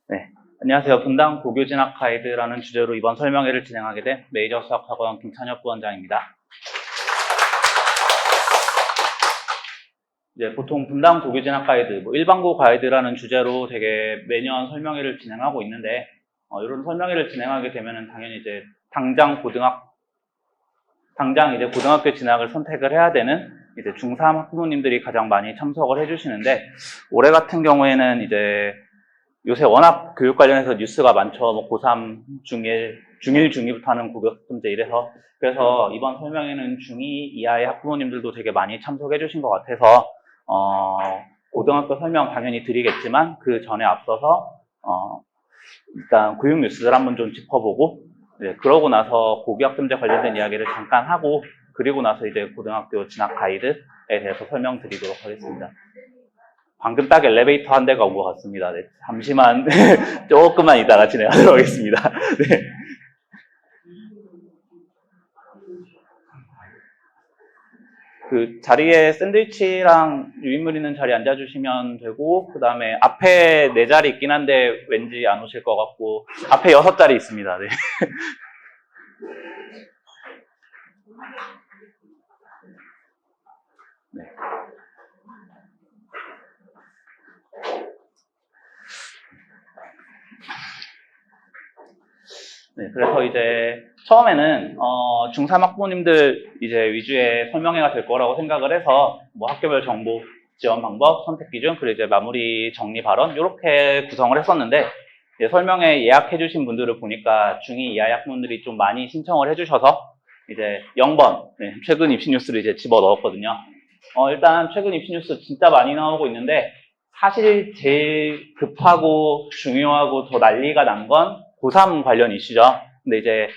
네, 안녕하세요. 분당 고교 진학 가이드라는 주제로 이번 설명회를 진행하게 된 메이저 수학학원 김찬엽 부원장입니다. 이제 보통 분당 고교 진학 가이드, 일반고 가이드라는 주제로 되게 매년 설명회를 진행하고 있는데, 이런 설명회를 진행하게 되면은 당연히 이제 당장 이제 고등학교 진학을 선택을 해야 되는 이제 중3 학부모님들이 가장 많이 참석을 해주시는데, 올해 같은 경우에는 이제 요새 워낙 교육 관련해서 뉴스가 많죠. 뭐 고3, 중1, 중2부터 하는 고교학점제 이래서. 그래서 이번 설명회는 중2 이하의 학부모님들도 되게 많이 참석해 주신 것 같아서, 고등학교 설명 당연히 드리겠지만, 그 전에 앞서서, 일단 교육 뉴스를 한번 좀 짚어보고, 네, 그러고 나서 고교학점제 관련된 이야기를 잠깐 하고, 그리고 나서 이제 고등학교 진학 가이드에 대해서 설명드리도록 하겠습니다. 방금 딱 엘리베이터 한 대가 온 것 같습니다. 네, 잠시만 조금만 이따가 진행하도록 하겠습니다. 네. 그 자리에 샌드위치랑 유인물 있는 자리에 앉아주시면 되고, 그 다음에 앞에 4자리 있긴 한데 왠지 안 오실 것 같고, 앞에 6자리 있습니다. 네. 네. 네, 그래서 이제 처음에는 중3 학부모님들 이제 위주의 설명회가 될 거라고 생각을 해서 뭐 학교별 정보, 지원 방법, 선택 기준, 그리고 이제 마무리 정리 발언 이렇게 구성을 했었는데 이제 설명회 예약해 주신 분들을 보니까 중2 이하 학부모님들이 좀 많이 신청을 해주셔서 이제 0번 네, 최근 입시 뉴스를 이제 집어 넣었거든요. 일단 최근 입시 뉴스 진짜 많이 나오고 있는데 사실 제일 급하고 중요하고 더 난리가 난 건 고3 관련 이슈죠. 근데 이제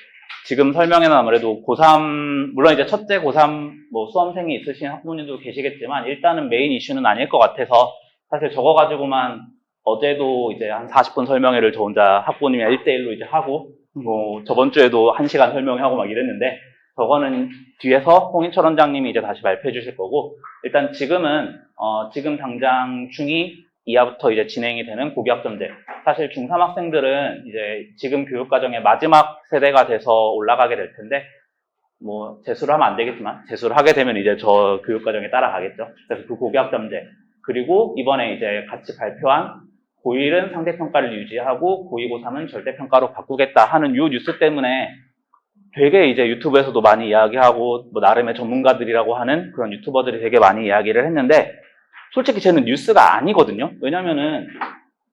지금 설명에는 아무래도 고3, 물론 이제 첫째 고3 뭐 수험생이 있으신 학부모님도 계시겠지만 일단은 메인 이슈는 아닐 것 같아서 사실 저거 가지고만 어제도 이제 한 40분 설명회를 저 혼자 학부모님이랑 1대1로 이제 하고 뭐 저번 주에도 1시간 설명하고 막 이랬는데 저거는 뒤에서 홍인철 원장님이 이제 다시 발표해 주실 거고 일단 지금은 지금 당장 중2 이하부터 이제 진행이 되는 고교학점제. 사실 중3 학생들은 이제 지금 교육과정의 마지막 세대가 돼서 올라가게 될 텐데, 뭐, 재수를 하면 안 되겠지만, 재수를 하게 되면 이제 저 교육과정에 따라가겠죠. 그래서 그 고교학점제. 그리고 이번에 이제 같이 발표한 고1은 상대평가를 유지하고 고2, 고3은 절대평가로 바꾸겠다 하는 이 뉴스 때문에 되게 이제 유튜브에서도 많이 이야기하고, 뭐, 나름의 전문가들이라고 하는 그런 유튜버들이 되게 많이 이야기를 했는데, 솔직히 쟤는 뉴스가 아니거든요. 왜냐면은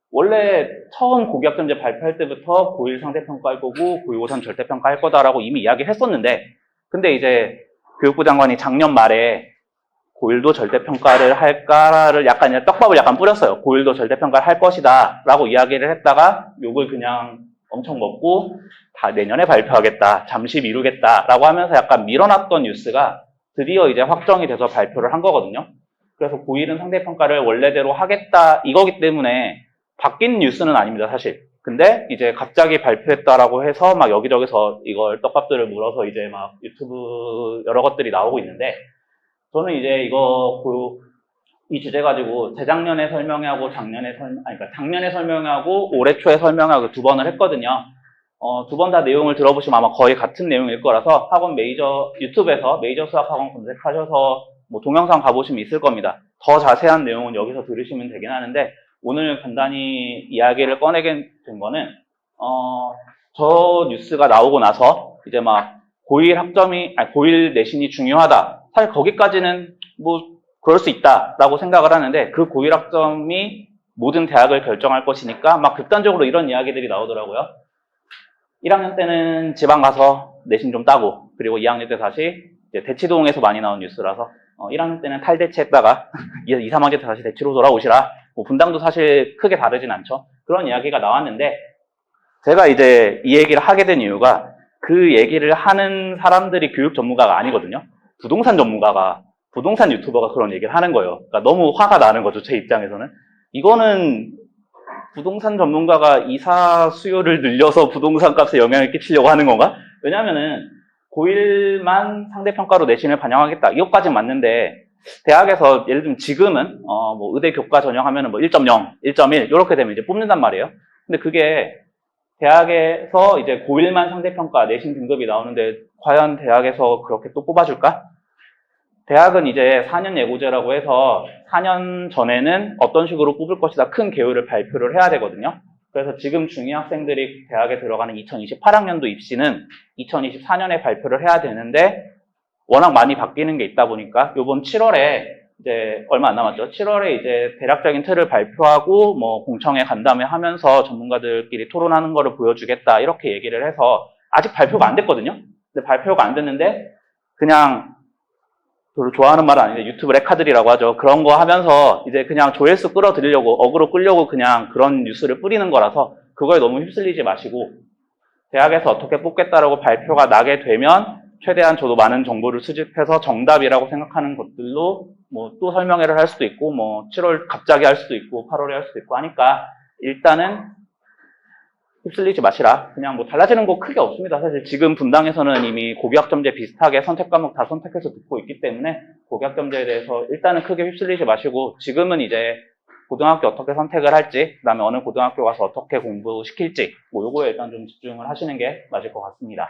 원래 처음 고교학점제 발표할 때부터 고1 상대평가 할 거고 고2, 고3 절대평가 할 거다라고 이미 이야기를 했었는데 근데 이제 교육부 장관이 작년 말에 고1도 절대평가를 할까를 약간 떡밥을 약간 뿌렸어요. 고1도 절대평가를 할 것이다 라고 이야기를 했다가 욕을 그냥 엄청 먹고 다 내년에 발표하겠다, 잠시 미루겠다 라고 하면서 약간 밀어놨던 뉴스가 드디어 이제 확정이 돼서 발표를 한 거거든요. 그래서 고1은 상대평가를 원래대로 하겠다 이거기 때문에 바뀐 뉴스는 아닙니다, 사실. 근데 이제 갑자기 발표했다라고 해서 막 여기저기서 이걸 떡밥들을 물어서 이제 막 유튜브 여러 것들이 나오고 있는데 저는 이제 이 주제 가지고 재작년에 설명하고 그러니까 작년에 설명하고 올해 초에 설명하고 2번을 했거든요. 2번 다 내용을 들어보시면 아마 거의 같은 내용일 거라서 유튜브에서 메이저 수학학원 검색하셔서 뭐 동영상 가보시면 있을 겁니다. 더 자세한 내용은 여기서 들으시면 되긴 하는데 오늘 간단히 이야기를 꺼내게 된 거는 저 뉴스가 나오고 나서 이제 막 고1 내신이 중요하다. 사실 거기까지는 뭐 그럴 수 있다라고 생각을 하는데 그 고1 학점이 모든 대학을 결정할 것이니까 막 극단적으로 이런 이야기들이 나오더라고요. 1학년 때는 지방 가서 내신 좀 따고 그리고 2학년 때 다시 이제 대치동에서 많이 나온 뉴스라서 1학년 때는 탈대치했다가 2, 3학년 때 다시 대치로 돌아오시라. 뭐 분당도 사실 크게 다르진 않죠. 그런 이야기가 나왔는데 제가 이제 이 얘기를 하게 된 이유가 그 얘기를 하는 사람들이 교육 전문가가 아니거든요. 부동산 유튜버가 그런 얘기를 하는 거예요. 그러니까 너무 화가 나는 거죠. 제 입장에서는. 이거는 부동산 전문가가 이사 수요를 늘려서 부동산 값에 영향을 끼치려고 하는 건가? 왜냐면은 고1만 상대평가로 내신을 반영하겠다. 이것까지는 맞는데 대학에서 예를 들면 지금은 뭐 의대 교과 전형하면은 뭐 1.0, 1.1 이렇게 되면 이제 뽑는단 말이에요. 근데 그게 대학에서 이제 고1만 상대평가 내신 등급이 나오는데 과연 대학에서 그렇게 또 뽑아줄까? 대학은 이제 4년 예고제라고 해서 4년 전에는 어떤 식으로 뽑을 것이다 큰 계획을 발표를 해야 되거든요. 그래서 지금 중2 학생들이 대학에 들어가는 2028학년도 입시는 2024년에 발표를 해야 되는데 워낙 많이 바뀌는 게 있다 보니까 이번 7월에 이제 얼마 안 남았죠. 7월에 이제 대략적인 틀을 발표하고 뭐 공청회 간담회 하면서 전문가들끼리 토론하는 거를 보여주겠다 이렇게 얘기를 해서 아직 발표가 안 됐거든요. 근데 발표가 안 됐는데 그냥 별로 좋아하는 말은 아닌데 유튜브 레카들이라고 하죠. 그런 거 하면서 이제 그냥 조회수 끌어들이려고 어그로 끌려고 그냥 그런 뉴스를 뿌리는 거라서 그거에 너무 휩쓸리지 마시고 대학에서 어떻게 뽑겠다라고 발표가 나게 되면 최대한 저도 많은 정보를 수집해서 정답이라고 생각하는 것들로 뭐 또 설명회를 할 수도 있고 뭐 7월 갑자기 할 수도 있고 8월에 할 수도 있고 하니까 일단은 휩쓸리지 마시라. 그냥 뭐 달라지는 거 크게 없습니다. 사실 지금 분당에서는 이미 고교학점제 비슷하게 선택 과목 다 선택해서 듣고 있기 때문에 고교학점제에 대해서 일단은 크게 휩쓸리지 마시고 지금은 이제 고등학교 어떻게 선택을 할지 그다음에 어느 고등학교 가서 어떻게 공부시킬지 뭐 요거에 일단 좀 집중을 하시는 게 맞을 것 같습니다.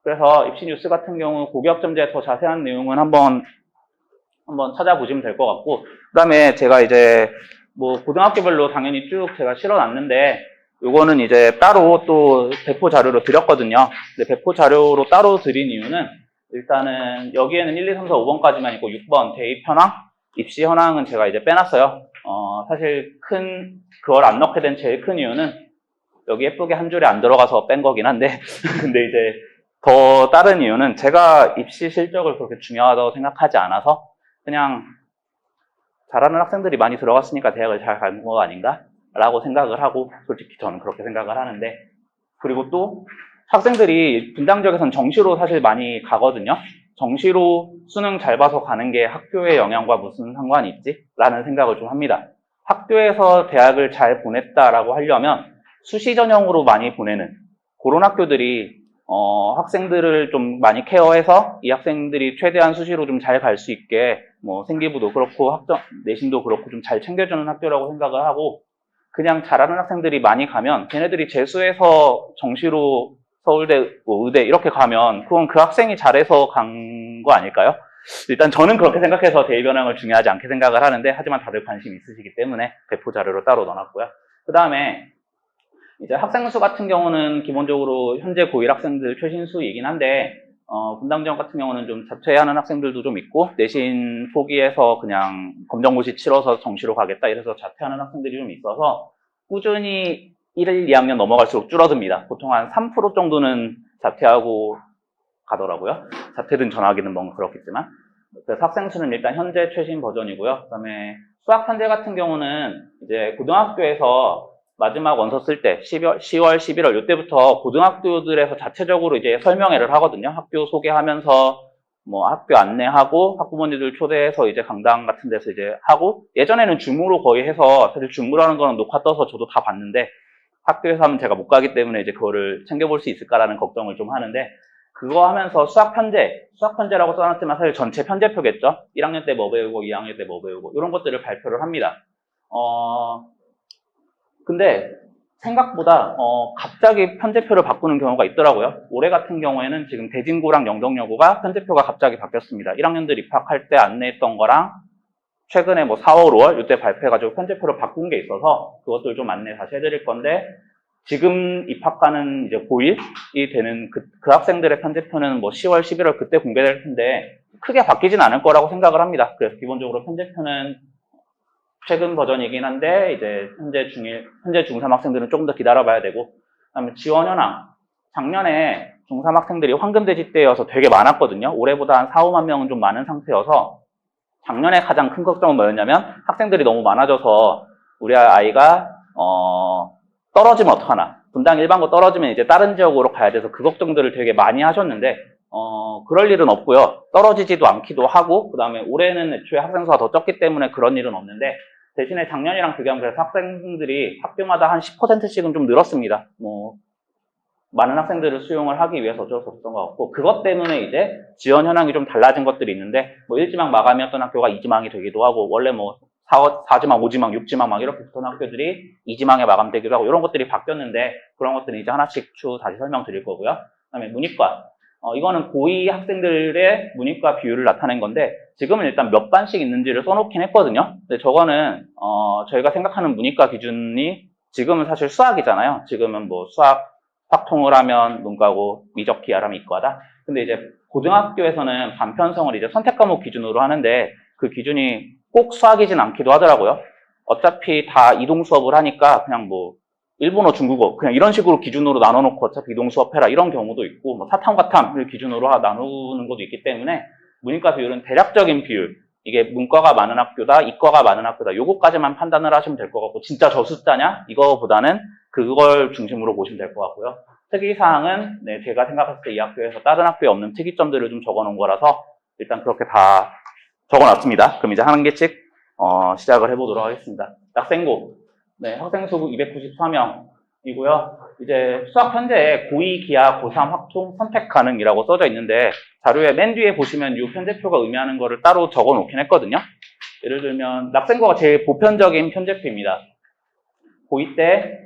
그래서 입시 뉴스 같은 경우 고교학점제에 더 자세한 내용은 한번 찾아보시면 될 것 같고 그다음에 제가 이제 뭐 고등학교별로 당연히 쭉 제가 실어놨는데 요거는 이제 따로 또 배포 자료로 드렸거든요. 근데 배포 자료로 따로 드린 이유는 일단은 여기에는 1, 2, 3, 4, 5번까지만 있고 6번 대입 현황, 입시 현황은 제가 이제 빼놨어요. 사실 그걸 안 넣게 된 제일 큰 이유는 여기 예쁘게 한 줄에 안 들어가서 뺀 거긴 한데 근데 이제 더 다른 이유는 제가 입시 실적을 그렇게 중요하다고 생각하지 않아서 그냥 잘하는 학생들이 많이 들어갔으니까 대학을 잘 가는 거 아닌가? 라고 생각을 하고 솔직히 저는 그렇게 생각을 하는데 그리고 또 학생들이 분당 지역에서는 정시로 사실 많이 가거든요. 정시로 수능 잘 봐서 가는 게 학교의 영향과 무슨 상관이 있지? 라는 생각을 좀 합니다. 학교에서 대학을 잘 보냈다라고 하려면 수시 전형으로 많이 보내는 그런 학교들이 학생들을 좀 많이 케어해서 이 학생들이 최대한 수시로 좀 잘 갈 수 있게 뭐 생기부도 그렇고 내신도 그렇고 좀 잘 챙겨주는 학교라고 생각을 하고 그냥 잘하는 학생들이 많이 가면 걔네들이 재수해서 정시로 서울대, 뭐 의대 이렇게 가면 그건 그 학생이 잘해서 간 거 아닐까요? 일단 저는 그렇게 생각해서 대입 현황을 중요하지 않게 생각을 하는데 하지만 다들 관심 있으시기 때문에 배포 자료로 따로 넣어놨고요. 그 다음에 이제 학생 수 같은 경우는 기본적으로 현재 고1 학생들 최신수이긴 한데 분당 지역 같은 경우는 좀 자퇴하는 학생들도 좀 있고 내신 포기해서 그냥 검정고시 치러서 정시로 가겠다 이래서 자퇴하는 학생들이 좀 있어서 꾸준히 1, 2학년 넘어갈수록 줄어듭니다. 보통 한 3% 정도는 자퇴하고 가더라고요. 자퇴든 전학이든 뭔가 그렇겠지만 그래서 학생 수는 일단 현재 최신 버전이고요. 그다음에 수학 현재 같은 경우는 이제 고등학교에서 마지막 원서 쓸 때 10월, 11월 이때부터 고등학교들에서 자체적으로 이제 설명회를 하거든요. 학교 소개하면서 뭐 학교 안내하고 학부모님들 초대해서 이제 강당 같은 데서 이제 하고 예전에는 줌으로 거의 해서 사실 줌으로 하는 거는 녹화 떠서 저도 다 봤는데 학교에서 하면 제가 못 가기 때문에 이제 그거를 챙겨볼 수 있을까라는 걱정을 좀 하는데 그거 하면서 수학 편제라고 써놨지만 사실 전체 편제표겠죠. 1학년 때 뭐 배우고 2학년 때 뭐 배우고 이런 것들을 발표를 합니다. 근데 생각보다 갑자기 편제표를 바꾸는 경우가 있더라고요. 올해 같은 경우에는 지금 대진고랑 영덕여고가 편제표가 갑자기 바뀌었습니다. 1학년들 입학할 때 안내했던 거랑 최근에 뭐 4월, 5월 이때 발표해가지고 편제표를 바꾼 게 있어서 그것들 좀 안내 다시 해드릴 건데 지금 입학하는 이제 고1이 되는 그 학생들의 편제표는 뭐 10월, 11월 그때 공개될 텐데 크게 바뀌진 않을 거라고 생각을 합니다. 그래서 기본적으로 편제표는 최근 버전이긴 한데 이제 현재 중3 학생들은 조금 더 기다려봐야 되고 그다음에 지원 현황 작년에 중3 학생들이 황금돼지 때여서 되게 많았거든요. 올해보다 한 4, 5만 명은 좀 많은 상태여서 작년에 가장 큰 걱정은 뭐였냐면 학생들이 너무 많아져서 우리 아이가 떨어지면 어떡하나 분당 일반고 떨어지면 이제 다른 지역으로 가야 돼서 그 걱정들을 되게 많이 하셨는데 그럴 일은 없고요. 떨어지지도 않기도 하고 그다음에 올해는 애초에 학생 수가 더 적기 때문에 그런 일은 없는데 대신에 작년이랑 비교하면 그래서 학생들이 학교마다 한 10%씩은 좀 늘었습니다. 뭐 많은 학생들을 수용을 하기 위해서 어쩔 수 없었던 것 같고 그것 때문에 이제 지원 현황이 좀 달라진 것들이 있는데 뭐 1지망 마감이었던 학교가 2지망이 되기도 하고 원래 뭐 4지망, 5지망, 6지망 막 이렇게 붙은 학교들이 2지망에 마감되기도 하고 이런 것들이 바뀌었는데 그런 것들은 이제 하나씩 추후 다시 설명드릴 거고요. 그다음에 문이과. 이거는 고2 학생들의 문이과 비율을 나타낸 건데 지금은 일단 몇 반씩 있는지를 써놓긴 했거든요. 근데 저거는 저희가 생각하는 문이과 기준이 지금은 사실 수학이잖아요. 지금은 뭐 수학 확통을 하면 문과고 미적 기하라면 이과다. 근데 이제 고등학교에서는 반편성을 이제 선택 과목 기준으로 하는데 그 기준이 꼭 수학이진 않기도 하더라고요. 어차피 다 이동 수업을 하니까 그냥 뭐 일본어, 중국어 그냥 이런 식으로 기준으로 나눠놓고 어차피 이동 수업 해라 이런 경우도 있고 뭐 사탐과탐을 기준으로 나누는 것도 있기 때문에 문이과 비율은 대략적인 비율 이게 문과가 많은 학교다, 이과가 많은 학교다 요거까지만 판단을 하시면 될 것 같고 진짜 저 숫자냐? 이거보다는 그걸 중심으로 보시면 될 것 같고요. 특이사항은 네, 제가 생각했을 때 이 학교에서 다른 학교에 없는 특이점들을 좀 적어놓은 거라서 일단 그렇게 다 적어놨습니다. 그럼 이제 한 개씩 시작을 해보도록 하겠습니다. 낙생고 네, 학생 수 294명이고요. 이제 수학 현재에 고2 기하, 고3 확통 선택 가능이라고 써져 있는데 자료에 맨 뒤에 보시면 이 편제표가 의미하는 거를 따로 적어 놓긴 했거든요. 예를 들면 낙생고가 제일 보편적인 편제표입니다. 고2 때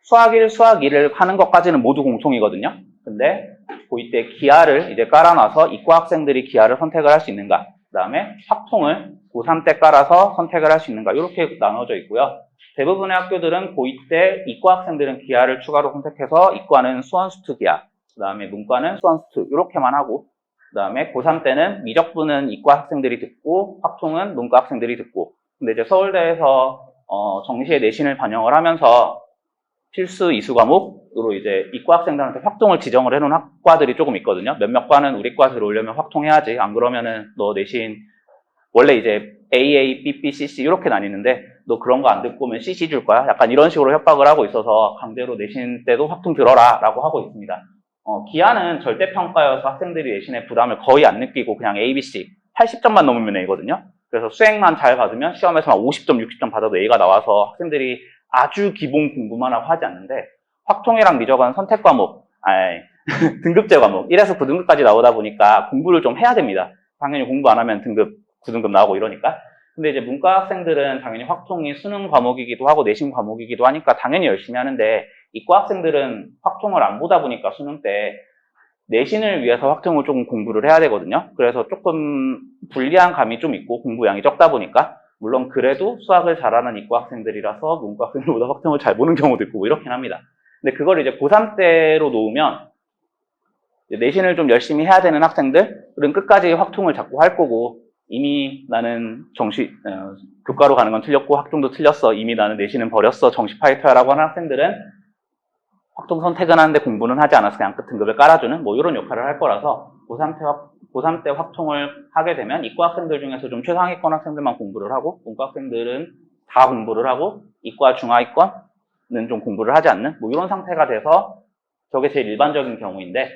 수학 1, 수학 2를 하는 것까지는 모두 공통이거든요. 근데 고2 때 기하를 이제 깔아놔서 이과 학생들이 기하를 선택을 할 수 있는가. 그 다음에 확통을 고3 때 깔아서 선택을 할 수 있는가. 이렇게 나눠져 있고요. 대부분의 학교들은 고2 때 이과 학생들은 기하를 추가로 선택해서 이과는 수원수투 기하, 그 다음에 문과는 수원수투 이렇게만 하고 그 다음에 고3 때는 미적분은 이과 학생들이 듣고 확통은 문과 학생들이 듣고 근데 이제 서울대에서 정시에 내신을 반영을 하면서 필수 이수 과목으로 이제 이과 학생들한테 확통을 지정을 해놓은 학과들이 조금 있거든요. 몇몇 과는 우리 과 들어오려면 확통해야지. 안 그러면은 너 내신 원래 이제 AA, BB, CC 이렇게 나뉘는데 너 그런 거 안 듣고 오면 CC 줄 거야? 약간 이런 식으로 협박을 하고 있어서 강제로 내신 때도 확통 들어라 라고 하고 있습니다. 기하는 절대평가여서 학생들이 내신에 부담을 거의 안 느끼고 그냥 ABC 80점만 넘으면 A거든요. 그래서 수행만 잘 받으면 시험에서 50점, 60점 받아도 A가 나와서 학생들이 아주 기본 공부만 하고 하지 않는데 확통이랑 미적은 선택 과목, 등급제 과목 1에서 9등급까지 나오다 보니까 공부를 좀 해야 됩니다. 당연히 공부 안 하면 등급 9등급 나오고 이러니까. 근데 이제 문과 학생들은 당연히 확통이 수능 과목이기도 하고 내신 과목이기도 하니까 당연히 열심히 하는데 이과 학생들은 확통을 안 보다 보니까 수능 때 내신을 위해서 확통을 조금 공부를 해야 되거든요. 그래서 조금 불리한 감이 좀 있고 공부량이 적다 보니까 물론 그래도 수학을 잘하는 이과 학생들이라서 문과 학생들보다 확통을 잘 보는 경우도 있고 뭐 이렇긴 합니다. 근데 그걸 이제 고3 때로 놓으면 내신을 좀 열심히 해야 되는 학생들은 끝까지 확통을 자꾸 할 거고 이미 나는 교과로 가는 건 틀렸고 학종도 틀렸어. 이미 나는 내신은 버렸어. 정시 파이터야라고 하는 학생들은 확통 선택은 하는데 공부는 하지 않아서 그냥 끝 등급을 깔아주는 뭐 이런 역할을 할 거라서 고3 때 확통을 하게 되면 이과 학생들 중에서 좀 최상위권 학생들만 공부를 하고 문과 학생들은 다 공부를 하고 이과 중하위권은 좀 공부를 하지 않는 뭐 이런 상태가 돼서 저게 제일 일반적인 경우인데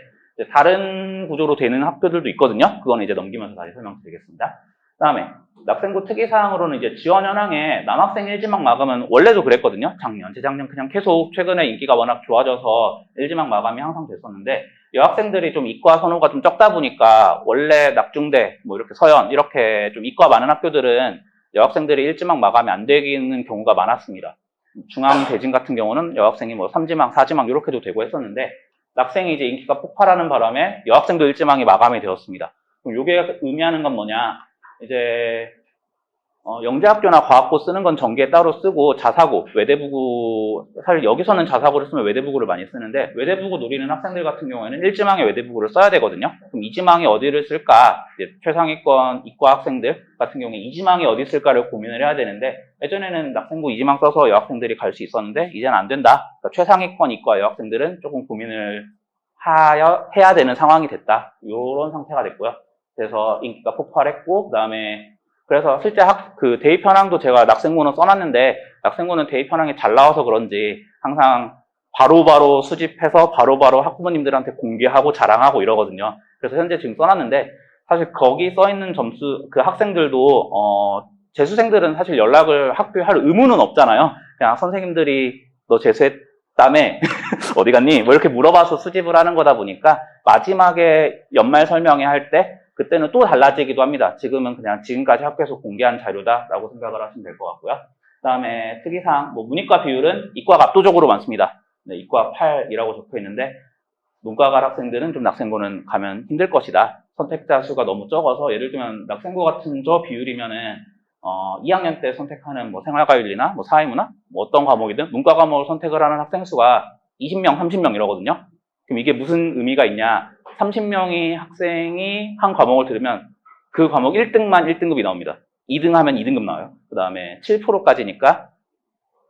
다른 구조로 되는 학교들도 있거든요. 그건 이제 넘기면서 다시 설명드리겠습니다. 그 다음에 낙생고 특이사항으로는 이제 지원 현황에 남학생 1지망 마감은 원래도 그랬거든요. 작년, 재작년 그냥 계속 최근에 인기가 워낙 좋아져서 1지망 마감이 항상 됐었는데 여학생들이 좀 이과 선호가 좀 적다 보니까 원래 낙중대, 뭐 이렇게 서연 이렇게 좀 이과 많은 학교들은 여학생들이 1지망 마감이 안 되는 경우가 많았습니다. 중앙 대진 같은 경우는 여학생이 뭐 3지망, 4지망 이렇게도 되고 했었는데 낙생이 이제 인기가 폭발하는 바람에 여학생도 1지망이 마감이 되었습니다. 그럼 이게 의미하는 건 뭐냐? 이제 영재학교나 과학고 쓰는 건 전기에 따로 쓰고 자사고, 외대부고 사실 여기서는 자사고를 쓰면 외대부고를 많이 쓰는데 외대부고 노리는 학생들 같은 경우에는 1지망에 외대부고를 써야 되거든요. 그럼 2지망에 어디를 쓸까? 이제 최상위권 이과 학생들 같은 경우에 2지망이 어디 쓸까를 고민을 해야 되는데 예전에는 낙생고 2지망 써서 여학생들이 갈 수 있었는데 이제는 안 된다. 그러니까 최상위권 이과 여학생들은 조금 고민을 해야 되는 상황이 됐다. 이런 상태가 됐고요. 그래서 인기가 폭발했고 그다음에 그래서 실제 그 대입 현황도 제가 낙생고는 써놨는데 낙생고는 대입 현황이 잘 나와서 그런지 항상 바로바로 수집해서 바로바로 학부모님들한테 공개하고 자랑하고 이러거든요. 그래서 현재 지금 써놨는데 사실 거기 써있는 점수 그 학생들도 재수생들은 사실 연락을 학교에 할 의무는 없잖아요. 그냥 선생님들이 너 재수했다며 어디 갔니? 뭐 이렇게 물어봐서 수집을 하는 거다 보니까 마지막에 연말 설명회 할 때 그때는 또 달라지기도 합니다. 지금은 그냥 지금까지 학교에서 공개한 자료다라고 생각을 하시면 될 것 같고요. 그다음에 특이사항, 문이과 비율은 이과가 압도적으로 많습니다. 네, 이과 8이라고 적혀 있는데 문과가 학생들은 좀 낙생고는 가면 힘들 것이다. 선택자 수가 너무 적어서 예를 들면 낙생고 같은 저 비율이면은 2학년 때 선택하는 생활과윤리나 사회문화 어떤 과목이든 문과 과목을 선택을 하는 학생 수가 20명, 30명 이러거든요. 그럼 이게 무슨 의미가 있냐? 30명이 학생이 한 과목을 들으면 그 과목 1등만 1등급이 나옵니다. 2등 하면 2등급 나와요. 그 다음에 7%까지니까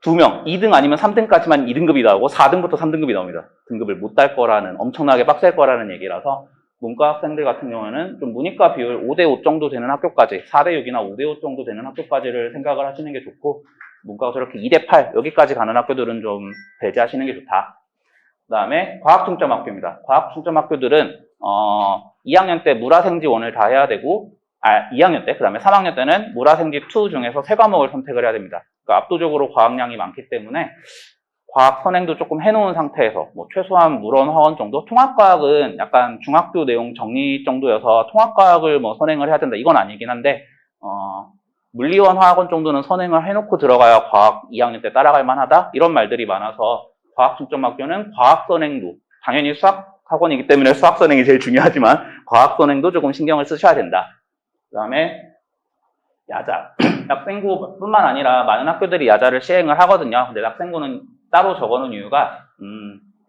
2명, 2등 아니면 3등까지만 2등급이 나오고 4등부터 3등급이 나옵니다. 등급을 못 달 거라는, 엄청나게 빡셀 거라는 얘기라서 문과 학생들 같은 경우는 좀 문이과 비율 5대5 정도 되는 학교까지, 4대6이나 5대5 정도 되는 학교까지를 생각을 하시는 게 좋고, 문과가 저렇게 2대8 여기까지 가는 학교들은 좀 배제하시는 게 좋다. 그 다음에 과학중점 학교입니다. 과학중점 학교들은 2학년 때 물화생지 1을 다 해야 되고 2학년 때, 그 다음에 3학년 때는 물화생지 2 중에서 3과목을 선택을 해야 됩니다. 그러니까 압도적으로 과학량이 많기 때문에 과학 선행도 조금 해놓은 상태에서 최소한 물원, 화원 정도? 통합과학은 약간 중학교 내용 정리 정도여서 통합과학을 선행을 해야 된다. 이건 아니긴 한데 물리원, 화학원 정도는 선행을 해놓고 들어가야 과학 2학년 때 따라갈 만하다? 이런 말들이 많아서 과학중점학교는 과학 선행도, 당연히 수학 학원이기 때문에 수학 선행이 제일 중요하지만 과학 선행도 조금 신경을 쓰셔야 된다. 그 다음에 야자. 낙생고뿐만 아니라 많은 학교들이 야자를 시행을 하거든요. 근데 낙생고는 따로 적어놓은 이유가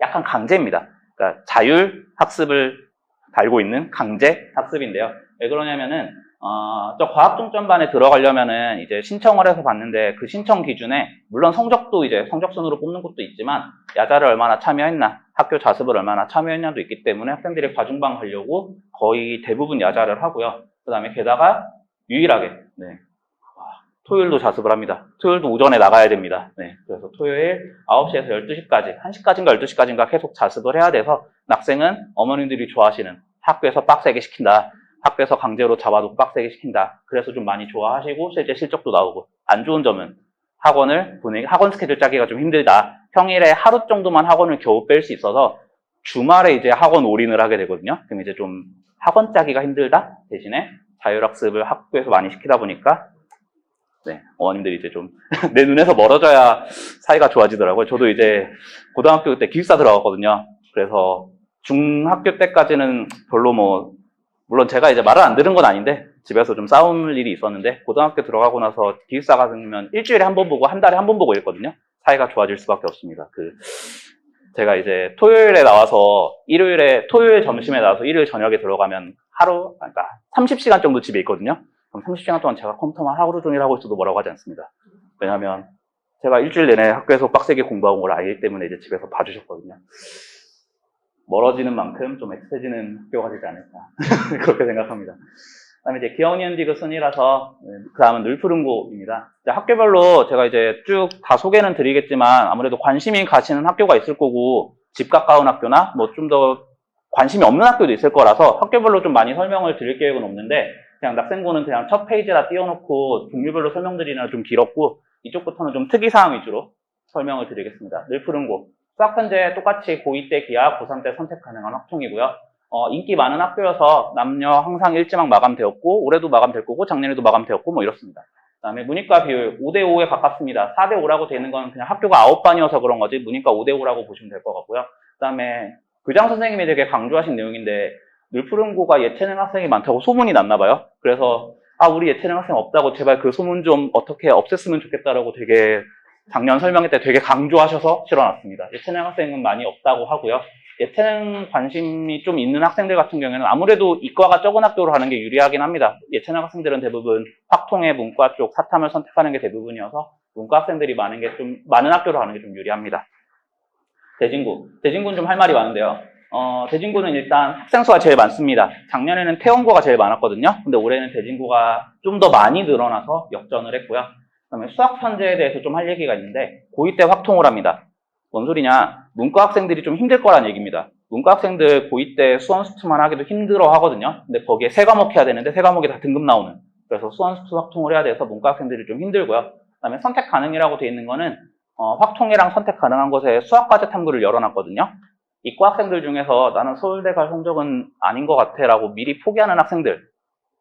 약간 강제입니다. 그러니까 자율 학습을 달고 있는 강제 학습인데요. 왜 그러냐면은 저 과학중점반에 들어가려면은 이제 신청을 해서 봤는데 그 신청 기준에 물론 성적도 이제 성적순으로 뽑는 것도 있지만 야자를 얼마나 참여했나, 학교 자습을 얼마나 참여했냐도 있기 때문에 학생들이 과중반 가려고 거의 대부분 야자를 하고요. 그 다음에 게다가 유일하게 토요일도 자습을 합니다. 토요일도 오전에 나가야 됩니다. 그래서 토요일 9시에서 12시까지, 1시까지인가 12시까지인가 계속 자습을 해야 돼서 낙생은 어머님들이 좋아하시는 학교에서 빡세게 시킨다. 학교에서 강제로 잡아두고 빡세게 시킨다. 그래서 좀 많이 좋아하시고 실제 실적도 나오고, 안 좋은 점은 학원 스케줄 짜기가 좀 힘들다. 평일에 하루 정도만 학원을 겨우 뺄 수 있어서 주말에 이제 학원 올인을 하게 되거든요. 그럼 이제 좀 학원 짜기가 힘들다. 대신에 자율학습을 학교에서 많이 시키다 보니까 어머님들이 이제 좀 내 눈에서 멀어져야 사이가 좋아지더라고요. 저도 이제 고등학교 때 기숙사 들어갔거든요. 그래서 중학교 때까지는 별로 물론 제가 이제 말을 안 들은 건 아닌데 집에서 좀 싸울 일이 있었는데 고등학교 들어가고 나서 기숙사 가면 일주일에 한 번 보고 한 달에 한 번 보고 이랬거든요. 사이가 좋아질 수밖에 없습니다. 제가 이제 토요일 점심에 나와서 일요일 저녁에 들어가면 그러니까 30시간 정도 집에 있거든요. 그럼 30시간 동안 제가 컴퓨터만 하루 종일 하고 있어도 뭐라고 하지 않습니다. 왜냐하면 제가 일주일 내내 학교에서 빡세게 공부하고 걸 알기 때문에 이제 집에서 봐주셨거든요. 멀어지는 만큼 좀 애틋해지는 학교가 되지 않을까 그렇게 생각합니다. 그다음에 이제 기억니은디그 순이라서 그 다음은 늘푸른고입니다. 학교별로 제가 이제 쭉 다 소개는 드리겠지만 아무래도 관심이 가시는 학교가 있을 거고 집 가까운 학교나 좀 더 관심이 없는 학교도 있을 거라서 학교별로 좀 많이 설명을 드릴 계획은 없는데 그냥 낙생고는 그냥 첫 페이지라 띄워놓고 종류별로 설명드리는 좀 길었고 이쪽부터는 좀 특이사항 위주로 설명을 드리겠습니다. 늘푸른고 수학현재 똑같이 고2 때 기하, 고3 때 선택 가능한 확통이고요. 인기 많은 학교여서 남녀 항상 일지망 마감되었고 올해도 마감될 거고 작년에도 마감되었고 이렇습니다. 그 다음에 문이과 비율 5대5에 가깝습니다. 4대5라고 되는 건 그냥 학교가 9반이어서 그런 거지 문이과 5대5라고 보시면 될 것 같고요. 그 다음에 교장 선생님이 되게 강조하신 내용인데 늘푸른고가 예체능 학생이 많다고 소문이 났나 봐요. 그래서 우리 예체능 학생 없다고 제발 그 소문 좀 어떻게 없앴으면 좋겠다라고 되게 작년 설명회 때 되게 강조하셔서 실어놨습니다. 예체능 학생은 많이 없다고 하고요. 예체능 관심이 좀 있는 학생들 같은 경우에는 아무래도 이과가 적은 학교로 하는 게 유리하긴 합니다. 예체능 학생들은 대부분 확통의 문과 쪽 사탐을 선택하는 게 대부분이어서 문과 학생들이 많은 학교로 가는 게 좀 유리합니다. 대진구는 좀 할 말이 많은데요. 대진구는 일단 학생 수가 제일 많습니다. 작년에는 태원고가 제일 많았거든요. 근데 올해는 대진구가 좀 더 많이 늘어나서 역전을 했고요. 그다음에 수학 편제에 대해서 좀 할 얘기가 있는데 고2 때 확통을 합니다. 뭔 소리냐? 문과 학생들이 좀 힘들 거란 얘기입니다. 문과 학생들 고2 때 수원수투만 하기도 힘들어 하거든요. 근데 거기에 3과목 해야 되는데 3과목이 다 등급 나오는. 그래서 수원수투 확통을 해야 돼서 문과 학생들이 좀 힘들고요. 그다음에 선택 가능이라고 돼 있는 거는 확통이랑 선택 가능한 곳에 수학과제 탐구를 열어놨거든요. 이과 학생들 중에서 나는 서울대 갈 성적은 아닌 것 같아 라고 미리 포기하는 학생들,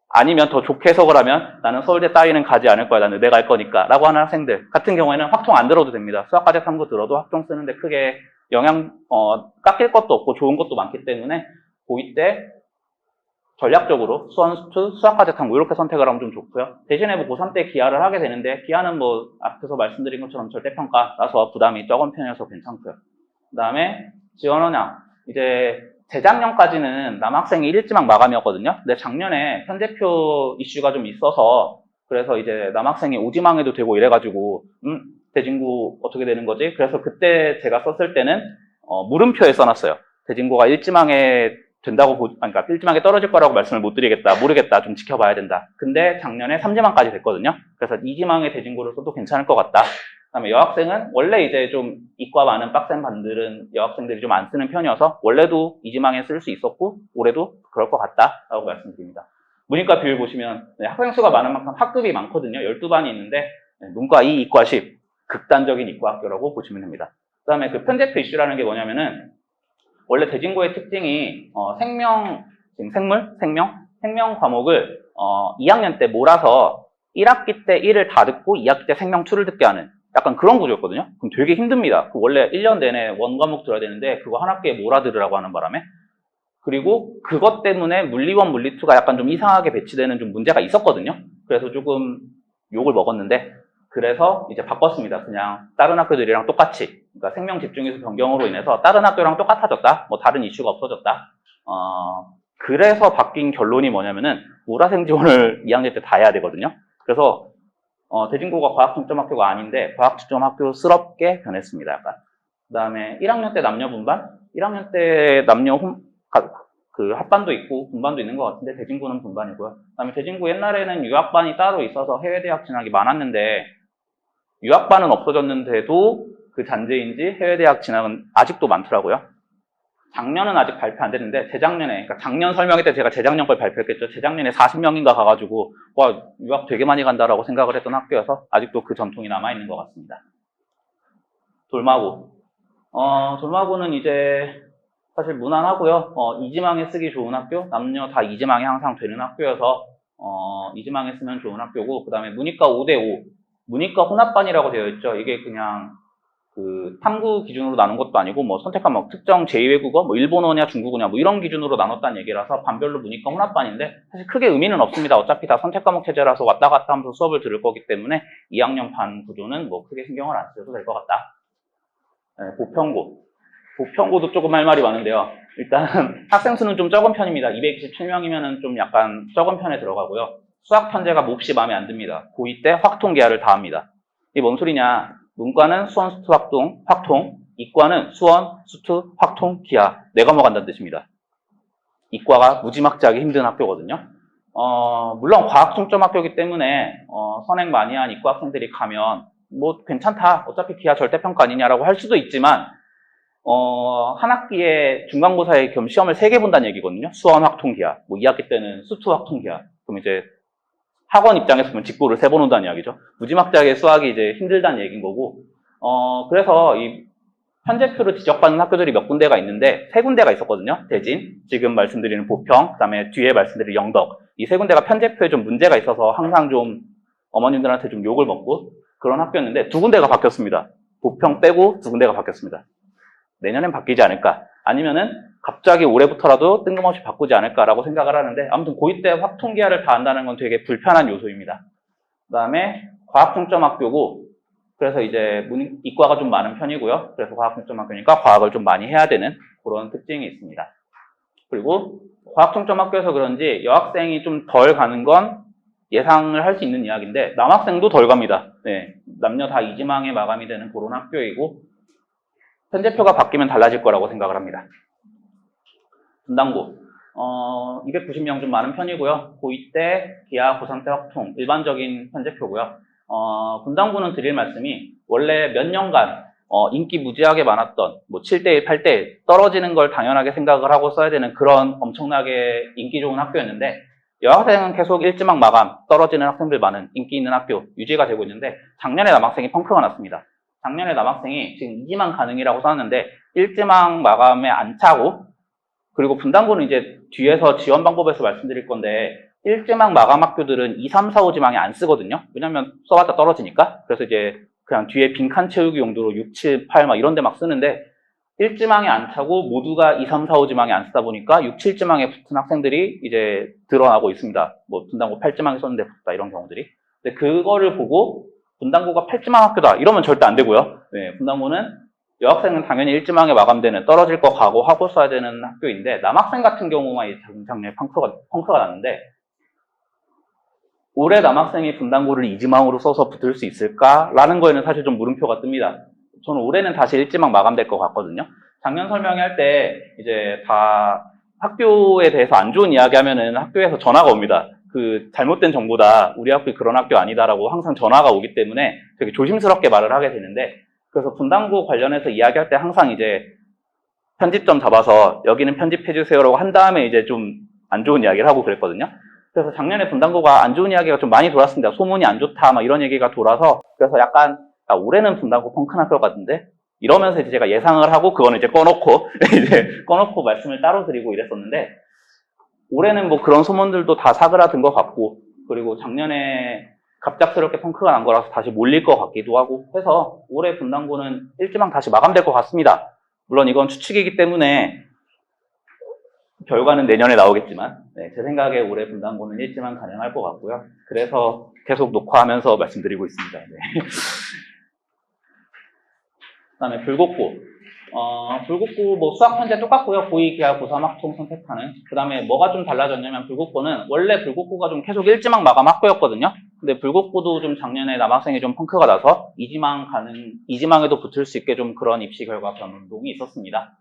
아니면 더 좋게 해석을 하면 나는 서울대 따위는 가지 않을 거야, 나는 내가 갈 거니까 라고 하는 학생들 같은 경우에는 확통 안 들어도 됩니다. 수학과제 탐구 들어도 확통 쓰는데 크게 깎일 것도 없고 좋은 것도 많기 때문에 고2 때 전략적으로 수원수투, 수학과제 탐구 이렇게 선택을 하면 좀 좋고요. 대신에 뭐 고3 때 기하를 하게 되는데 기하는 뭐 앞에서 말씀드린 것처럼 절대평가라서 부담이 적은 편이어서 괜찮고요. 그 다음에 지원원양, 이제 재작년까지는 남학생이 1지망 마감이었거든요. 근데 작년에 편제표 이슈가 좀 있어서 그래서 이제 남학생이 5지망해도 되고 이래가지고 대진고 어떻게 되는 거지? 그래서 그때 제가 썼을 때는 물음표에 써놨어요. 대진고가 1지망에 된다고 그러니까 1지망에 떨어질 거라고 말씀을 못 드리겠다, 모르겠다, 좀 지켜봐야 된다. 근데 작년에 3지망까지 됐거든요. 그래서 2지망에 대진고를 써도 괜찮을 것 같다. 그다음에 여학생은 원래 이제 좀 이과 많은 빡센 반들은 여학생들이 좀 안 쓰는 편이어서 원래도 2지망에 쓸 수 있었고 올해도 그럴 것 같다라고 말씀드립니다. 문이과 비율 보시면 학생 수가 많은 만큼 학급이 많거든요. 12반이 있는데 문과 2, 이과 10 극단적인 이과 학교라고 보시면 됩니다. 그다음에 그 편제표 이슈라는 게 뭐냐면은 원래 대진고의 특징이 생명 과목을 2학년 때 몰아서 1학기 때 1을 다 듣고 2학기 때 생명 2를 듣게 하는 약간 그런 구조였거든요. 그럼 되게 힘듭니다. 원래 1년 내내 원 과목 들어야 되는데 그거 한 학기에 몰아들으라고 하는 바람에 그리고 그것 때문에 물리1, 물리2가 약간 좀 이상하게 배치되는 좀 문제가 있었거든요. 그래서 조금 욕을 먹었는데 그래서 이제 바꿨습니다. 그냥 다른 학교들이랑 똑같이. 그러니까 생명 집중해서 변경으로 인해서 다른 학교랑 똑같아졌다. 뭐 다른 이슈가 없어졌다. 그래서 바뀐 결론이 뭐냐면은 모라생 지원을 2학년 때 다 해야 되거든요. 그래서 대진고가 과학 중점 학교가 아닌데 과학 중점 학교스럽게 변했습니다. 약간. 그다음에 1학년 때 남녀 분반, 1학년 때 남녀 그 합반도 있고 분반도 있는 것 같은데 대진고는 분반이고요. 그다음에 대진고 옛날에는 유학반이 따로 있어서 해외 대학 진학이 많았는데 유학반은 없어졌는데도 그 잔재인지 해외 대학 진학은 아직도 많더라고요. 작년은 아직 발표 안 됐는데 재작년에, 그러니까 작년 설명회 때 제가 재작년 걸 발표했겠죠. 재작년에 40명인가 가가지고 와 유학 되게 많이 간다라고 생각을 했던 학교여서 아직도 그 전통이 남아있는 것 같습니다. 돌마고. 돌마고는 이제 사실 무난하고요. 2지망에 쓰기 좋은 학교, 남녀 다 2지망에 항상 되는 학교여서 2지망에 쓰면 좋은 학교고, 그 다음에 문이과 5대5, 문이과 혼합반이라고 되어 있죠. 이게 그냥 그 탐구 기준으로 나눈 것도 아니고 뭐 선택한 뭐 특정 제2외국어, 뭐 일본어냐 중국어냐 뭐 이런 기준으로 나눴다는 얘기라서 반별로 문이과 혼합반인데 사실 크게 의미는 없습니다. 어차피 다 선택 과목 체제라서 왔다 갔다 하면서 수업을 들을 거기 때문에 2학년 반 구조는 뭐 크게 신경을 안 쓰셔도 될 것 같다. 네, 보편고. 보편고도 조금 할 말이 많은데요. 일단 학생 수는 좀 적은 편입니다. 227명이면은 좀 약간 적은 편에 들어가고요. 수학 편제가 몹시 마음에 안 듭니다. 고2 때 확통 계하를 다 합니다. 이게 뭔 소리냐? 문과는 수원, 수투, 확통, 이과는 수원, 수투, 확통, 기하 4과목 한다는 뜻입니다. 이과가 무지막지하게 힘든 학교거든요. 물론 과학 중점 학교이기 때문에 선행 많이 한 이과 학생들이 가면 뭐 괜찮다. 어차피 기하 절대평가 아니냐라고 할 수도 있지만 한 학기에 중간고사에 겸 시험을 3개 본다는 얘기거든요. 수원 확통 기하. 뭐 2학기 때는 수투 확통 기하. 그럼 이제 학원 입장에서 보면 직고를 3번 온다는 이야기죠. 무지막지하게 수학이 이제 힘들다는 얘기인 거고, 그래서 이 편제표로 지적받는 학교들이 몇 군데가 있는데, 3군데가 있었거든요. 대진, 지금 말씀드리는 보평, 그 다음에 뒤에 말씀드린 영덕. 이 3군데가 편제표에 좀 문제가 있어서 항상 좀 어머님들한테 좀 욕을 먹고 그런 학교였는데, 2군데가 바뀌었습니다. 보평 빼고 2군데가 바뀌었습니다. 내년엔 바뀌지 않을까? 아니면은 갑자기 올해부터라도 뜬금없이 바꾸지 않을까라고 생각을 하는데 아무튼 고2 때 확통기하를 다 한다는 건 되게 불편한 요소입니다. 그 다음에 과학중점 학교고 그래서 이제 이과가 좀 많은 편이고요. 그래서 과학중점 학교니까 과학을 좀 많이 해야 되는 그런 특징이 있습니다. 그리고 과학중점 학교여서 그런지 여학생이 좀 덜 가는 건 예상을 할 수 있는 이야기인데 남학생도 덜 갑니다. 네, 남녀 다 2지망에 마감이 되는 그런 학교이고 편제표가 바뀌면 달라질 거라고 생각을 합니다. 분당고 290명 좀 많은 편이고요. 고2 때 기하, 고3 때 확통 일반적인 편제표고요. 분당고는 드릴 말씀이 원래 몇 년간 인기 무지하게 많았던 뭐 7대1, 8대1 떨어지는 걸 당연하게 생각을 하고 써야 되는 그런 엄청나게 인기 좋은 학교였는데 여학생은 계속 1지망 마감 떨어지는 학생들 많은 인기 있는 학교 유지가 되고 있는데 작년에 남학생이 펑크가 났습니다. 작년에 남학생이 지금 2지망 가능이라고 써놨는데 일지망 마감에 안 차고, 그리고 분당고는 이제 뒤에서 지원 방법에서 말씀드릴 건데, 일지망 마감 학교들은 2, 3, 4, 5지망에 안 쓰거든요. 왜냐면 써봤자 떨어지니까. 그래서 이제 그냥 뒤에 빈칸 채우기 용도로 6, 7, 8 막 이런 데 막 쓰는데, 1지망에 안 차고 모두가 2, 3, 4, 5지망에 안 쓰다 보니까 6, 7지망에 붙은 학생들이 이제 드러나고 있습니다. 뭐 분당고 8지망에 썼는데 붙다 이런 경우들이. 근데 그거를 보고 분당고가 8지망 학교다 이러면 절대 안 되고요. 네, 분당고는 여학생은 당연히 1지망에 마감되는 떨어질 거 각오하고 써야 되는 학교인데, 남학생 같은 경우만 작년에 펑크가 났는데, 올해 남학생이 분당고를 2지망으로 써서 붙을 수 있을까라는 거에는 사실 좀 물음표가 뜹니다. 저는 올해는 다시 1지망 마감될 것 같거든요. 작년 설명회 때 이제 다 학교에 대해서 안 좋은 이야기 하면은 학교에서 전화가 옵니다. 그 잘못된 정보다, 우리 학교 그런 학교 아니다라고 항상 전화가 오기 때문에 되게 조심스럽게 말을 하게 되는데, 그래서 분당고 관련해서 이야기할 때 항상 이제 편집점 잡아서 여기는 편집해주세요라고 한 다음에 이제 좀 안 좋은 이야기를 하고 그랬거든요. 그래서 작년에 분당고가 안 좋은 이야기가 좀 많이 돌았습니다. 소문이 안 좋다 막 이런 얘기가 돌아서, 그래서 약간 올해는 분당고 펑크 날 것 같은데 이러면서 이제 제가 예상을 하고 그거는 이제 꺼놓고 이제 꺼놓고 말씀을 따로 드리고 이랬었는데, 올해는 뭐 그런 소문들도 다 사그라든 것 같고, 그리고 작년에 갑작스럽게 펑크가 난 거라서 다시 몰릴 것 같기도 하고 해서 올해 분당고는 1지망 다시 마감될 것 같습니다. 물론 이건 추측이기 때문에 결과는 내년에 나오겠지만, 네, 제 생각에 올해 분당고는 1지망 가능할 것 같고요. 그래서 계속 녹화하면서 말씀드리고 있습니다. 네. 그다음에 불국고. 불국고 뭐 수학 현재 똑같고요. 고2 기하 고3 학종 선택하는. 그다음에 뭐가 좀 달라졌냐면, 불국고는 원래 불국고가 좀 계속 1지망 마감 학교였거든요. 근데 불국고도 좀 작년에 남학생이 좀 펑크가 나서 2지망에도 붙을 수 있게 좀 그런 입시 결과 변동이 있었습니다.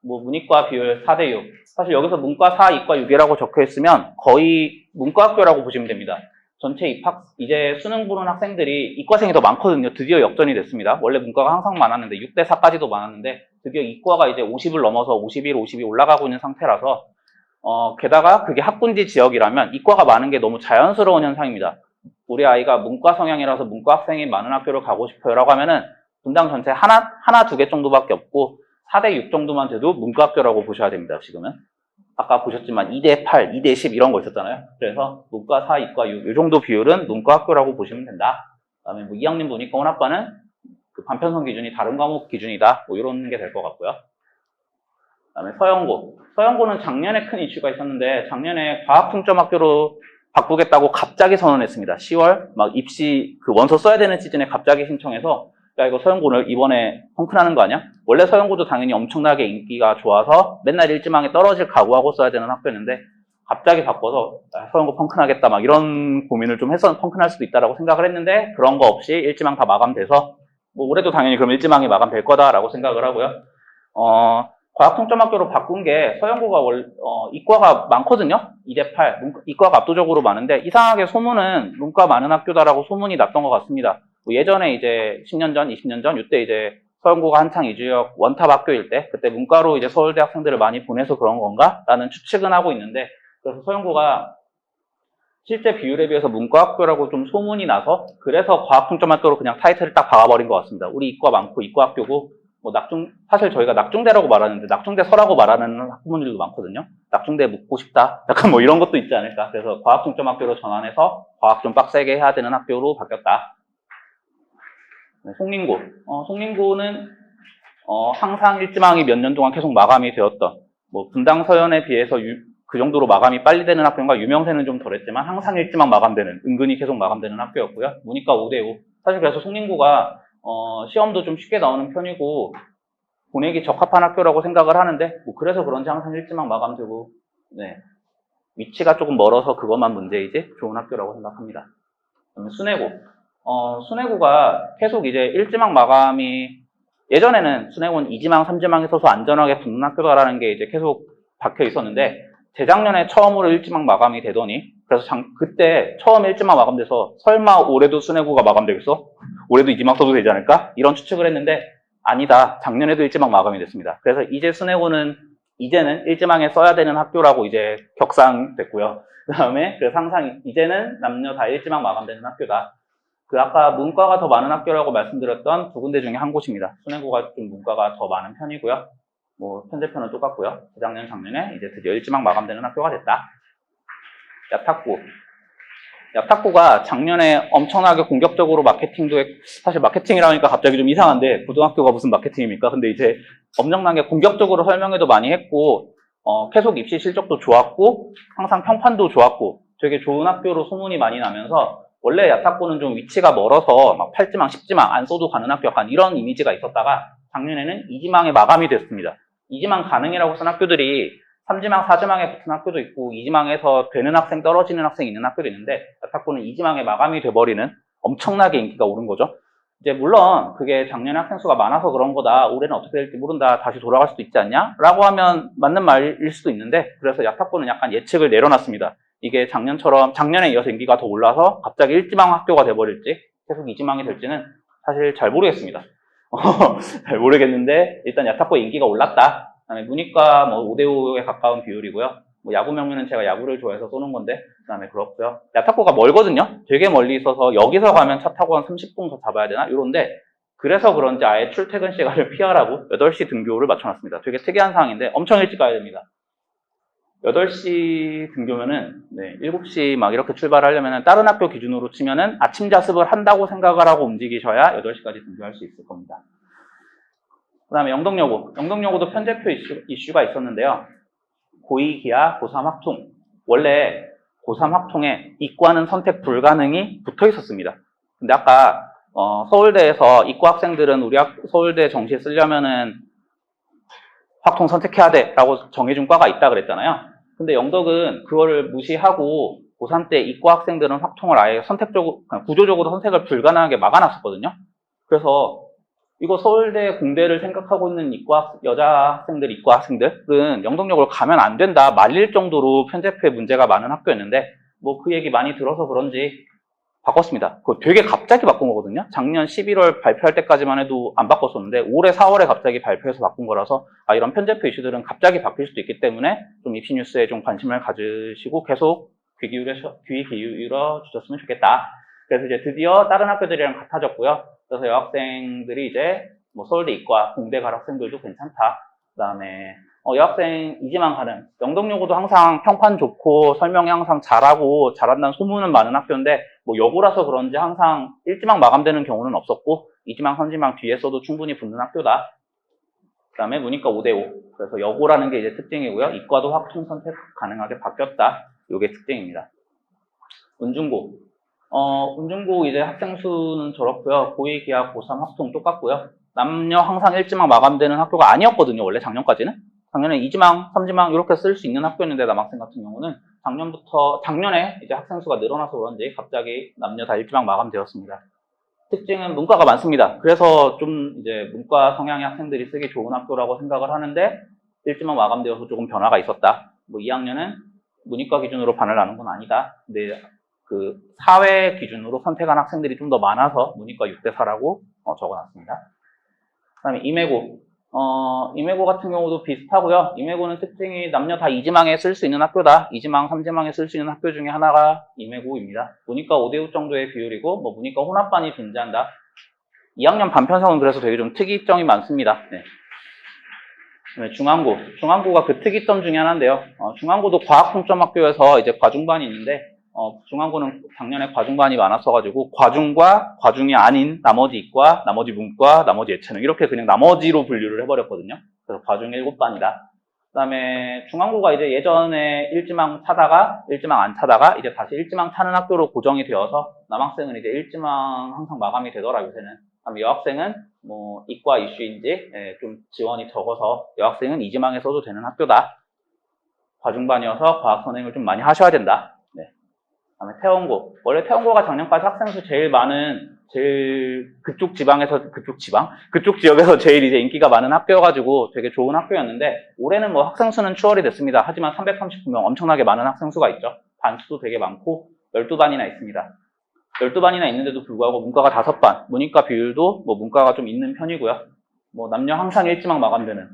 뭐 문이과 비율 4대 6. 사실 여기서 문과 4, 이과 6이라고 적혀 있으면 거의 문과 학교라고 보시면 됩니다. 전체 입학, 이제 수능 보는 학생들이 이과생이 더 많거든요. 드디어 역전이 됐습니다. 원래 문과가 항상 많았는데 6대 4까지도 많았는데 드디어 이과가 이제 50을 넘어서 51, 52 올라가고 있는 상태라서, 게다가 그게 학군지 지역이라면 이과가 많은 게 너무 자연스러운 현상입니다. 우리 아이가 문과 성향이라서 문과 학생이 많은 학교를 가고 싶어요라고 하면은 분당 전체 하나, 두 개 정도밖에 없고 4대 6 정도만 돼도 문과 학교라고 보셔야 됩니다, 지금은. 아까 보셨지만 2대 8, 2대 10 이런 거 있었잖아요. 그래서 문과 4, 이과 6, 이 정도 비율은 문과 학교라고 보시면 된다. 그 다음에 뭐 2학년 문이과 혼합반은 그 반편성 기준이 다른 과목 기준이다. 뭐 이런 게 될 것 같고요. 그 다음에 서영고. 서영고는 작년에 큰 이슈가 있었는데, 작년에 과학중점학교로 바꾸겠다고 갑자기 선언했습니다. 10월 막 입시 그 원서 써야 되는 시즌에 갑자기 신청해서, 야 이거 서영고를 이번에 펑크나는 거 아니야? 원래 서영고도 당연히 엄청나게 인기가 좋아서 맨날 1지망에 떨어질 각오하고 써야 되는 학교였는데, 갑자기 바꿔서 서영고 펑크나겠다 막 이런 고민을 좀 해서 펑크날 수도 있다라고 생각을 했는데, 그런 거 없이 1지망 다 마감돼서 뭐 올해도 당연히 그럼 1지망이 마감될 거다라고 생각을 하고요. 과학통점학교로 바꾼 게, 서영고가 이과가 많거든요. 2대 8, 이과가 압도적으로 많은데 이상하게 소문은 문과 많은 학교다라고 소문이 났던 것 같습니다. 뭐 예전에 이제 10년 전, 20년 전 이때 이제 서영고가 한창 이주역 원탑 학교일 때, 그때 문과로 이제 서울대 학생들을 많이 보내서 그런 건가라는 추측은 하고 있는데, 그래서 서영고가 실제 비율에 비해서 문과학교라고 좀 소문이 나서, 그래서 과학통점학교로 그냥 타이틀을 딱 박아버린 것 같습니다. 우리 이과 많고 이과학교고, 뭐 사실 저희가 낙중대라고 말하는데 낙중대서라고 말하는 학부모님들도 많거든요. 낙중대 묻고 싶다. 약간 뭐 이런 것도 있지 않을까. 그래서 과학중점학교로 전환해서 과학 좀 빡세게 해야 되는 학교로 바뀌었다. 네, 송림고. 송림고는 항상 1지망이 몇 년 동안 계속 마감이 되었던, 뭐 분당 서연에 비해서 그 정도로 마감이 빨리 되는 학교인가, 유명세는 좀 덜했지만 항상 1지망 마감되는, 은근히 계속 마감되는 학교였고요. 문이과 5대 5. 사실 그래서 송림고가 시험도 좀 쉽게 나오는 편이고 보내기 적합한 학교라고 생각을 하는데, 뭐 그래서 그런지 항상 1지망 마감되고, 네, 위치가 조금 멀어서 그것만 문제이지 좋은 학교라고 생각합니다. 그다음에 순회고. 순회고가 계속 이제 1지망 마감이, 예전에는 순회고는 2지망, 3지망에 서서 안전하게 붙는 학교다라는 게 이제 계속 박혀 있었는데, 재작년에 처음으로 1지망 마감이 되더니, 그래서 그때 처음 1지망 마감돼서 설마 올해도 순회고가 마감되겠어? 올해도 2지망 써도 되지 않을까? 이런 추측을 했는데 아니다. 작년에도 1지망 마감이 됐습니다. 그래서 이제 순회고는 이제는 1지망에 써야 되는 학교라고 이제 격상됐고요. 그 다음에 그래서 항상 이제는 남녀 다 1지망 마감되는 학교다. 그 아까 문과가 더 많은 학교라고 말씀드렸던 두 군데 중에 한 곳입니다. 순회고가 좀 문과가 더 많은 편이고요. 뭐 편제표는 똑같고요. 재작년, 작년에 이제 드디어 일지망 마감되는 학교가 됐다. 야탁고. 야탁고가 작년에 엄청나게 공격적으로 마케팅도 사실 마케팅이라 하니까 갑자기 좀 이상한데 고등학교가 무슨 마케팅입니까? 근데 이제 엄청나게 공격적으로 설명회도 많이 했고 계속 입시 실적도 좋았고 항상 평판도 좋았고 되게 좋은 학교로 소문이 많이 나면서 원래 야탁고는 좀 위치가 멀어서 막 8지망, 10지망 안 써도 가는 학교 약간 이런 이미지가 있었다가 작년에는 2지망에 마감이 됐습니다. 2지망 가능이라고 쓴 학교들이 3지망, 4지망에 붙은 학교도 있고 2지망에서 되는 학생, 떨어지는 학생이 있는 학교도 있는데 야탁고는 2지망에 마감이 돼버리는 엄청나게 인기가 오른 거죠. 이제 물론 그게 작년에 학생 수가 많아서 그런 거다. 올해는 어떻게 될지 모른다. 다시 돌아갈 수도 있지 않냐? 라고 하면 맞는 말일 수도 있는데 그래서 야탁고는 약간 예측을 내려놨습니다. 이게 작년처럼 작년에 이어서 인기가 더 올라서 갑자기 1지망 학교가 돼버릴지 계속 2지망이 될지는 사실 잘 모르겠습니다. 잘 모르겠는데 일단 야탁고 인기가 올랐다. 그다음에 문이과 뭐 5대5에 가까운 비율이고요. 뭐 야구 명문은 제가 야구를 좋아해서 쏘는 건데 그다음에 그렇고요. 야탁고가 멀거든요. 되게 멀리 있어서 여기서 가면 차 타고 한 30분 더 잡아야 되나? 이런데 그래서 그런지 아예 출퇴근 시간을 피하라고 8시 등교를 맞춰놨습니다. 되게 특이한 상황인데 엄청 일찍 가야 됩니다. 8시 등교면은 7시 막 이렇게 출발하려면은 다른 학교 기준으로 치면은 아침 자습을 한다고 생각을 하고 움직이셔야 8시까지 등교할 수 있을 겁니다. 그 다음에 영덕여고. 영덕여고도 편제표 이슈가 있었는데요. 고2 기하, 고3 확통. 원래 고3 확통에 이과는 선택 불가능이 붙어 있었습니다. 근데 아까 서울대에서 이과 학생들은 우리 서울대 정시에 쓰려면은 확통 선택해야 돼 라고 정해준 과가 있다 그랬잖아요. 근데 영덕은 그거를 무시하고 고3 때 이과 학생들은 확통을 아예 선택적으로, 구조적으로 선택을 불가능하게 막아놨었거든요. 그래서 이거 서울대 공대를 생각하고 있는 여자 학생들, 이과 학생들은 영덕여고를 가면 안 된다 말릴 정도로 편제표에 문제가 많은 학교였는데 뭐 그 얘기 많이 들어서 그런지 바꿨습니다. 그거 되게 갑자기 바꾼 거거든요. 작년 11월 발표할 때까지만 해도 안 바꿨었는데 올해 4월에 갑자기 발표해서 바꾼 거라서 이런 편제표 이슈들은 갑자기 바뀔 수도 있기 때문에 좀 입시 뉴스에 좀 관심을 가지시고 계속 귀 기울여 주셨으면 좋겠다. 그래서 이제 드디어 다른 학교들이랑 같아졌고요. 그래서 여학생들이 이제 뭐 서울대 이과, 공대 갈 학생들도 괜찮다. 그 다음에 여학생 2지망 가는 영덕여고도 항상 평판 좋고 설명이 항상 잘하고 잘한다는 소문은 많은 학교인데 뭐 여고라서 그런지 항상 1지망 마감되는 경우는 없었고 2지망, 3지망 뒤에서도 충분히 붙는 학교다. 그 다음에 문이과 5대5. 그래서 여고라는 게 이제 특징이고요. 이과도 확통 선택 가능하게 바뀌었다. 이게 특징입니다. 은중고. 은중고 이제 학생 수는 저렇고요. 고2 기하, 고3 확통 똑같고요. 남녀 항상 1지망 마감되는 학교가 아니었거든요. 원래 작년까지는. 작년에 2지망, 3지망 이렇게 쓸 수 있는 학교였는데 남학생 같은 경우는 작년에 이제 학생 수가 늘어나서 그런지 갑자기 남녀 다 1지망 마감되었습니다. 특징은 문과가 많습니다. 그래서 좀 이제 문과 성향의 학생들이 쓰기 좋은 학교라고 생각을 하는데 1지망 마감되어서 조금 변화가 있었다. 뭐 2학년은 문이과 기준으로 반을 나눈 건 아니다. 근데 그 사회 기준으로 선택한 학생들이 좀 더 많아서 문이과 6대4라고 적어놨습니다. 그 다음에 임해고. 임해고 같은 경우도 비슷하고요. 임해고는 특징이 남녀 다 2지망에 쓸 수 있는 학교다. 2지망, 3지망에 쓸 수 있는 학교 중에 하나가 임해고입니다. 문이과 5대5 정도의 비율이고 뭐 문이과 혼합반이 존재한다. 2학년 반편성은 그래서 되게 좀 특이점이 많습니다. 네. 중앙고. 중앙고가 그 특이점 중에 하나인데요. 중앙고도 과학통점학교에서 이제 과중반이 있는데 중앙고는 작년에 과중반이 많았어가지고 과중과 과중이 아닌 나머지 이과, 나머지 문과, 나머지 예체능 이렇게 그냥 나머지로 분류를 해버렸거든요. 그래서 과중 7반이다. 그 다음에 중앙고가 이제 예전에 1지망 차다가 1지망 안 차다가 이제 다시 1지망 차는 학교로 고정이 되어서 남학생은 이제 1지망 항상 마감이 되더라 요새는. 그다음에 여학생은 뭐 이과 이슈인지 좀 지원이 적어서 여학생은 2지망에 써도 되는 학교다. 과중반이어서 과학 선행을 좀 많이 하셔야 된다. 그다음에 태원고. 원래 태원고가 작년까지 학생 수 제일 많은, 그쪽 지역에서 제일 이제 인기가 많은 학교여가지고 되게 좋은 학교였는데, 올해는 뭐 학생 수는 추월이 됐습니다. 하지만 339명 엄청나게 많은 학생 수가 있죠. 반수도 되게 많고, 12반이나 있습니다. 12반이나 있는데도 불구하고 문과가 5반, 문이과 비율도 뭐 문과가 좀 있는 편이고요. 뭐 남녀 항상 1지망 마감되는,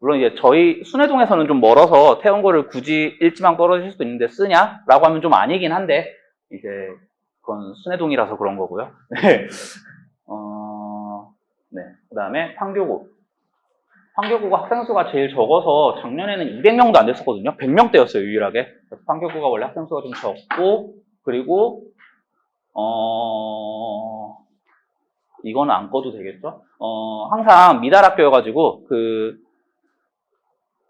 물론 이제 저희 순회동에서는 좀 멀어서 태원고를 굳이 1지망 떨어질 수도 있는데 쓰냐라고 하면 좀 아니긴 한데 이제 그건 순회동이라서 그런 거고요. 네. 그다음에 판교고. 판교구가 학생 수가 제일 적어서 작년에는 200명도 안 됐었거든요. 100명대였어요, 유일하게. 그래서 판교구가 원래 학생 수가 좀 적고, 그리고 이거는 안 꺼도 되겠죠? 항상 미달 학교여가지고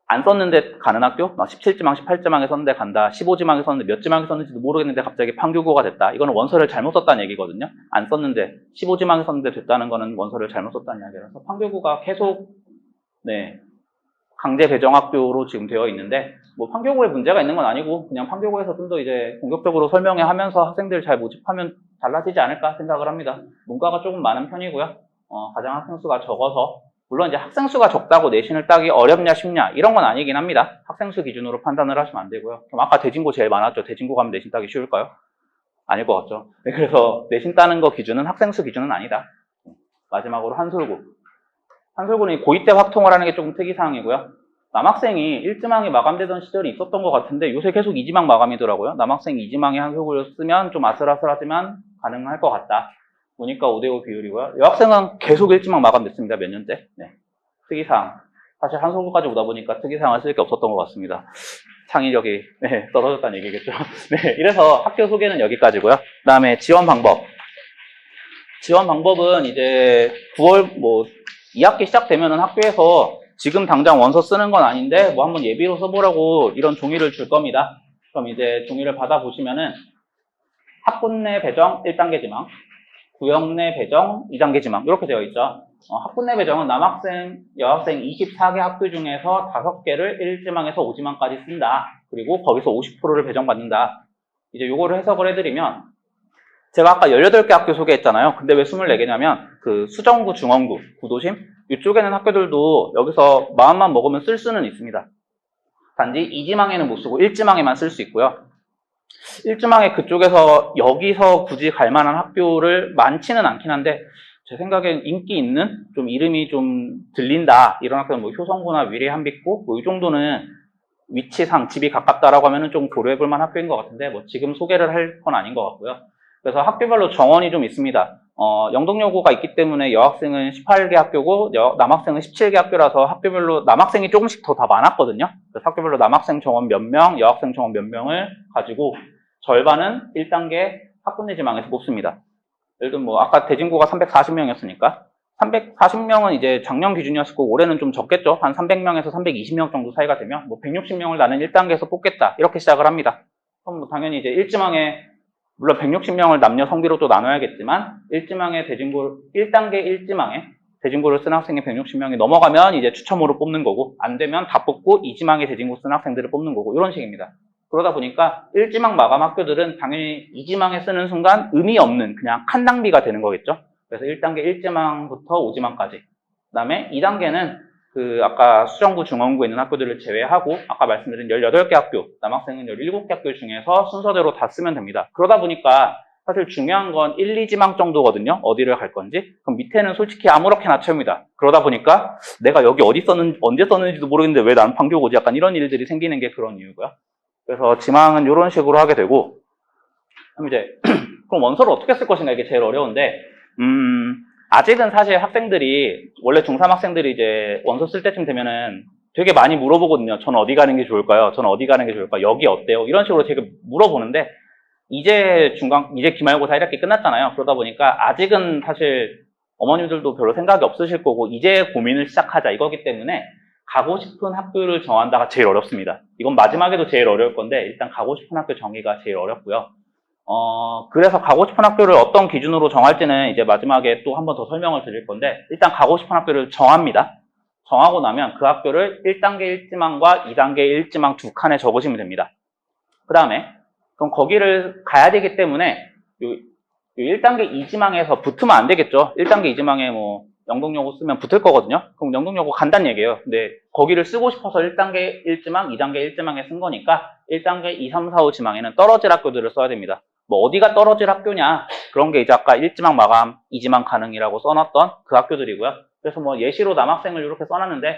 안 썼는데 가는 학교? 막 17지망, 18지망에 썼는데 간다. 15지망에 썼는데 몇 지망에 썼는지도 모르겠는데 갑자기 판교구가 됐다. 이거는 원서를 잘못 썼다는 얘기거든요. 안 썼는데 15지망에 썼는데 됐다는 거는 원서를 잘못 썼다는 이야기라서 판교구가 계속 강제 배정 학교로 지금 되어 있는데 뭐 판교구에 문제가 있는 건 아니고 그냥 판교구에서 좀 더 이제 공격적으로 설명해 하면서 학생들 잘 모집하면 달라지지 않을까 생각을 합니다. 문과가 조금 많은 편이고요. 가장 학생 수가 적어서 물론 이제 학생 수가 적다고 내신을 따기 어렵냐 쉽냐 이런 건 아니긴 합니다. 학생 수 기준으로 판단을 하시면 안 되고요. 그럼 아까 대진고 제일 많았죠. 대진고 가면 내신 따기 쉬울까요? 아닐 것 같죠. 네, 그래서 내신 따는 거 기준은 학생 수 기준은 아니다. 마지막으로 한솔구. 한솔구는 고2 때 확통을 하는 게 조금 특이사항이고요. 남학생이 1지망이 마감되던 시절이 있었던 것 같은데 요새 계속 2지망 마감이더라고요. 남학생이 2지망에 한솔구를 쓰면 좀 아슬아슬하지만 가능할 것 같다. 보니까 5대5 비율이고요. 여학생은 계속 1지망 마감됐습니다. 몇 년째. 네. 특이사항. 사실 한솔구까지 오다 보니까 특이사항을 쓸 게 없었던 것 같습니다. 창의력이 떨어졌다는 얘기겠죠. 네, 이래서 학교 소개는 여기까지고요. 그 다음에 지원 방법. 지원 방법은 이제 9월 2학기 시작되면은 학교에서 지금 당장 원서 쓰는 건 아닌데 뭐 한번 예비로 써보라고 이런 종이를 줄 겁니다. 그럼 이제 종이를 받아보시면은 학군 내 배정 1단계 지망, 구역 내 배정 2단계 지망 이렇게 되어 있죠. 학군 내 배정은 남학생, 여학생 24개 학교 중에서 5개를 1지망에서 5지망까지 쓴다. 그리고 거기서 50%를 배정받는다. 이제 요거를 해석을 해드리면 제가 아까 18개 학교 소개했잖아요. 근데 왜 24개냐면 그 수정구, 중원구, 구도심 이쪽에는 학교들도 여기서 마음만 먹으면 쓸 수는 있습니다. 단지 2지망에는 못 쓰고 1지망에만 쓸 수 있고요. 1지망에 그쪽에서 여기서 굳이 갈 만한 학교를 많지는 않긴 한데 제 생각엔 인기 있는 좀 이름이 좀 들린다 이런 학교는 뭐 효성구나 위례 한빛고 뭐 이 정도는 위치상 집이 가깝다라고 하면은 좀 고려해볼 만한 학교인 것 같은데 뭐 지금 소개를 할 건 아닌 것 같고요. 그래서 학교별로 정원이 좀 있습니다. 영동여고가 있기 때문에 여학생은 18개 학교고 남학생은 17개 학교라서 학교별로 남학생이 조금씩 더 다 많았거든요. 그래서 학교별로 남학생 정원 몇 명, 여학생 정원 몇 명을 가지고 절반은 1단계 학군 내 지망에서 뽑습니다. 예를 들면 뭐 아까 대진고가 340명이었으니까 340명은 이제 작년 기준이었을 거고 올해는 좀 적겠죠. 한 300명에서 320명 정도 사이가 되면 뭐 160명을 나는 1단계에서 뽑겠다. 이렇게 시작을 합니다. 그럼 뭐 당연히 이제 1지망에 물론 160명을 남녀 성비로 또 나눠야겠지만 1지망에 대진고 1단계 1지망에 대진고를 쓴 학생이 160명이 넘어가면 이제 추첨으로 뽑는 거고 안 되면 다 뽑고 2지망에 대진고 쓴 학생들을 뽑는 거고 이런 식입니다. 그러다 보니까 1지망 마감 학교들은 당연히 2지망에 쓰는 순간 의미 없는 그냥 칸 낭비가 되는 거겠죠. 그래서 1단계 1지망부터 5지망까지. 그 다음에 2단계는 아까 수정구, 중원구에 있는 학교들을 제외하고 아까 말씀드린 18개 학교, 남학생은 17개 학교 중에서 순서대로 다 쓰면 됩니다. 그러다 보니까 사실 중요한 건 1, 2지망 정도거든요. 어디를 갈 건지. 그럼 밑에는 솔직히 아무렇게나 채웁니다. 그러다 보니까 내가 여기 어디 썼는지, 언제 썼는지도 모르겠는데 왜 난 판교고 오지? 약간 이런 일들이 생기는 게 그런 이유고요. 그래서 지망은 이런 식으로 하게 되고 그럼 이제 그럼 원서를 어떻게 쓸 것인가 이게 제일 어려운데 아직은 사실 학생들이 원래 중3 학생들이 이제 원서 쓸 때쯤 되면은 되게 많이 물어보거든요. 저는 어디 가는 게 좋을까요? 저는 어디 가는 게 좋을까요? 여기 어때요? 이런 식으로 되게 물어보는데 이제 기말고사 1학기 끝났잖아요. 그러다 보니까 아직은 사실 어머님들도 별로 생각이 없으실 거고 이제 고민을 시작하자 이거기 때문에 가고 싶은 학교를 정한다가 제일 어렵습니다. 이건 마지막에도 제일 어려울 건데 일단 가고 싶은 학교 정의가 제일 어렵고요. 그래서 가고 싶은 학교를 어떤 기준으로 정할지는 이제 마지막에 또 한 번 더 설명을 드릴 건데 일단 가고 싶은 학교를 정합니다. 정하고 나면 그 학교를 1단계 1지망과 2단계 1지망 두 칸에 적으시면 됩니다. 그 다음에 그럼 거기를 가야 되기 때문에 요 1단계 2지망에서 붙으면 안 되겠죠. 1단계 2지망에 뭐 영동여고 쓰면 붙을 거거든요. 그럼 영동여고 간다는 얘기예요. 근데 거기를 쓰고 싶어서 1단계 1지망, 2단계 1지망에 쓴 거니까 1단계 2, 3, 4, 5지망에는 떨어질 학교들을 써야 됩니다. 뭐 어디가 떨어질 학교냐 그런 게 이제 아까 1지망 마감, 2지망 가능이라고 써놨던 그 학교들이고요. 그래서 뭐 예시로 남학생을 이렇게 써놨는데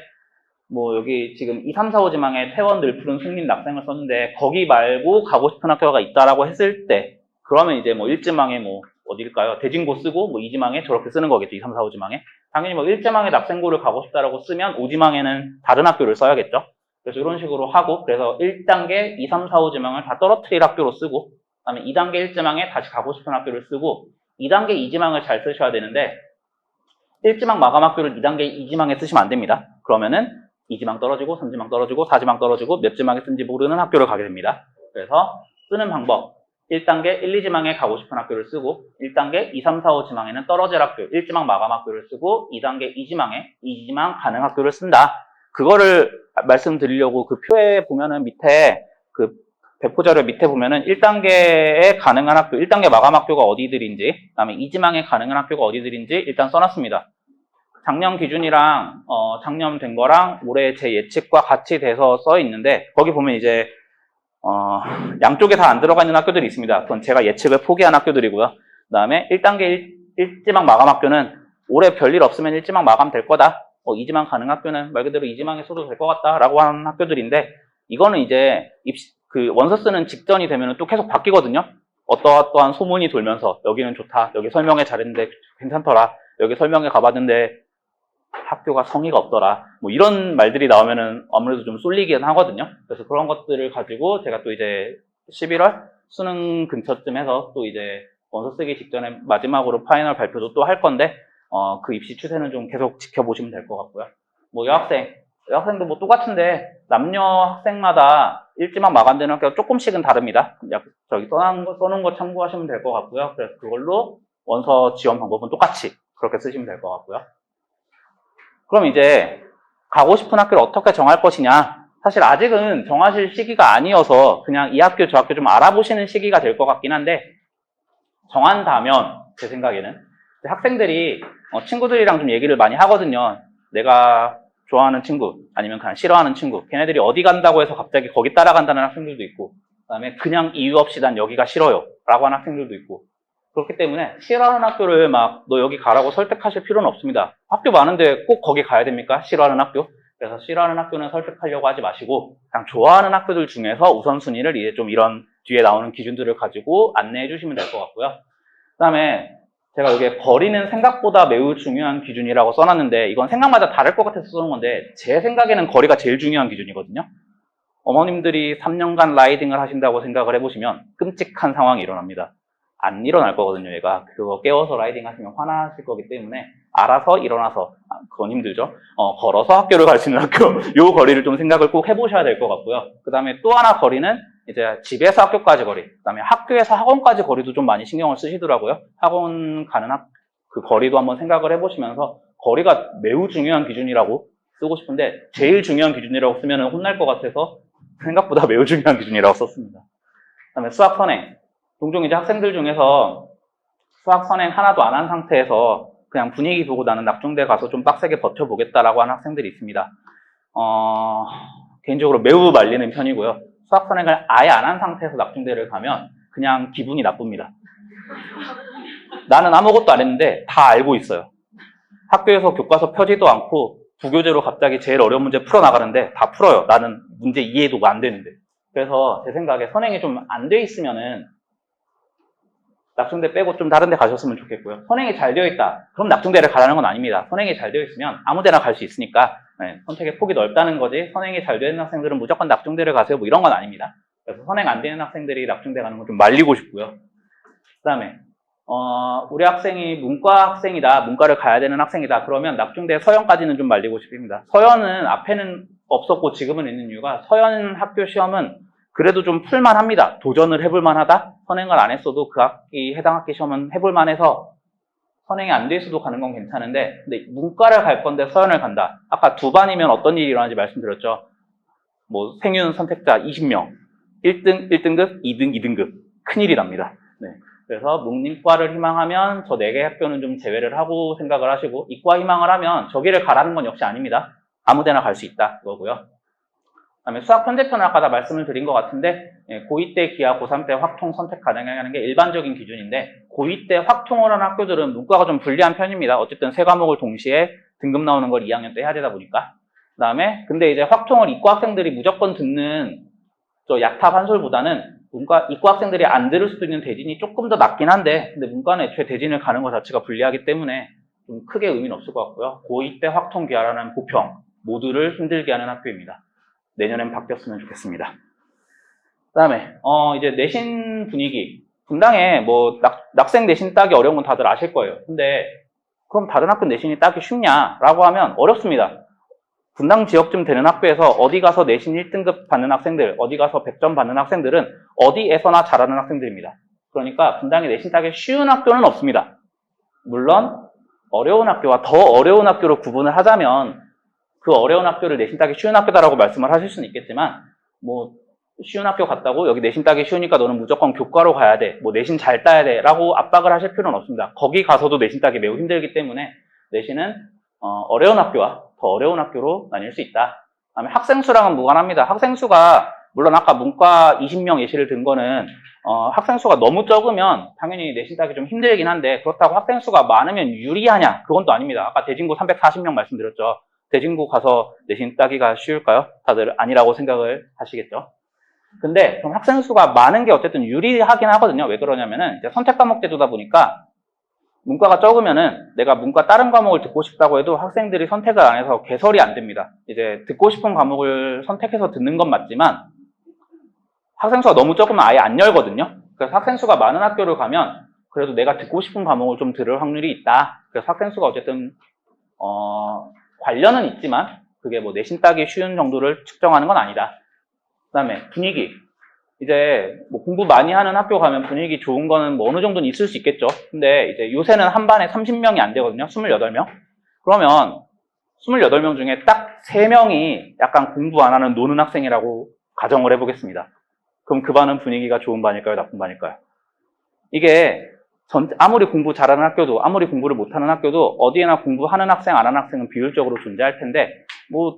뭐 여기 지금 2, 3, 4, 5지망에 태원, 늘푸른, 숭림, 낙생을 썼는데 거기 말고 가고 싶은 학교가 있다라고 했을 때 그러면 이제 뭐 1지망에 뭐 어딜까요? 대진고 쓰고 뭐 2지망에 저렇게 쓰는 거겠죠. 2, 3, 4, 5지망에. 당연히 뭐 1지망에 납생고를 가고 싶다라고 쓰면 5지망에는 다른 학교를 써야겠죠. 그래서 이런 식으로 하고 그래서 1단계 2, 3, 4, 5지망을 다 떨어뜨릴 학교로 쓰고 그다음에 2단계 1지망에 다시 가고 싶은 학교를 쓰고 2단계 2지망을 잘 쓰셔야 되는데 1지망 마감 학교를 2단계 2지망에 쓰시면 안 됩니다. 그러면은 2지망 떨어지고 3지망 떨어지고 4지망 떨어지고 몇 지망에 쓴지 모르는 학교를 가게 됩니다. 그래서 쓰는 방법 1단계 1, 2지망에 가고 싶은 학교를 쓰고 1단계 2, 3, 4, 5지망에는 떨어질 학교 1지망 마감 학교를 쓰고 2단계 2지망에 2지망 가능 학교를 쓴다. 그거를 말씀드리려고 그 표에 보면은 밑에 그 배포자료 밑에 보면은 1단계에 가능한 학교, 1단계 마감 학교가 어디들인지, 그 다음에 2지망에 가능한 학교가 어디들인지 일단 써놨습니다. 작년 기준이랑, 작년 된 거랑 올해 제 예측과 같이 돼서 써 있는데, 거기 보면 이제, 양쪽에 다 안 들어가 있는 학교들이 있습니다. 그건 제가 예측을 포기한 학교들이고요. 그 다음에 1단계 1지망 마감 학교는 올해 별일 없으면 1지망 마감 될 거다. 2지망 가능 학교는 말 그대로 2지망에 써도 될 것 같다라고 하는 학교들인데, 이거는 이제 그 원서 쓰는 직전이 되면 또 계속 바뀌거든요. 어떠한 소문이 돌면서 여기는 좋다, 여기 설명회 잘했는데 괜찮더라, 여기 설명회 가봤는데 학교가 성의가 없더라, 뭐 이런 말들이 나오면은 아무래도 좀 쏠리긴 하거든요. 그래서 그런 것들을 가지고 제가 또 이제 11월 수능 근처쯤 해서 또 이제 원서 쓰기 직전에 마지막으로 파이널 발표도 또 할 건데 그 입시 추세는 좀 계속 지켜보시면 될 것 같고요. 뭐 여학생도 뭐 똑같은데 남녀 학생마다 1지망 마감되는 학교가 조금씩은 다릅니다. 저기 써놓은 거 참고하시면 될 것 같고요. 그래서 그걸로 원서 지원 방법은 똑같이 그렇게 쓰시면 될 것 같고요. 그럼 이제 가고 싶은 학교를 어떻게 정할 것이냐. 사실 아직은 정하실 시기가 아니어서 그냥 이 학교 저 학교 좀 알아보시는 시기가 될 것 같긴 한데 정한다면 제 생각에는 학생들이 친구들이랑 좀 얘기를 많이 하거든요. 내가 좋아하는 친구 아니면 그냥 싫어하는 친구, 걔네들이 어디 간다고 해서 갑자기 거기 따라간다는 학생들도 있고, 그다음에 그냥 이유 없이 난 여기가 싫어요 라고 하는 학생들도 있고, 그렇기 때문에 싫어하는 학교를 막 너 여기 가라고 설득하실 필요는 없습니다. 학교 많은데 꼭 거기 가야 됩니까? 싫어하는 학교? 그래서 싫어하는 학교는 설득하려고 하지 마시고 그냥 좋아하는 학교들 중에서 우선순위를 이제 좀 이런 뒤에 나오는 기준들을 가지고 안내해 주시면 될 것 같고요. 그다음에 제가 여기에 거리는 생각보다 매우 중요한 기준이라고 써놨는데 이건 생각마다 다를 것 같아서 써놓은 건데 제 생각에는 거리가 제일 중요한 기준이거든요. 어머님들이 3년간 라이딩을 하신다고 생각을 해보시면 끔찍한 상황이 일어납니다. 안 일어날 거거든요. 얘가 그거 깨워서 라이딩 하시면 화나실 거기 때문에 알아서 일어나서, 그건 힘들죠. 걸어서 학교를 갈 수 있는 학교, 요 거리를 좀 생각을 꼭 해보셔야 될 것 같고요. 그 다음에 또 하나 거리는 이제 집에서 학교까지 거리, 그 다음에 학교에서 학원까지 거리도 좀 많이 신경을 쓰시더라고요. 학원 가는 그 거리도 한번 생각을 해보시면서 거리가 매우 중요한 기준이라고 쓰고 싶은데 제일 중요한 기준이라고 쓰면 혼날 것 같아서 생각보다 매우 중요한 기준이라고 썼습니다. 그 다음에 수학 선행. 종종 이제 학생들 중에서 수학 선행 하나도 안 한 상태에서 그냥 분위기 보고 나는 낙중대 가서 좀 빡세게 버텨보겠다라고 하는 학생들이 있습니다. 개인적으로 매우 말리는 편이고요. 수학 선행을 아예 안 한 상태에서 낙중대를 가면 그냥 기분이 나쁩니다. 나는 아무것도 안 했는데 다 알고 있어요. 학교에서 교과서 펴지도 않고 부교재로 갑자기 제일 어려운 문제 풀어나가는데 다 풀어요. 나는 문제 이해도 안 되는데. 그래서 제 생각에 선행이 좀 안 돼 있으면은 낙중대 빼고 좀 다른 데 가셨으면 좋겠고요. 선행이 잘 되어 있다. 그럼 낙중대를 가라는 건 아닙니다. 선행이 잘 되어 있으면 아무 데나 갈 수 있으니까 선택의 폭이 넓다는 거지 선행이 잘 되는 학생들은 무조건 낙중대를 가세요. 뭐 이런 건 아닙니다. 그래서 선행 안 되는 학생들이 낙중대 가는 건 좀 말리고 싶고요. 그 다음에 우리 학생이 문과 학생이다. 문과를 가야 되는 학생이다. 그러면 낙중대 서연까지는 좀 말리고 싶습니다. 서연은 앞에는 없었고 지금은 있는 이유가 서연 학교 시험은 그래도 좀 풀만합니다. 도전을 해볼만하다. 선행을 안 했어도 그 학기 해당 학기 시험은 해볼만해서 선행이 안 돼 있어도 가는 건 괜찮은데 근데 문과를 갈 건데 서연을 간다. 아까 두 반이면 어떤 일이 일어나는지 말씀드렸죠. 뭐 생윤 선택자 20명 1등 1등급 2등 2등급 큰일이 납니다. 네. 그래서 문과를 희망하면 저 4개 학교는 좀 제외를 하고 생각을 하시고 이과 희망을 하면 저기를 가라는 건 역시 아닙니다. 아무데나 갈 수 있다 그거고요. 그다음에 수학 편제편을 아까 다 말씀을 드린 것 같은데 고2 때 기하 고3 때 확통 선택 가능하는 게 일반적인 기준인데 고2 때 확통을 하는 학교들은 문과가 좀 불리한 편입니다. 어쨌든 세 과목을 동시에 등급 나오는 걸 2학년 때 해야 되다 보니까. 그다음에 근데 이제 확통을 이과 학생들이 무조건 듣는 저 약탑 한솔보다는 이과 학생들이 안 들을 수도 있는 대진이 조금 더 낮긴 한데, 근데 문과는 애초에 대진을 가는 것 자체가 불리하기 때문에 좀 크게 의미는 없을 것 같고요. 고2 때 확통기하라는 보평, 모두를 힘들게 하는 학교입니다. 내년엔 바뀌었으면 좋겠습니다. 그 다음에, 이제 내신 분위기. 분당에 뭐, 낙생 내신 따기 어려운 건 다들 아실 거예요. 근데, 그럼 다른 학교 내신이 따기 쉽냐라고 하면 어렵습니다. 분당 지역쯤 되는 학교에서 어디 가서 내신 1등급 받는 학생들, 어디 가서 100점 받는 학생들은 어디에서나 잘하는 학생들입니다. 그러니까 분당에 내신 따기 쉬운 학교는 없습니다. 물론 어려운 학교와 더 어려운 학교로 구분을 하자면 그 어려운 학교를 내신 따기 쉬운 학교다라고 말씀을 하실 수는 있겠지만 뭐 쉬운 학교 갔다고 여기 내신 따기 쉬우니까 너는 무조건 교과로 가야 돼, 뭐 내신 잘 따야 돼 라고 압박을 하실 필요는 없습니다. 거기 가서도 내신 따기 매우 힘들기 때문에 내신은 어려운 학교와 더 어려운 학교로 나뉠 수 있다. 그다음에 학생 수랑은 무관합니다. 학생 수가 물론 아까 문과 20명 예시를 든 거는 학생 수가 너무 적으면 당연히 내신 따기 좀 힘들긴 한데 그렇다고 학생 수가 많으면 유리하냐? 그건 또 아닙니다. 아까 대진고 340명 말씀드렸죠. 대진고 가서 내신 따기가 쉬울까요? 다들 아니라고 생각을 하시겠죠. 근데 그럼 학생 수가 많은 게 어쨌든 유리하긴 하거든요. 왜 그러냐면은 이제 선택 과목 제도다 보니까 문과가 적으면은 내가 문과 다른 과목을 듣고 싶다고 해도 학생들이 선택을 안 해서 개설이 안 됩니다. 이제 듣고 싶은 과목을 선택해서 듣는 건 맞지만 학생 수가 너무 적으면 아예 안 열거든요. 그래서 학생 수가 많은 학교를 가면 그래도 내가 듣고 싶은 과목을 좀 들을 확률이 있다. 그래서 학생 수가 어쨌든 관련은 있지만 그게 뭐 내신 따기 쉬운 정도를 측정하는 건 아니다. 그다음에 분위기. 이제 뭐 공부 많이 하는 학교 가면 분위기 좋은 거는 뭐 어느 정도는 있을 수 있겠죠. 근데 이제 요새는 한 반에 30명이 안 되거든요. 28명. 그러면 28명 중에 딱 3명이 약간 공부 안 하는 노는 학생이라고 가정을 해보겠습니다. 그럼 그 반은 분위기가 좋은 반일까요? 나쁜 반일까요? 이게 아무리 공부 잘하는 학교도 아무리 공부를 못하는 학교도 어디에나 공부하는 학생 안 하는 학생은 비율적으로 존재할 텐데 뭐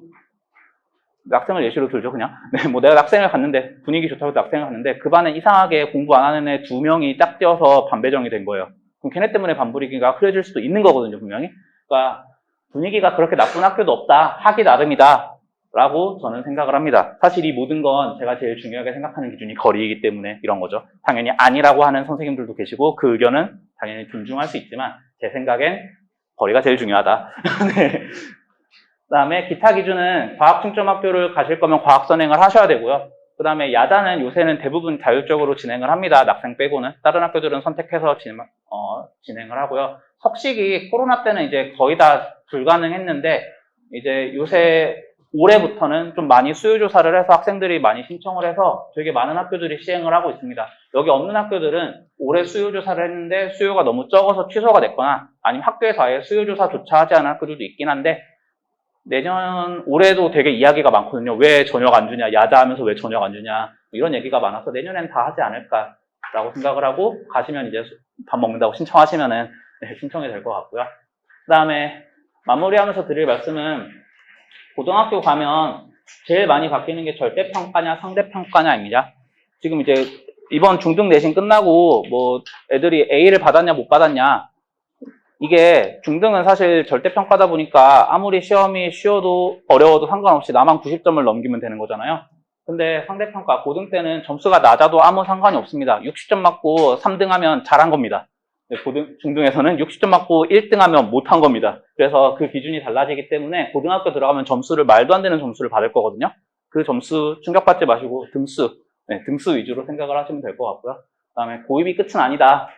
낙생을 예시로 들죠, 그냥. 네, 뭐 내가 낙생을 갔는데, 분위기 좋다고 해서 낙생을 갔는데, 그 반에 이상하게 공부 안 하는 애 2명이 짝 띄어서 반배정이 된 거예요. 그럼 걔네 때문에 반분위기가 흐려질 수도 있는 거거든요, 분명히. 그러니까 분위기가 그렇게 나쁜 학교도 없다, 하기 나름이다, 라고 저는 생각을 합니다. 사실 이 모든 건 제가 제일 중요하게 생각하는 기준이 거리이기 때문에 이런 거죠. 당연히 아니라고 하는 선생님들도 계시고, 그 의견은 당연히 존중할 수 있지만, 제 생각엔 거리가 제일 중요하다. 네. 그 다음에 기타 기준은 과학 중점 학교를 가실 거면 과학 선행을 하셔야 되고요. 그 다음에 야자는 요새는 대부분 자율적으로 진행을 합니다. 낙생 빼고는. 다른 학교들은 선택해서 진행을 하고요. 석식이 코로나 때는 이제 거의 다 불가능했는데 이제 요새 올해부터는 좀 많이 수요 조사를 해서 학생들이 많이 신청을 해서 되게 많은 학교들이 시행을 하고 있습니다. 여기 없는 학교들은 올해 수요 조사를 했는데 수요가 너무 적어서 취소가 됐거나 아니면 학교에서 아예 수요 조사조차 하지 않은 학교들도 있긴 한데 올해도 되게 이야기가 많거든요. 왜 저녁 안 주냐, 야자하면서 왜 저녁 안 주냐, 이런 얘기가 많아서 내년엔 다 하지 않을까라고 생각을 하고, 가시면 이제 밥 먹는다고 신청하시면은, 네, 신청이 될 것 같고요. 그 다음에 마무리하면서 드릴 말씀은, 고등학교 가면 제일 많이 바뀌는 게 절대평가냐, 상대평가냐입니다. 지금 이제 이번 중등 내신 끝나고, 뭐, 애들이 A를 받았냐, 못 받았냐, 이게 중등은 사실 절대평가다 보니까 아무리 시험이 쉬워도 어려워도 상관없이 나만 90점을 넘기면 되는 거잖아요. 근데 상대평가 고등 때는 점수가 낮아도 아무 상관이 없습니다. 60점 맞고 3등 하면 잘한 겁니다. 중등에서는 60점 맞고 1등 하면 못한 겁니다. 그래서 그 기준이 달라지기 때문에 고등학교 들어가면 점수를 말도 안 되는 점수를 받을 거거든요. 그 점수 충격받지 마시고 등수 위주로 생각을 하시면 될 것 같고요. 그 다음에 고입이 끝은 아니다.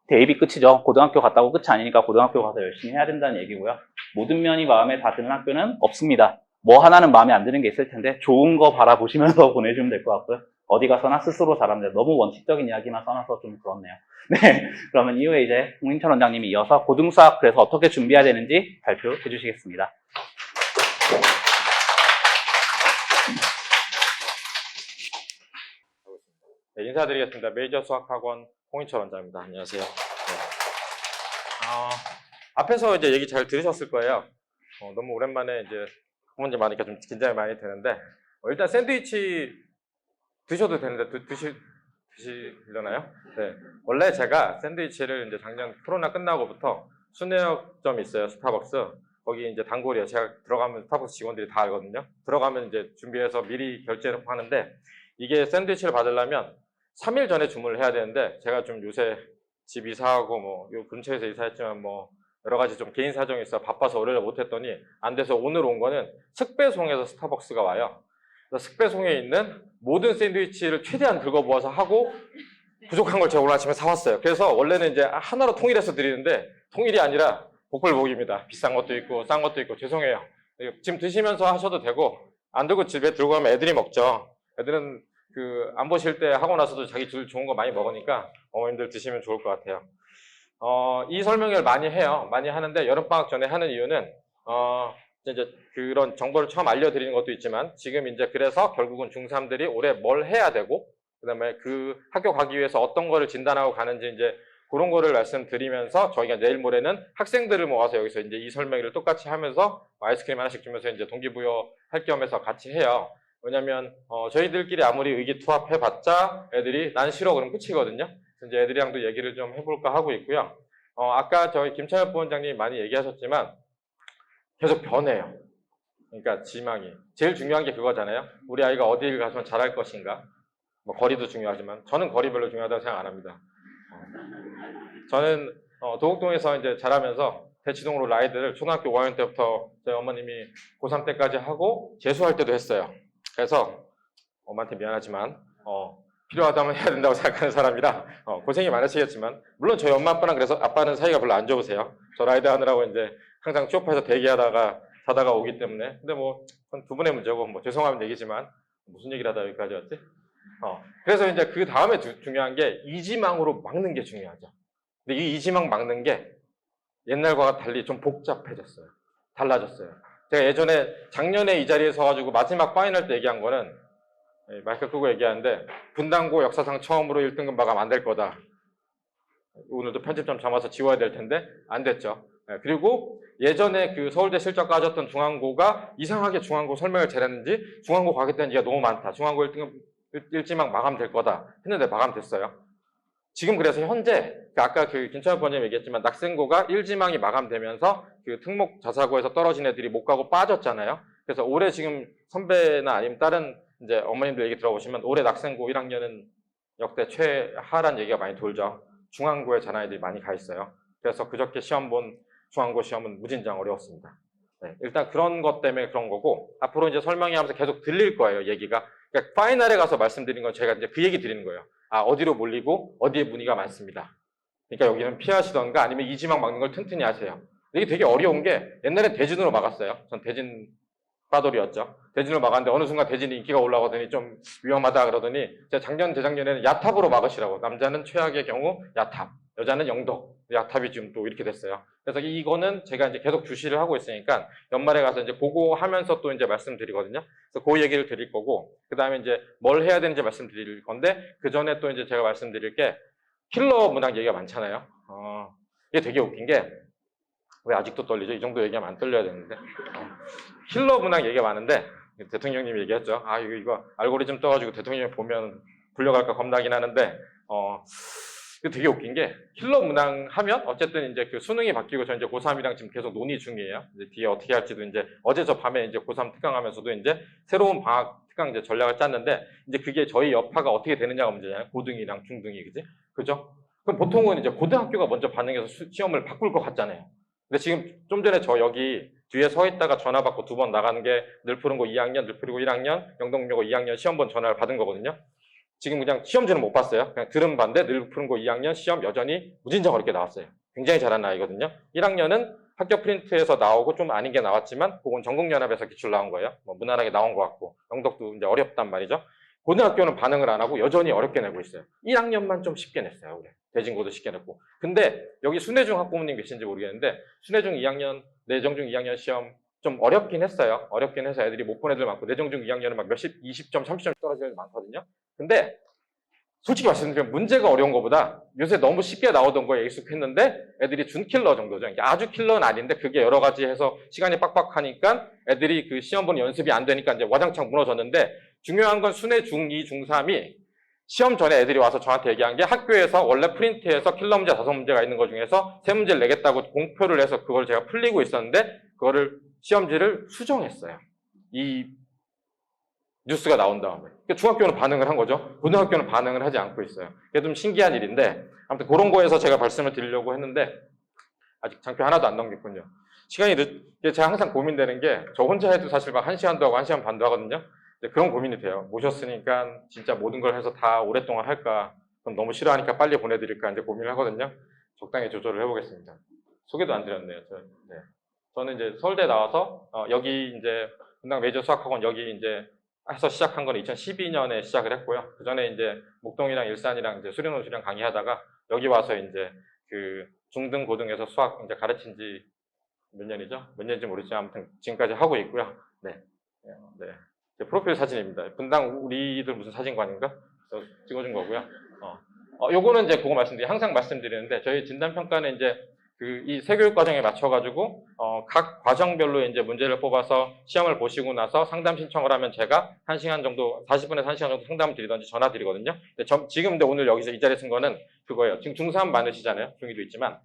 대입이 끝이죠. 고등학교 갔다고 끝이 아니니까 고등학교 가서 열심히 해야 된다는 얘기고요. 모든 면이 마음에 다 드는 학교는 없습니다. 뭐 하나는 마음에 안 드는 게 있을 텐데 좋은 거 바라보시면서 보내주면 될 것 같고요. 어디 가서나 스스로 잘하면 돼요. 너무 원칙적인 이야기만 써놔서 좀 그렇네요. 네, 그러면 이후에 이제 홍인철 원장님이 이어서 고등수학 그래서 어떻게 준비해야 되는지 발표해 주시겠습니다. 네, 인사드리겠습니다. 메이저 수학학원 홍인철 원장입니다. 안녕하세요. 네. 앞에서 이제 얘기 잘 들으셨을 거예요. 너무 오랜만에 이제 문제 많으니까 좀 긴장이 많이 되는데 일단 샌드위치 드셔도 되는데 드시려나요? 네. 원래 제가 샌드위치를 이제 작년 코로나 끝나고부터 순회역점이 있어요. 스타벅스. 거기 이제 단골이에요. 제가 들어가면 스타벅스 직원들이 다 알거든요. 들어가면 이제 준비해서 미리 결제를 하는데 이게 샌드위치를 받으려면 3일 전에 주문을 해야 되는데 제가 좀 요새 집 이사하고 뭐 요 근처에서 이사했지만 뭐 여러 가지 좀 개인 사정이 있어 바빠서 월요일에 못했더니 안 돼서 오늘 온 거는 슥배송에서 스타벅스가 와요. 그래서 슥배송에 있는 모든 샌드위치를 최대한 긁어모아서 하고 부족한 걸 제가 오늘 아침에 사왔어요. 그래서 원래는 이제 하나로 통일해서 드리는데 통일이 아니라 복불복입니다. 비싼 것도 있고 싼 것도 있고 죄송해요. 지금 드시면서 하셔도 되고 안 들고 집에 들고 가면 애들이 먹죠. 애들은 그 안 보실 때 하고 나서도 자기 줄 좋은 거 많이 먹으니까 어머님들 드시면 좋을 것 같아요. 이 설명을 많이 해요. 많이 하는데 여름방학 전에 하는 이유는 이제 그런 정보를 처음 알려드리는 것도 있지만 지금 이제 그래서 결국은 중3들이 올해 뭘 해야 되고 그다음에 그 학교 가기 위해서 어떤 거를 진단하고 가는지 이제 그런 거를 말씀드리면서 저희가 내일 모레는 학생들을 모아서 여기서 이제 이 설명회를 똑같이 하면서 아이스크림 하나씩 주면서 이제 동기부여 할 겸해서 같이 해요. 왜냐면 저희들끼리 아무리 의기투합해봤자 애들이 난 싫어 그러면 끝이거든요. 그래서 이제 애들이랑도 얘기를 좀 해볼까 하고 있고요. 아까 저희 김찬엽 부원장님 많이 얘기하셨지만 계속 변해요. 그러니까 지망이 제일 중요한 게 그거잖아요. 우리 아이가 어디를 가서 잘할 것인가. 뭐 거리도 중요하지만 저는 거리 별로 중요하다고 생각 안 합니다. 저는 도곡동에서 이제 자라면서 대치동으로 라이드를 초등학교 5학년 때부터 저희 어머님이 고3 때까지 하고 재수할 때도 했어요. 그래서 엄마한테 미안하지만 필요하다면 해야 된다고 생각하는 사람이라 고생이 많으시겠지만 물론 저희 엄마 아빠랑 그래서 아빠는 사이가 별로 안 좋으세요. 저 라이드 하느라고 이제 항상 쇼파에서 대기하다가 자다가 오기 때문에 근데 뭐 두 분의 문제고 뭐 죄송하면 얘기지만 무슨 얘기를 하다 여기까지 왔지? 그래서 이제 그 다음에 중요한 게 이지망으로 막는 게 중요하죠. 근데 이 이지망 막는 게 옛날과 달리 좀 복잡해졌어요. 달라졌어요. 제가 예전에 작년에 이 자리에 서가지고 마지막 파이널 때 얘기한 거는 마이크 끄고 얘기하는데 분당고 역사상 처음으로 1등급 마감 안 될 거다. 오늘도 편집 좀 잡아서 지워야 될 텐데 안 됐죠. 그리고 예전에 그 서울대 실적 까졌던 중앙고가 이상하게 중앙고 설명을 잘했는지 중앙고 가겠다는 얘기가 너무 많다. 중앙고 1등급 일지망 마감될 거다 했는데 마감됐어요. 지금 그래서 현재 아까 그 김찬엽 번님 얘기했지만 낙생고가 1지망이 마감되면서 그 특목 자사고에서 떨어진 애들이 못 가고 빠졌잖아요. 그래서 올해 지금 선배나 아니면 다른 이제 어머님들 얘기 들어보시면 올해 낙생고 1학년은 역대 최하란 얘기가 많이 돌죠. 중앙고에 잘하는 애들이 많이 가 있어요. 그래서 그저께 시험 본 중앙고 시험은 무진장 어려웠습니다. 네, 일단 그런 것 때문에 그런 거고 앞으로 이제 설명회 하면서 계속 들릴 거예요, 얘기가. 그러니까 파이널에 가서 말씀드린 건 제가 이제 그 얘기 드리는 거예요. 어디로 몰리고 어디에 문의가 많습니다. 그러니까 여기는 피하시던가 아니면 이지망 막는 걸 튼튼히 하세요. 이게 되게 어려운 게 옛날에 대진으로 막았어요. 전 대진 빠돌이었죠. 대진으로 막았는데 어느 순간 대진이 인기가 올라가더니 좀 위험하다 그러더니 제가 작년, 재작년에는 야탑으로 막으시라고. 남자는 최악의 경우 야탑, 여자는 영덕. 야탑이 지금 또 이렇게 됐어요. 그래서 이거는 제가 이제 계속 주시를 하고 있으니까 연말에 가서 이제 보고 하면서 또 이제 말씀드리거든요. 그래서 그 얘기를 드릴 거고, 그 다음에 이제 뭘 해야 되는지 말씀드릴 건데, 그 전에 또 이제 제가 말씀드릴 게 킬러 문학 얘기가 많잖아요. 이게 되게 웃긴 게, 왜 아직도 떨리죠? 이 정도 얘기하면 안 떨려야 되는데. 킬러 문학 얘기가 많은데, 대통령님이 얘기했죠. 이거 알고리즘 떠가지고 대통령이 보면 불려갈까 겁나긴 하는데, 되게 웃긴 게 킬러 문항 하면 어쨌든 이제 그 수능이 바뀌고 저 이제 고3이랑 지금 계속 논의 중이에요. 이제 뒤에 어떻게 할지도 이제 어제 저 밤에 이제 고3 특강하면서도 이제 새로운 방학 특강 이제 전략을 짰는데 이제 그게 저희 여파가 어떻게 되느냐가 문제잖아요. 고등이랑 중등이 그죠? 그럼 보통은 이제 고등학교가 먼저 반응해서 시험을 바꿀 것 같잖아요. 근데 지금 좀 전에 저 여기 뒤에 서 있다가 전화 받고 2번 나가는 게 늘푸른고 2학년, 늘푸르고 1학년, 영동여고 2학년 시험 본 전화를 받은 거거든요. 지금 그냥 시험지는 못 봤어요. 그냥 들은 반대 늘푸른고 2학년 시험 여전히 무진장 어렵게 나왔어요. 굉장히 잘하는 아이거든요. 1학년은 학교 프린트에서 나오고 좀 아닌 게 나왔지만 그건 전국연합에서 기출 나온 거예요. 뭐 무난하게 나온 것 같고 영덕도 이제 어렵단 말이죠. 고등학교는 반응을 안 하고 여전히 어렵게 내고 있어요. 1학년만 좀 쉽게 냈어요. 올해. 대진고도 쉽게 냈고. 근데 여기 순회중 학부모님 계신지 모르겠는데 순회중 2학년, 내정중 2학년 시험 좀 어렵긴 했어요. 어렵긴 해서 애들이 못 본 애들 많고 내정중 2학년은 막 몇십, 20점, 30점 떨어지는 애들 많거든요. 근데 솔직히 말씀드리면 문제가 어려운 것보다 요새 너무 쉽게 나오던 거에 익숙했는데 애들이 준 킬러 정도죠. 아주 킬러는 아닌데 그게 여러 가지 해서 시간이 빡빡하니까 애들이 그 시험 보는 연습이 안 되니까 이제 와장창 무너졌는데 중요한 건 순회 중2, 중3이 시험 전에 애들이 와서 저한테 얘기한 게 학교에서 원래 프린트에서 킬러 문제 5문제가 있는 것 중에서 3문제를 내겠다고 공표를 해서 그걸 제가 풀리고 있었는데 그거를 시험지를 수정했어요. 이 뉴스가 나온 다음에. 그러니까 중학교는 반응을 한 거죠. 고등학교는 반응을 하지 않고 있어요. 그게 좀 신기한 일인데 아무튼 그런 거에서 제가 말씀을 드리려고 했는데 아직 장표 하나도 안 넘겼군요. 시간이 제가 항상 고민되는 게 저 혼자 해도 사실 막 1시간도 하고 1시간 반도 하거든요. 근데 그런 고민이 돼요. 모셨으니까 진짜 모든 걸 해서 다 오랫동안 할까? 그럼 너무 싫어하니까 빨리 보내드릴까? 이제 고민을 하거든요. 적당히 조절을 해보겠습니다. 소개도 안 드렸네요. 네. 저는 이제 서울대 나와서 여기 이제 분당 메이저 수학학원 여기 이제 해서 시작한 건 2012년에 시작을 했고요. 그 전에 이제 목동이랑 일산이랑 이제 수련호수랑 강의하다가 여기 와서 이제 그 중등 고등에서 수학 이제 가르친 지 몇 년이죠? 몇 년인지 모르지만 아무튼 지금까지 하고 있고요. 네. 네. 제 프로필 사진입니다. 분당 우리들 무슨 사진관인가? 그래서 찍어준 거고요. 요거는 이제 그거 말씀드리고 항상 말씀드리는데 저희 진단평가는 이제 이 세교육 과정에 맞춰가지고 각 과정별로 이제 문제를 뽑아서 시험을 보시고 나서 상담 신청을 하면 제가 1시간 정도, 40분에서 1시간 정도 상담을 드리든지 전화 드리거든요. 근데 지금 근데 오늘 여기서 이 자리에 쓴 거는 그거예요. 지금 중3 많으시잖아요. 중2도 있지만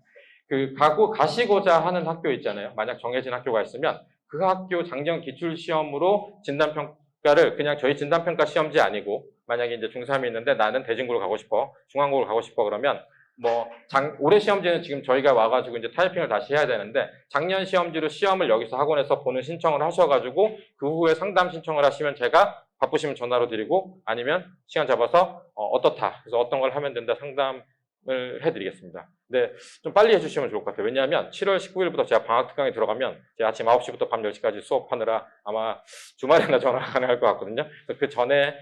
가시고자 하는 학교 있잖아요. 만약 정해진 학교가 있으면 그 학교 작년 기출시험으로 진단평가를 그냥 저희 진단평가 시험지 아니고 만약에 이제 중3이 있는데 나는 대진고를 가고 싶어, 중앙고를 가고 싶어 그러면 올해 시험지는 지금 저희가 와가지고 이제 타이핑을 다시 해야 되는데 작년 시험지로 시험을 여기서 학원에서 보는 신청을 하셔가지고 그 후에 상담 신청을 하시면 제가 바쁘시면 전화로 드리고 아니면 시간 잡아서 어떻다. 그래서 어떤 걸 하면 된다 상담을 해드리겠습니다. 근데 좀 빨리 해주시면 좋을 것 같아요. 왜냐하면 7월 19일부터 제가 방학특강에 들어가면 제가 아침 9시부터 밤 10시까지 수업하느라 아마 주말에나 전화가 가능할 것 같거든요. 그래서 그 전에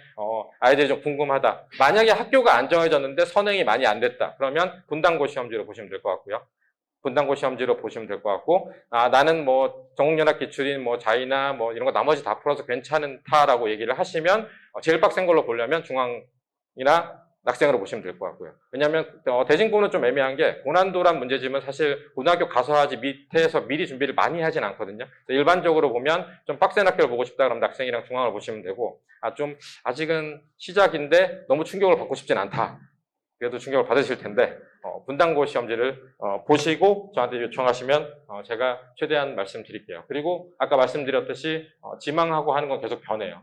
아이들이 좀 궁금하다. 만약에 학교가 안 정해졌는데 선행이 많이 안 됐다. 그러면 분당고 시험지로 보시면 될 것 같고요. 분당고 시험지로 보시면 될 것 같고 나는 전국연합 기출인 자이나 이런 거 나머지 다 풀어서 괜찮다라고 얘기를 하시면 제일 빡센 걸로 보려면 중앙이나 낙생으로 보시면 될 것 같고요. 왜냐하면 대진고는 좀 애매한 게 고난도란 문제집은 사실 고등학교 가서 하지 밑에서 미리 준비를 많이 하진 않거든요. 일반적으로 보면 좀 빡센 학교를 보고 싶다 그러면 낙생이랑 중앙을 보시면 되고 좀 아직은 시작인데 너무 충격을 받고 싶진 않다. 그래도 충격을 받으실 텐데 분당고 시험지를 보시고 저한테 요청하시면 제가 최대한 말씀드릴게요. 그리고 아까 말씀드렸듯이 지망하고 하는 건 계속 변해요.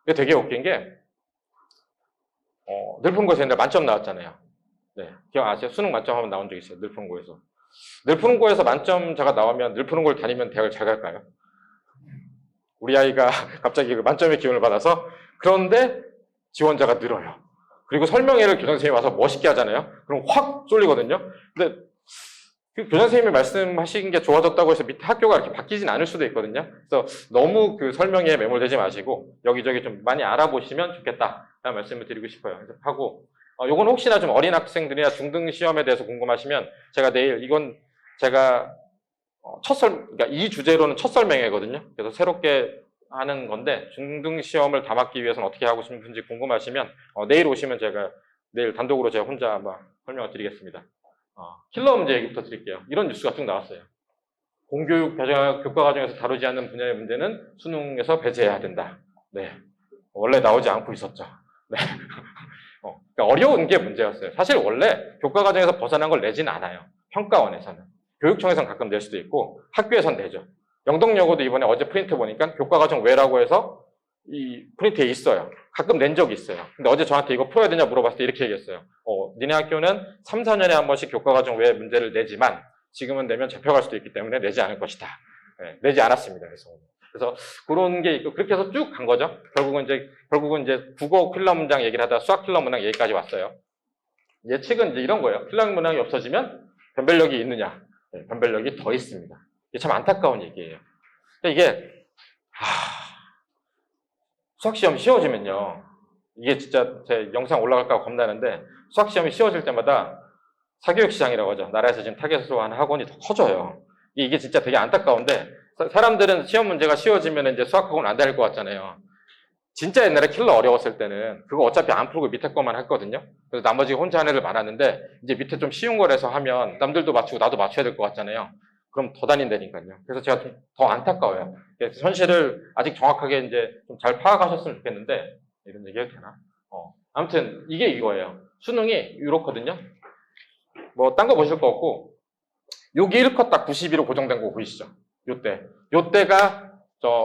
이게 되게 웃긴 게 늘푸른고에서 옛날에 만점 나왔잖아요. 네, 기억아세요? 수능 만점 한번 나온 적 있어요. 늘푸른고에서. 늘푸른고에서 만점 제가 나오면 늘푸른고를 다니면 대학을 잘 갈까요? 우리 아이가 갑자기 만점의 기운을 받아서 그런데 지원자가 늘어요. 그리고 설명회를 교장 선생님이 와서 멋있게 하잖아요. 그럼 확 쏠리거든요. 근데 그 교장 선생님이 말씀하신 게 좋아졌다고 해서 밑에 학교가 이렇게 바뀌진 않을 수도 있거든요. 그래서 너무 그 설명에 매몰되지 마시고 여기저기 좀 많이 알아보시면 좋겠다. 라는 말씀을 드리고 싶어요. 하고 요건 혹시나 좀 어린 학생들이나 중등 시험에 대해서 궁금하시면 제가 내일 이건 제가 그러니까 이 주제로는 첫 설명회거든요. 그래서 새롭게 하는 건데 중등 시험을 담았기 위해서는 어떻게 하고 싶은지 궁금하시면 내일 오시면 제가 내일 단독으로 제가 혼자 아마 설명을 드리겠습니다. 킬러 문제 얘기부터 드릴게요. 이런 뉴스가 쭉 나왔어요. 공교육 교과 과정에서 다루지 않는 분야의 문제는 수능에서 배제해야 된다. 네, 원래 나오지 않고 있었죠. 네. 그러니까 어려운 게 문제였어요. 사실 원래 교과 과정에서 벗어난 걸 내진 않아요. 평가원에서는. 교육청에서는 가끔 낼 수도 있고 학교에서는 내죠. 영덕여고도 이번에 어제 프린트 보니까 교과 과정 외라고 해서 이 프린트에 있어요. 가끔 낸 적이 있어요. 근데 어제 저한테 이거 풀어야 되냐 물어봤을 때 이렇게 얘기했어요. 니네 학교는 3, 4년에 한 번씩 교과 과정 외 문제를 내지만 지금은 내면 잡혀갈 수도 있기 때문에 내지 않을 것이다. 네, 내지 않았습니다. 그래서 그런 게 있고 그렇게 해서 쭉 간 거죠. 결국은 이제 국어 킬러 문장 얘기를 하다가 수학 킬러 문장 얘기까지 왔어요. 예측은 이제 이런 거예요. 킬러 문항이 없어지면 변별력이 있느냐? 네, 변별력이 더 있습니다. 이게 참 안타까운 얘기예요. 이게 수학시험이 쉬워지면요. 이게 진짜 제 영상 올라갈까 겁나는데 수학시험이 쉬워질 때마다 사교육시장이라고 하죠. 나라에서 지금 타겟으로 하는 학원이 더 커져요. 이게 진짜 되게 안타까운데 사람들은 시험 문제가 쉬워지면 이제 수학학원 안 다닐 것 같잖아요. 진짜 옛날에 킬러 어려웠을 때는 그거 어차피 안 풀고 밑에 거만 했거든요. 그래서 나머지 혼자 하는 애들 많았는데 이제 밑에 좀 쉬운 거라서 하면 남들도 맞추고 나도 맞춰야 될 것 같잖아요. 그럼 더 다닌다니까요. 그래서 제가 좀 더 안타까워요. 현실을 아직 정확하게 이제 좀 잘 파악하셨으면 좋겠는데 이런 얘기 해도 되나? 아무튼 이게 이거예요. 수능이 이렇거든요. 딴 거 보실 거 없고 여기 1컷 딱 92로 고정된 거 보이시죠? 요때가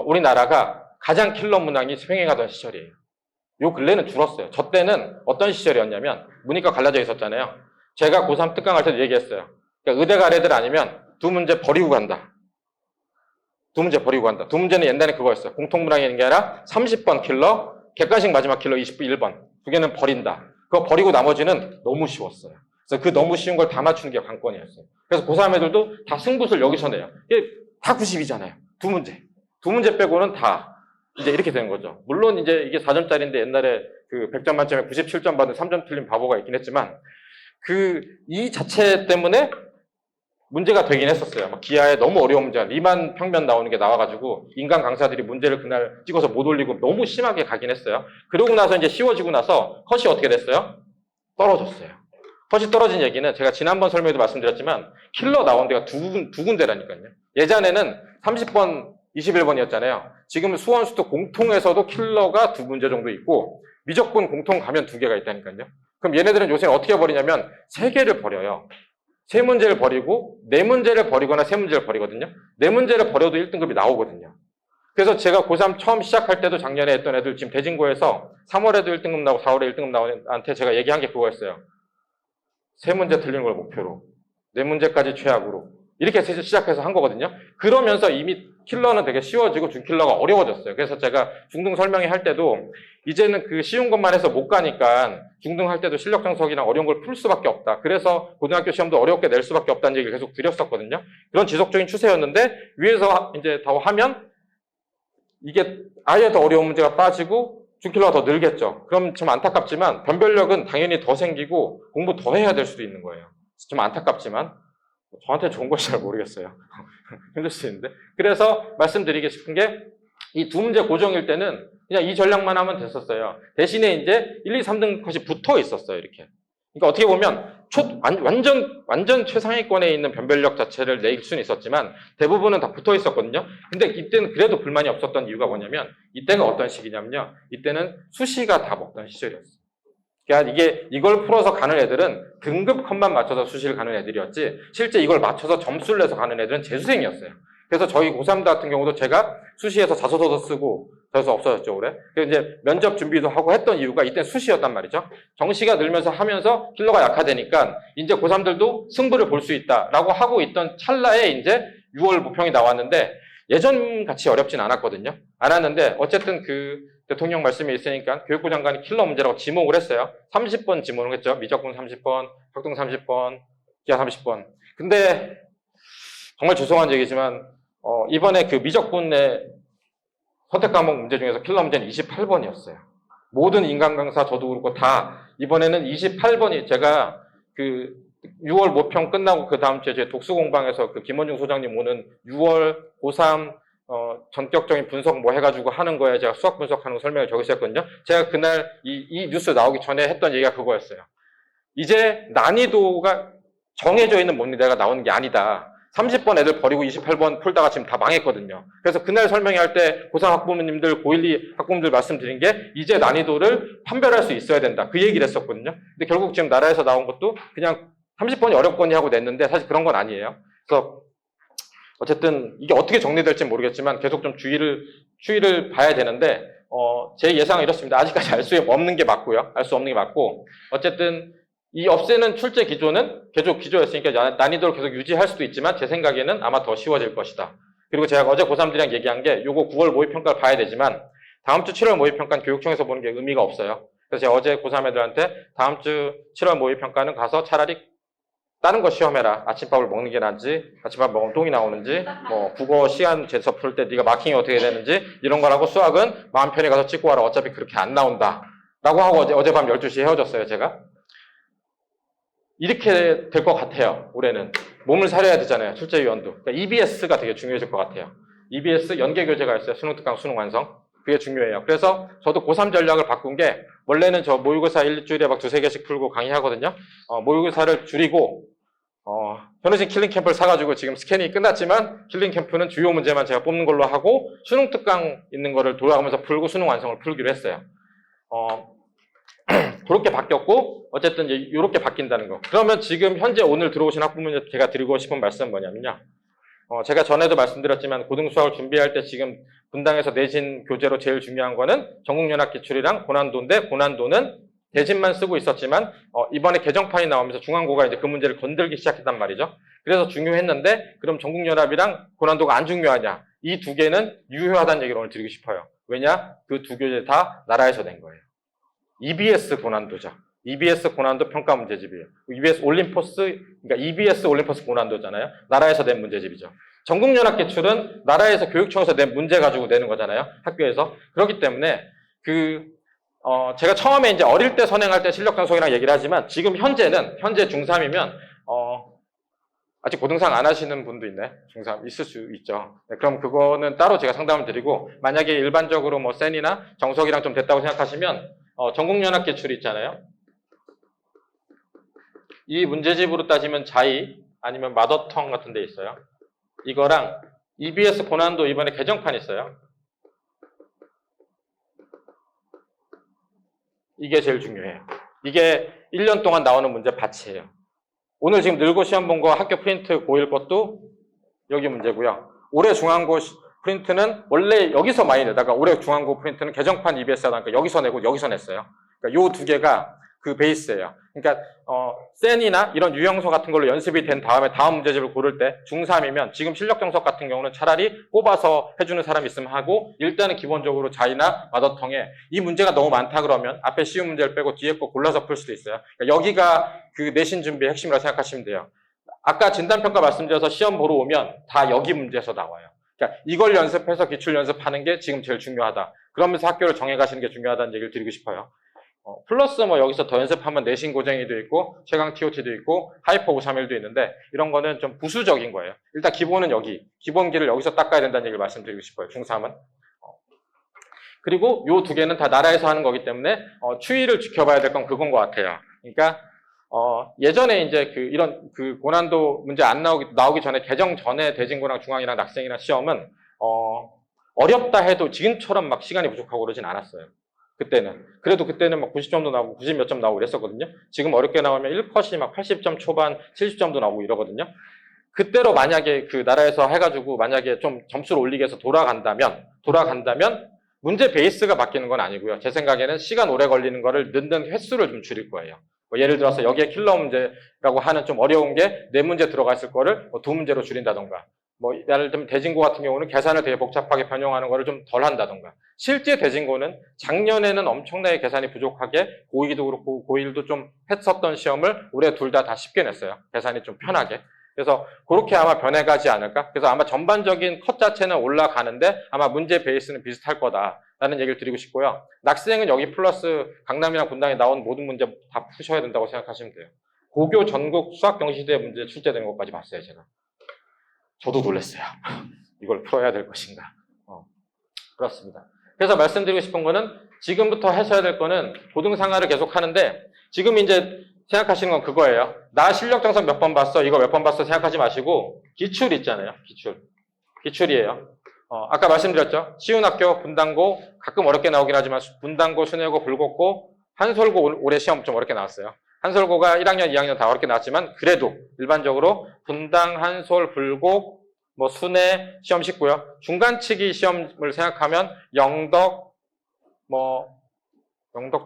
우리나라가 가장 킬러 문항이 횡행하던 시절이에요. 요 근래는 줄었어요. 저 때는 어떤 시절이었냐면 문이과 갈라져 있었잖아요. 제가 고3 특강할 때도 얘기했어요. 그러니까 의대 갈 애들 아니면 두 문제 버리고 간다. 두 문제 버리고 간다. 두 문제는 옛날에 그거였어요. 공통문항이 있는 게 아니라 30번 킬러, 객관식 마지막 킬러 21번. 두 개는 버린다. 그거 버리고 나머지는 너무 쉬웠어요. 그래서 그 너무 쉬운 걸 다 맞추는 게 관건이었어요. 그래서 고3 애들도 다 승부수를 여기서 내요. 이게 다 90이잖아요. 두 문제. 두 문제 빼고는 다 이제 이렇게 되는 거죠. 물론 이제 이게 4점짜리인데 옛날에 그 100점 만점에 97점 받은 3점 틀린 바보가 있긴 했지만 이 자체 때문에 문제가 되긴 했었어요. 막 기하에 너무 어려운 문제가 리만 평면 나오는 게 나와가지고 인간 강사들이 문제를 그날 찍어서 못 올리고 너무 심하게 가긴 했어요. 그러고 나서 이제 쉬워지고 나서 컷이 어떻게 됐어요? 떨어졌어요. 컷이 떨어진 얘기는 제가 지난번 설명에도 말씀드렸지만 킬러 나온 데가 두 군데라니까요. 예전에는 30번 21번이었잖아요. 지금 수원수도 공통에서도 킬러가 두 문제 정도 있고 미적분 공통 가면 두 개가 있다니까요. 그럼 얘네들은 요새 어떻게 버리냐면 세 개를 버려요. 세 문제를 버리고 네 문제를 버리거나 세 문제를 버리거든요. 네 문제를 버려도 1등급이 나오거든요. 그래서 제가 고3 처음 시작할 때도 작년에 했던 애들 지금 대진고에서 3월에도 1등급 나오고 4월에 1등급 나오는 애한테 제가 얘기한 게 그거였어요. 세 문제 틀리는 걸 목표로 네 문제까지 최악으로 이렇게 시작해서 한 거거든요. 그러면서 이미 킬러는 되게 쉬워지고 준킬러가 어려워졌어요. 그래서 제가 중등 설명회 할 때도 이제는 그 쉬운 것만 해서 못 가니까 중등 할 때도 실력 정석이랑 어려운 걸 풀 수밖에 없다. 그래서 고등학교 시험도 어렵게 낼 수밖에 없다는 얘기를 계속 드렸었거든요. 그런 지속적인 추세였는데 위에서 이제 더 하면 이게 아예 더 어려운 문제가 빠지고 준킬러가 더 늘겠죠. 그럼 좀 안타깝지만 변별력은 당연히 더 생기고 공부 더 해야 될 수도 있는 거예요. 좀 안타깝지만 저한테 좋은 건 잘 모르겠어요. 힘들 수 있는데. 그래서 말씀드리고 싶은 게 이 두 문제 고정일 때는 그냥 이 전략만 하면 됐었어요. 대신에 이제 1, 2, 3등 컷이 붙어 있었어요. 이렇게. 그러니까 어떻게 보면 완전 최상위권에 있는 변별력 자체를 낼 수는 있었지만 대부분은 다 붙어 있었거든요. 근데 이때는 그래도 불만이 없었던 이유가 뭐냐면 이때가 어떤 시기냐면요. 이때는 수시가 다 먹던 시절이었어요. 그러니까 이걸 풀어서 가는 애들은 등급 컷만 맞춰서 수시를 가는 애들이었지 실제 이걸 맞춰서 점수를 내서 가는 애들은 재수생이었어요. 그래서 저희 고3 같은 경우도 제가 수시에서 자소서도 쓰고 자소서 없어졌죠 올해. 그래서 이제 면접 준비도 하고 했던 이유가 이때 수시였단 말이죠. 정시가 늘면서 하면서 킬러가 약화되니까 이제 고3들도 승부를 볼 수 있다라고 하고 있던 찰나에 이제 6월 모평이 나왔는데 예전 같이 어렵진 않았거든요. 않았는데 어쨌든 그 대통령 말씀이 있으니까 교육부 장관이 킬러 문제라고 지목을 했어을 30번 지목을 했죠. 미적분 30번, 학동 30번, 기하 30번. 근데 정말 죄송한 얘기지만 이번에 그 미적분의 선택 과목 문제 중에서 킬러 문제는 28번이었어요. 모든 인간 강사 저도 그렇고 다 이번에는 28번이 제가 그 6월 모평 끝나고 그 다음 주에 제 독수 공방에서 그 김원중 소장님 오는 6월 고3 전격적인 분석 뭐 해가지고 하는 거에 제가 수학 분석하는 거 설명을 저기 했거든요. 제가 그날 이 뉴스 나오기 전에 했던 얘기가 그거였어요. 이제 난이도가 정해져 있는 문제가 나오는 게 아니다. 30번 애들 버리고 28번 풀다가 지금 다 망했거든요. 그래서 그날 설명할 때 고3 학부모님들, 고1, 2 학부모님들 말씀드린 게 이제 난이도를 판별할 수 있어야 된다. 그 얘기를 했었거든요. 근데 결국 지금 나라에서 나온 것도 그냥 30번이 어렵거니 하고 냈는데 사실 그런 건 아니에요. 그래서 어쨌든 이게 어떻게 정리될지 모르겠지만 계속 좀 추이를 봐야 되는데 제 예상은 이렇습니다. 아직까지 알 수 없는 게 맞고요. 알 수 없는 게 맞고 어쨌든 이 없애는 출제 기조는 계속 기조였으니까 난이도를 계속 유지할 수도 있지만 제 생각에는 아마 더 쉬워질 것이다. 그리고 제가 어제 고3들이랑 얘기한 게 요거 9월 모의평가를 봐야 되지만 다음 주 7월 모의평가는 교육청에서 보는 게 의미가 없어요. 그래서 제가 어제 고3 애들한테 다음 주 7월 모의평가는 가서 차라리 다른 거 시험해라. 아침밥을 먹는 게 낫지, 아침밥 먹으면 똥이 나오는지, 뭐 국어 시간 재서 풀 때 네가 마킹이 어떻게 되는지 이런 거라고 수학은 마음 편히 가서 찍고 와라. 어차피 그렇게 안 나온다. 라고 하고 어젯밤 12시에 헤어졌어요, 제가. 이렇게 될 것 같아요, 올해는. 몸을 사려야 되잖아요, 출제위원도. 그러니까 EBS가 되게 중요해질 것 같아요. EBS 연계교재가 있어요, 수능특강, 수능완성. 그게 중요해요. 그래서 저도 고3 전략을 바꾼 게 원래는 저 모의고사 일주일에 막 2-3개씩 풀고 강의하거든요. 모의고사를 줄이고 현우진 킬링캠프를 사가지고 지금 스캐닝이 끝났지만 킬링캠프는 주요 문제만 제가 뽑는 걸로 하고 수능특강 있는 거를 돌아가면서 풀고 수능 완성을 풀기로 했어요. 그렇게 바뀌었고 어쨌든 이제 이렇게 바뀐다는 거. 그러면 지금 현재 오늘 들어오신 학부모님 제가 드리고 싶은 말씀은 뭐냐면요. 제가 전에도 말씀드렸지만 고등수학을 준비할 때 지금 분당에서 내신 교재로 제일 중요한 거는 전국연합기출이랑 고난도인데 고난도는 대진만 쓰고 있었지만 이번에 개정판이 나오면서 중앙고가 이제 그 문제를 건들기 시작했단 말이죠. 그래서 중요했는데 그럼 전국연합이랑 고난도가 안 중요하냐? 이 두 개는 유효하다는 얘기를 오늘 드리고 싶어요. 왜냐? 그 두 교재 다 나라에서 낸 거예요. EBS 고난도죠. EBS 고난도 평가 문제집이에요. EBS 올림포스, 그러니까 EBS 올림포스 고난도잖아요. 나라에서 낸 문제집이죠. 전국연합기출은 나라에서 교육청에서 낸 문제 가지고 내는 거잖아요. 학교에서. 그렇기 때문에 제가 처음에 이제 어릴 때 선행할 때 실력 장속이랑 얘기를 하지만 지금 현재 중3이면 아직 고등상 안 하시는 분도 있네. 중3 있을 수 있죠. 네, 그럼 그거는 따로 제가 상담을 드리고 만약에 일반적으로 뭐 센이나 정석이랑 좀 됐다고 생각하시면 전국연합기출이 있잖아요. 이 문제집으로 따지면 자이 아니면 마더텅 같은 데 있어요. 이거랑 EBS 고난도 이번에 개정판 있어요. 이게 제일 중요해요. 이게 1년 동안 나오는 문제 바치예요. 오늘 지금 늘고 시험 본 거 학교 프린트 고1 것도 여기 문제고요. 올해 중앙고 프린트는 원래 여기서 많이 내다가 올해 중앙고 프린트는 개정판 EBS 하다니까 여기서 내고 여기서 냈어요. 그러니까 요 두 개가 그 베이스예요. 그러니까 센이나 이런 유형서 같은 걸로 연습이 된 다음에 다음 문제집을 고를 때 중3이면 지금 실력 정석 같은 경우는 차라리 뽑아서 해주는 사람이 있으면 하고 일단은 기본적으로 자이나 마더텅에 이 문제가 너무 많다 그러면 앞에 쉬운 문제를 빼고 뒤에 거 골라서 풀 수도 있어요. 그러니까 여기가 그 내신 준비의 핵심이라고 생각하시면 돼요. 아까 진단평가 말씀드려서 시험 보러 오면 다 여기 문제에서 나와요. 그러니까 이걸 연습해서 기출 연습하는 게 지금 제일 중요하다. 그러면서 학교를 정해 가시는 게 중요하다는 얘기를 드리고 싶어요. 플러스 뭐 여기서 더 연습하면 내신 고쟁이도 있고 최강 TOT도 있고 하이퍼 531도 있는데 이런 거는 좀 부수적인 거예요. 일단 기본은 여기 기본기를 여기서 닦아야 된다는 얘기를 말씀드리고 싶어요. 중3은. 그리고 요 두 개는 다 나라에서 하는 거기 때문에 추이를 지켜봐야 될 건 그건 것 같아요. 그러니까 예전에 이제 이런 고난도 문제 안 나오기 전에 개정 전에 대진고랑 중앙이랑 낙생이랑 시험은 어렵다 해도 지금처럼 막 시간이 부족하고 그러진 않았어요. 그래도 그때는 막 90점도 나오고 90 몇 점 나오고 그랬었거든요. 지금 어렵게 나오면 1컷이 막 80점 초반 70점도 나오고 이러거든요. 그때로 만약에 그 나라에서 해가지고 만약에 좀 점수를 올리기 위해서 돌아간다면 문제 베이스가 바뀌는 건 아니고요. 제 생각에는 시간 오래 걸리는 거를 넣는 횟수를 좀 줄일 거예요. 뭐 예를 들어서 여기에 킬러 문제라고 하는 좀 어려운 게 4문제 들어가 있을 거를 뭐 2문제로 줄인다던가 뭐 예를 들면 대진고 같은 경우는 계산을 되게 복잡하게 변형하는 거를 좀 덜 한다던가 실제 대진고는 작년에는 엄청나게 계산이 부족하게 고2도 그렇고 고1도 좀 했었던 시험을 올해 둘 다 쉽게 냈어요. 계산이 좀 편하게. 그래서 그렇게 아마 변해가지 않을까? 그래서 아마 전반적인 컷 자체는 올라가는데 아마 문제 베이스는 비슷할 거다라는 얘기를 드리고 싶고요. 낙생은 여기 플러스 강남이랑 분당에 나온 모든 문제 다 푸셔야 된다고 생각하시면 돼요. 고교 전국 수학 경시대 문제 출제된 것까지 봤어요, 제가. 저도 놀랐어요. 이걸 풀어야 될 것인가. 그렇습니다. 그래서 말씀드리고 싶은 거는 지금부터 하셔야 될 거는 고등상하를 계속 하는데 지금 이제 생각하시는 건 그거예요. 나 실력 정석 몇 번 봤어? 이거 몇 번 봤어? 생각하지 마시고 기출 있잖아요. 기출이에요. 아까 말씀드렸죠. 쉬운 학교, 분당고 가끔 어렵게 나오긴 하지만 분당고, 순회고, 불곡고, 한솔고 올해 시험 좀 어렵게 나왔어요. 한솔고가 1학년, 2학년 다 어렵게 나왔지만 그래도 일반적으로 분당, 한솔, 불곡, 뭐 순회 시험 쉽고요. 중간치기 시험을 생각하면 영덕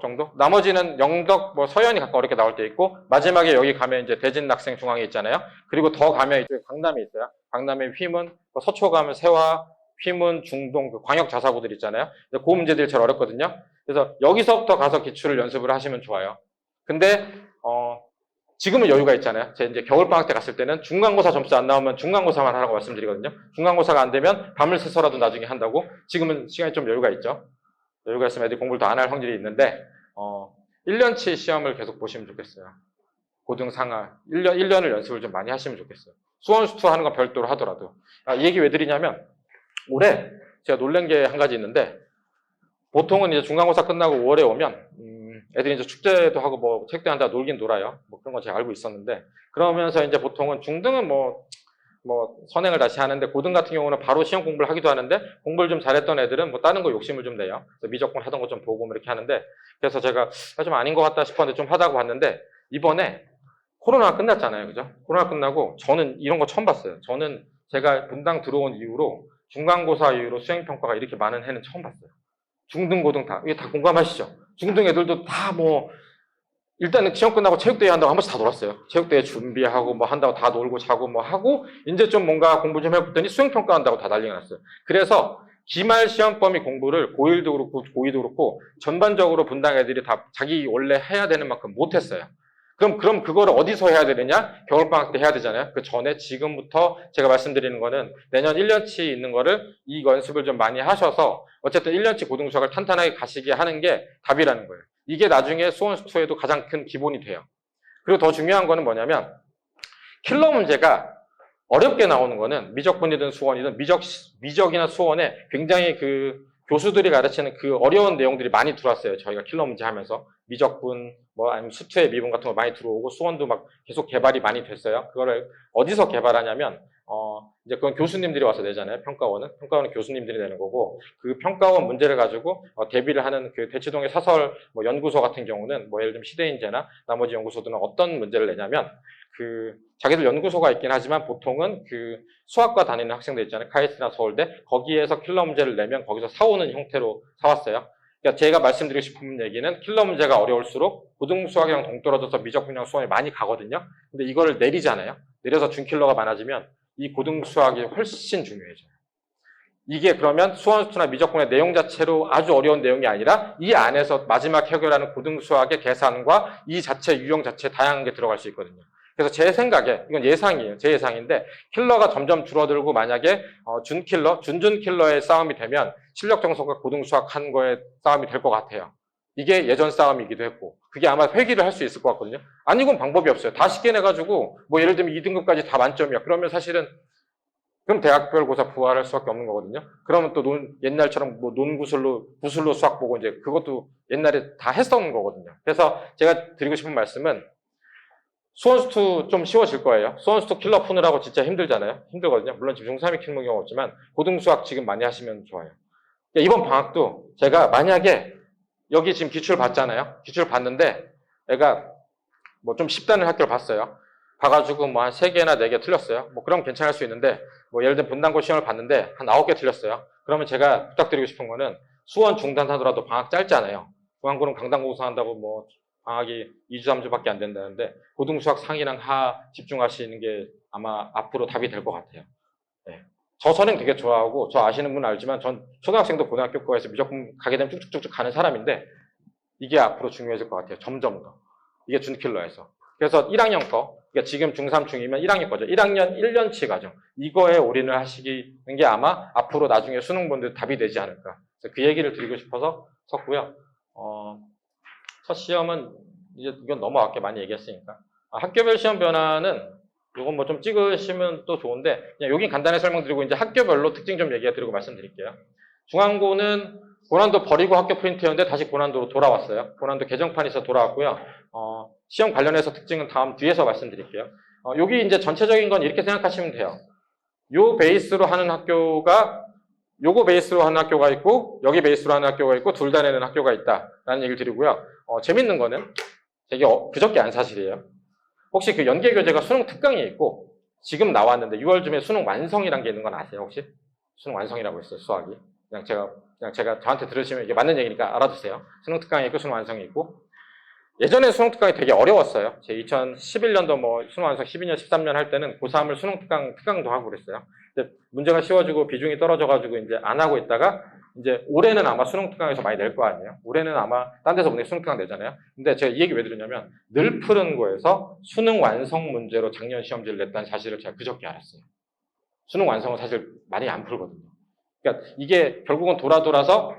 정도? 나머지는 영덕, 뭐 서현이 가끔 어렵게 나올 때 있고 마지막에 여기 가면 이제 대진낙생 중앙에 있잖아요. 그리고 더 가면 이제 강남에 있어요. 강남에 휘문, 서초 가면 세화, 휘문, 중동 광역 자사고들 있잖아요. 그 문제들이 제일 어렵거든요. 그래서 여기서부터 가서 기출을 연습을 하시면 좋아요. 근데 지금은 여유가 있잖아요. 제가 이제 겨울방학 때 갔을 때는 중간고사 점수 안 나오면 중간고사만 하라고 말씀드리거든요. 중간고사가 안 되면 밤을 새서라도 나중에 한다고. 지금은 시간이 좀 여유가 있죠. 여유가 있으면 애들이 공부를 더 안 할 확률이 있는데 1년치 시험을 계속 보시면 좋겠어요. 고등상하 1년을 연습을 좀 많이 하시면 좋겠어요. 수원수투 하는 건 별도로 하더라도. 이 얘기 왜 드리냐면 올해 제가 놀란 게 한 가지 있는데 보통은 이제 중간고사 끝나고 5월에 오면 애들이 이제 축제도 하고 뭐 책도 한다 놀긴 놀아요. 뭐 그런 거 제가 알고 있었는데 그러면서 이제 보통은 중등은 뭐 선행을 다시 하는데 고등 같은 경우는 바로 시험 공부를 하기도 하는데 공부를 좀 잘했던 애들은 뭐 다른 거 욕심을 좀 내요. 그래서 미적분 하던 거 좀 보고 뭐 이렇게 하는데 그래서 제가 좀 아닌 것 같다 싶었는데 좀 하다고 봤는데 이번에 코로나가 끝났잖아요. 그죠? 코로나 끝나고 저는 이런 거 처음 봤어요. 저는 제가 분당 들어온 이후로 중간고사 이후로 수행평가가 이렇게 많은 해는 처음 봤어요. 중등, 고등 다. 이게 다 공감하시죠? 중등 애들도 다 뭐, 일단은 시험 끝나고 체육대회 한다고 한 번씩 다 놀았어요. 체육대회 준비하고 뭐 한다고 다 놀고 자고 뭐 하고, 이제 좀 뭔가 공부 좀 해봤더니 수행평가 한다고 다 난리가 났어요. 그래서 기말 시험 범위 공부를 고1도 그렇고 고2도 그렇고 전반적으로 분당 애들이 다 자기 원래 해야 되는 만큼 못했어요. 그럼 그거를 어디서 해야 되느냐? 겨울방학 때 해야 되잖아요. 그 전에 지금부터 제가 말씀드리는 거는 내년 1년치 있는 거를 이 연습을 좀 많이 하셔서 어쨌든 1년치 고등수학을 탄탄하게 가시게 하는 게 답이라는 거예요. 이게 나중에 수원수투에도 가장 큰 기본이 돼요. 그리고 더 중요한 거는 뭐냐면 킬러 문제가 어렵게 나오는 거는 미적분이든 수원이든 미적이나 수원에 굉장히 그 교수들이 가르치는 그 어려운 내용들이 많이 들어왔어요. 저희가 킬러 문제 하면서 미적분 뭐 아니면 수투의 미분 같은 거 많이 들어오고 수원도 막 계속 개발이 많이 됐어요. 그거를 어디서 개발하냐면 이제 그건 교수님들이 와서 내잖아요. 평가원은 교수님들이 내는 거고 그 평가원 문제를 가지고 대비를 하는 그 대치동의 사설 뭐 연구소 같은 경우는 뭐 예를 들면 시대인재나 나머지 연구소들은 어떤 문제를 내냐면 그 자기들 연구소가 있긴 하지만 보통은 그 수학과 다니는 학생들 있잖아요. 카이스트나 서울대 거기에서 킬러 문제를 내면 거기서 사오는 형태로 사왔어요. 그러니까 제가 말씀드리고 싶은 얘기는 킬러 문제가 어려울수록 고등수학이랑 동떨어져서 미적분이랑 수원이 많이 가거든요. 근데 이거를 내리잖아요. 내려서 준킬러가 많아지면 이 고등수학이 훨씬 중요해져요. 이게 그러면 수원수투나 미적분의 내용 자체로 아주 어려운 내용이 아니라 이 안에서 마지막 해결하는 고등수학의 계산과 이 자체 유형 자체 다양한 게 들어갈 수 있거든요. 그래서 제 생각에 이건 예상이에요. 제 예상인데 킬러가 점점 줄어들고 만약에 준킬러, 준준킬러의 싸움이 되면 실력 정석과 고등수학 한 거의 싸움이 될 것 같아요. 이게 예전 싸움이기도 했고 그게 아마 회귀를 할 수 있을 것 같거든요. 아니건 방법이 없어요. 다 쉽게 내가지고 뭐 예를 들면 2등급까지 다 만점이야. 그러면 사실은 그럼 대학별 고사 부활할 수밖에 없는 거거든요. 그러면 또 옛날처럼 뭐 구술로 수학 보고 이제 그것도 옛날에 다 했었는 거거든요. 그래서 제가 드리고 싶은 말씀은 수원수투 좀 쉬워질 거예요. 수원수투 킬러 푸느라고 진짜 힘들잖아요. 힘들거든요. 물론 지금 중3이 키는 경우 없지만 고등수학 지금 많이 하시면 좋아요. 이번 방학도 제가 만약에 여기 지금 기출 봤잖아요. 기출 봤는데 애가 뭐 좀 쉽다는 학교를 봤어요. 봐가지고 뭐 한 3개나 4개 틀렸어요. 뭐 그럼 괜찮을 수 있는데 뭐 예를 들면 분당고 시험을 봤는데 한 9개 틀렸어요. 그러면 제가 부탁드리고 싶은 거는 수원 중단하더라도 방학 짧잖아요. 중앙고는 강당고사 한다고 뭐 방학이 2주, 3주밖에 안 된다는데 고등수학 상이랑 하 집중하시는 게 아마 앞으로 답이 될 것 같아요. 네. 저 선행 되게 좋아하고 저 아시는 분은 알지만 전 초등학생도 고등학교 거에서 미적분 가게 되면 쭉쭉쭉쭉 가는 사람인데 이게 앞으로 중요해질 것 같아요. 점점 더. 이게 준킬러에서. 그래서 1학년 거, 그러니까 지금 중3, 중2면 1학년 거죠. 1학년 1년치 과정. 이거에 올인을 하시는 게 아마 앞으로 나중에 수능본들 답이 되지 않을까. 그래서 그 얘기를 드리고 싶어서 섰고요. 첫 시험은 이제 이건 넘어갈게 많이 얘기했으니까. 학교별 시험 변화는 이건 뭐 좀 찍으시면 또 좋은데 그냥 여기 간단히 설명드리고 이제 학교별로 특징 좀 얘기해드리고 말씀드릴게요. 중앙고는 고난도 버리고 학교 프린트였는데 다시 고난도로 돌아왔어요. 고난도 개정판이 있어 돌아왔고요. 시험 관련해서 특징은 다음 뒤에서 말씀드릴게요. 여기 이제 전체적인 건 이렇게 생각하시면 돼요. 요 베이스로 하는 학교가 요거 베이스로 하는 학교가 있고 여기 베이스로 하는 학교가 있고 둘 다 내는 학교가 있다라는 얘기를 드리고요. 재밌는 거는 되게 그저께 안 사실이에요. 혹시 그 연계 교재가 수능 특강이 있고 지금 나왔는데 6월쯤에 수능 완성이란 게 있는 건 아세요 혹시? 수능 완성이라고 있어요 수학이. 그냥 제가 저한테 들으시면 이게 맞는 얘기니까 알아두세요. 수능 특강이 있고 수능 완성이 있고 예전에 수능 특강이 되게 어려웠어요. 제 2011년도 뭐 수능 완성 12년, 13년 할 때는 고3을 수능 특강도 하고 그랬어요. 근데 문제가 쉬워지고 비중이 떨어져가지고 이제 안 하고 있다가 이제 올해는 아마 수능 특강에서 많이 낼 거 아니에요. 올해는 아마 딴 데서 수능 특강 내잖아요. 근데 제가 이 얘기 왜 드렸냐면 늘 푸는 거에서 수능 완성 문제로 작년 시험지를 냈다는 사실을 제가 그저께 알았어요. 수능 완성은 사실 많이 안 풀거든요. 그러니까 이게 결국은 돌아서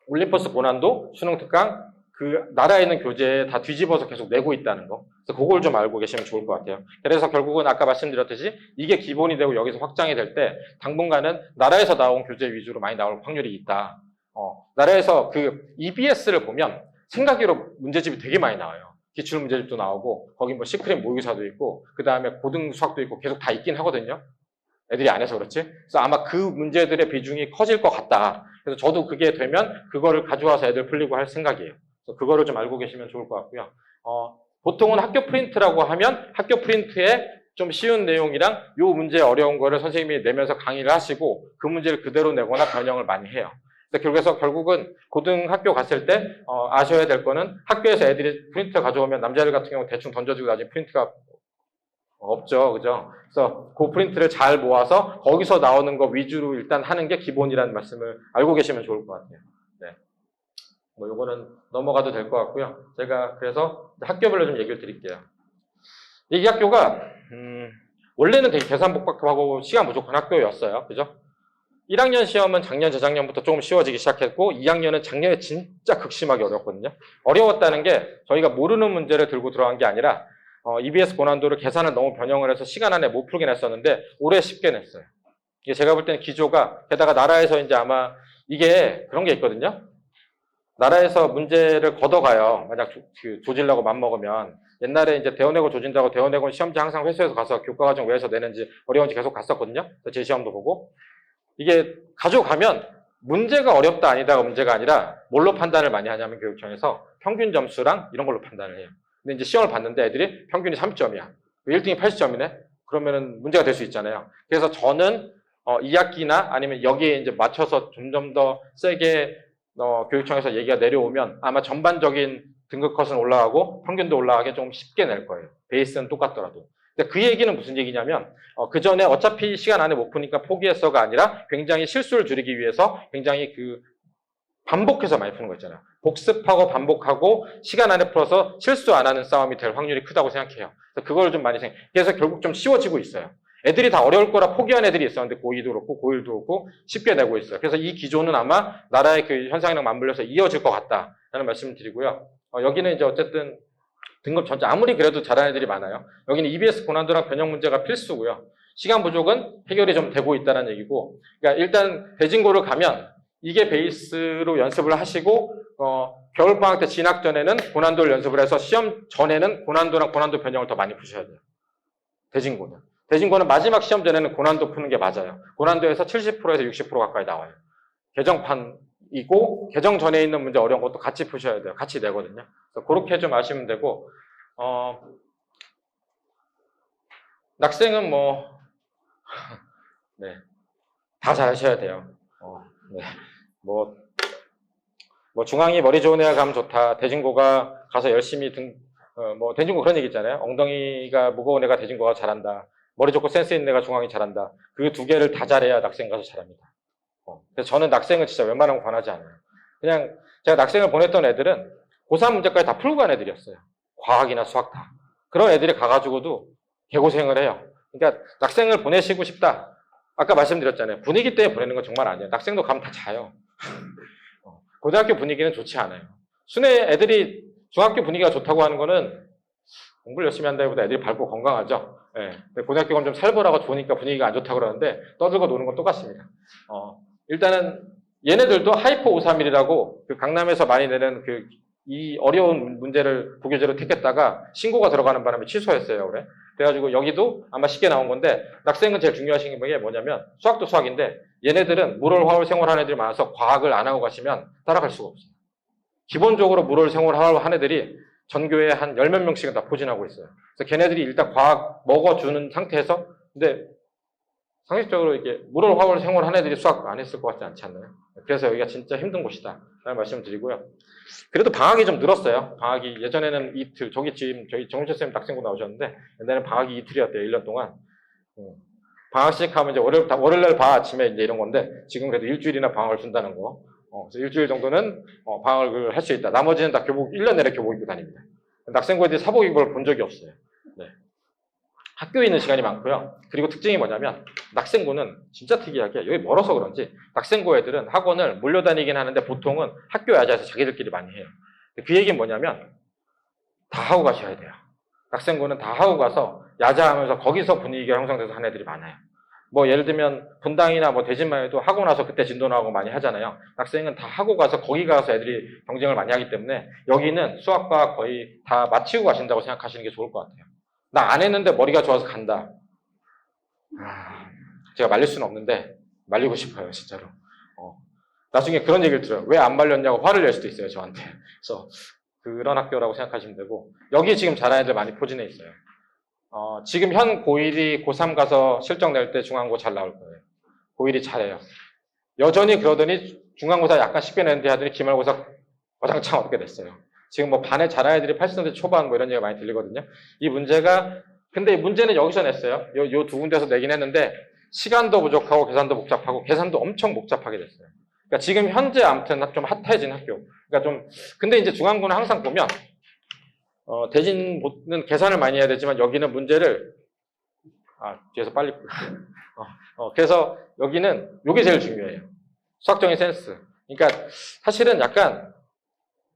올림퍼스 고난도 수능 특강 그 나라에 있는 교재에 다 뒤집어서 계속 내고 있다는 거. 그래서 그걸 좀 알고 계시면 좋을 것 같아요. 그래서 결국은 아까 말씀드렸듯이 이게 기본이 되고 여기서 확장이 될 때 당분간은 나라에서 나온 교재 위주로 많이 나올 확률이 있다. 나라에서 그 EBS를 보면 생각외로 문제집이 되게 많이 나와요. 기출 문제집도 나오고 거기 뭐 시크릿 모의고사도 있고 그 다음에 고등 수학도 있고 계속 다 있긴 하거든요. 애들이 안 해서 그렇지. 그래서 아마 그 문제들의 비중이 커질 것 같다. 그래서 저도 그게 되면 그거를 가져와서 애들 풀리고 할 생각이에요. 그래서 그거를 좀 알고 계시면 좋을 것 같고요. 보통은 학교 프린트라고 하면 학교 프린트에 좀 쉬운 내용이랑 요 문제 어려운 거를 선생님이 내면서 강의를 하시고 그 문제를 그대로 내거나 변형을 많이 해요. 그래서 결국은 고등학교 갔을 때 아셔야 될 거는 학교에서 애들이 프린터 가져오면 남자들 같은 경우 대충 던져주고 나중에 프린트가 없죠. 그죠? 그래서 그 프린트를 잘 모아서 거기서 나오는 거 위주로 일단 하는 게 기본이라는 말씀을 알고 계시면 좋을 것 같아요. 네. 뭐 요거는 넘어가도 될 것 같고요. 제가 그래서 학교별로 좀 얘기를 드릴게요. 이 학교가 원래는 되게 계산복잡하고 시간 부족한 학교였어요. 그죠? 1학년 시험은 작년, 재작년부터 조금 쉬워지기 시작했고 2학년은 작년에 진짜 극심하게 어렵거든요. 어려웠다는 게 저희가 모르는 문제를 들고 들어간 게 아니라 EBS 고난도를 계산을 너무 변형을 해서 시간 안에 못 풀게 냈었는데 올해 쉽게 냈어요. 이게 제가 볼 때는 기조가 게다가 나라에서 이제 아마 이게 그런 게 있거든요. 나라에서 문제를 걷어가요. 만약 조질라고 맘먹으면 옛날에 이제 대원외고 조진다고 대원외고 시험지 항상 회수해서 가서 교과과정 왜해서 내는지 어려운지 계속 갔었거든요. 제 시험도 보고 이게 가져가면 문제가 어렵다 아니다가 문제가 아니라 뭘로 판단을 많이 하냐면 교육청에서 평균 점수랑 이런 걸로 판단을 해요. 근데 이제 시험을 봤는데 애들이 평균이 30점이야. 1등이 80점이네? 그러면은 문제가 될 수 있잖아요. 그래서 저는 2학기나 아니면 여기에 이제 맞춰서 점점 더 세게 교육청에서 얘기가 내려오면 아마 전반적인 등급 컷은 올라가고 평균도 올라가게 좀 쉽게 낼 거예요. 베이스는 똑같더라도. 근데 그 얘기는 무슨 얘기냐면 그 전에 어차피 시간 안에 못 푸니까 포기했어가 아니라 굉장히 실수를 줄이기 위해서 굉장히 반복해서 많이 푸는 거 있잖아요. 복습하고 반복하고 시간 안에 풀어서 실수 안 하는 싸움이 될 확률이 크다고 생각해요. 그래서 그걸 좀 많이 그래서 결국 좀 쉬워지고 있어요. 애들이 다 어려울 거라 포기한 애들이 있었는데 고2도 그렇고 고1도 그렇고 쉽게 내고 있어요. 그래서 이 기조는 아마 나라의 그 현상이랑 맞물려서 이어질 것 같다라는 말씀을 드리고요. 여기는 이제 어쨌든 등급 전체 아무리 그래도 잘하는 애들이 많아요. 여기는 EBS 고난도랑 변형 문제가 필수고요. 시간 부족은 해결이 좀 되고 있다는 얘기고, 그러니까 일단 대진고를 가면 이게 베이스로 연습을 하시고 겨울방학 때 진학 전에는 고난도를 연습을 해서 시험 전에는 고난도랑 고난도 변형을 더 많이 푸셔야 돼요. 대진고는 마지막 시험 전에는 고난도 푸는 게 맞아요. 고난도에서 70%에서 60% 가까이 나와요. 개정판이고 개정 전에 있는 문제 어려운 것도 같이 푸셔야 돼요. 같이 내거든요. 그래서 그렇게 좀 아시면 되고 낙생은 네, 다 잘하셔야 돼요. 네. 뭐 중앙이 머리 좋은 애가 가면 좋다. 대진고가 가서 열심히 대진고 그런 얘기 있잖아요. 엉덩이가 무거운 애가 대진고가 잘한다. 머리 좋고 센스 있는 애가 중앙이 잘한다. 그 두 개를 다 잘해야 낙생 가서 잘합니다. 그래서 저는 낙생은 진짜 웬만하면 권하지 않아요. 그냥 제가 낙생을 보냈던 애들은 고3 문제까지 다 풀고 간 애들이었어요. 과학이나 수학 다. 그런 애들이 가가지고도 개고생을 해요. 그러니까 낙생을 보내시고 싶다. 아까 말씀드렸잖아요. 분위기 때문에 보내는 건 정말 아니에요. 낙생도 가면 다 자요. 고등학교 분위기는 좋지 않아요. 순회 애들이 중학교 분위기가 좋다고 하는 거는 공부를 열심히 한다기보다 애들이 밝고 건강하죠. 네. 고등학교 가면 좀 살벌하고 좋으니까 분위기가 안 좋다고 그러는데 떠들고 노는 건 똑같습니다. 일단은 얘네들도 하이퍼 531이라고 그 강남에서 많이 내는 이 어려운 문제를 부교재로 택했다가 신고가 들어가는 바람에 취소했어요, 올해. 그래가지고 여기도 아마 쉽게 나온 건데 낙생은 제일 중요하신 게 뭐냐면 수학도 수학인데 얘네들은 물월 화월 생활하는 애들이 많아서 과학을 안 하고 가시면 따라갈 수가 없어요. 기본적으로 물월 생활 화월 하는 애들이 전교에 한 10몇 명씩은 다 포진하고 있어요. 그래서 걔네들이 일단 과학 먹어주는 상태에서 근데 상식적으로 이렇게 물월 화월 생활 하는 애들이 수학 안 했을 것 같지 않지 않나요? 그래서 여기가 진짜 힘든 곳이다 라는 말씀을 드리고요. 그래도 방학이 좀 늘었어요. 방학이 예전에는 이틀, 지금 저희 정윤철 선생님 낙생고 나오셨는데 옛날에는 방학이 이틀이었대요. 1년 동안. 방학 시작하면 이제 월요일날 봐 아침에 이제 이런 건데 지금 그래도 일주일이나 방학을 준다는 거. 그래서 일주일 정도는 방학을 할 수 있다. 나머지는 다 1년 내내 교복 입고 다닙니다. 낙생고 애들이 사복 입을 본 적이 없어요. 네. 학교에 있는 시간이 많고요. 그리고 특징이 뭐냐면 낙생고는 진짜 특이하게 여기 멀어서 그런지 낙생고 애들은 학원을 몰려다니긴 하는데 보통은 학교 야자에서 자기들끼리 많이 해요. 그 얘기는 뭐냐면 다 하고 가셔야 돼요. 낙생고는 다 하고 가서 야자하면서 거기서 분위기가 형성돼서 하는 애들이 많아요. 예를 들면 분당이나 대진만 해도 하고 나서 그때 진도 나오고 많이 하잖아요. 낙생은 다 하고 가서 거기 가서 애들이 경쟁을 많이 하기 때문에 여기는 수학과 거의 다 마치고 가신다고 생각하시는 게 좋을 것 같아요. 나 안 했는데 머리가 좋아서 간다. 제가 말릴 수는 없는데 말리고 싶어요, 진짜로. 나중에 그런 얘기를 들어요. 왜 안 말렸냐고 화를 낼 수도 있어요, 저한테. 그래서 그런 학교라고 생각하시면 되고 여기 지금 잘하는 애들 많이 포진해 있어요. 지금 현 고1이 고3 가서 실적 낼 때 중간고 잘 나올 거예요. 고1이 잘해요. 여전히 그러더니 중간고사 약간 쉽게 내는데 하더니 기말고사 와장창 어떻게 됐어요. 지금 뭐 반에 잘하는 애들이 80% 초반 뭐 이런 얘기가 많이 들리거든요. 이 문제가, 근데 이 문제는 여기서 냈어요. 요 두 군데서 내긴 했는데 시간도 부족하고 계산도 복잡하고 계산도 엄청 복잡하게 됐어요. 그러니까 지금 현재 아무튼 좀 핫해진 학교. 그러니까 좀, 근데 이제 중간고는 항상 보면 대진은 계산을 많이 해야 되지만 여기는 문제를 뒤에서 빨리 그래서 여기는 이게 제일 중요해요. 수학적인 센스. 그러니까 사실은 약간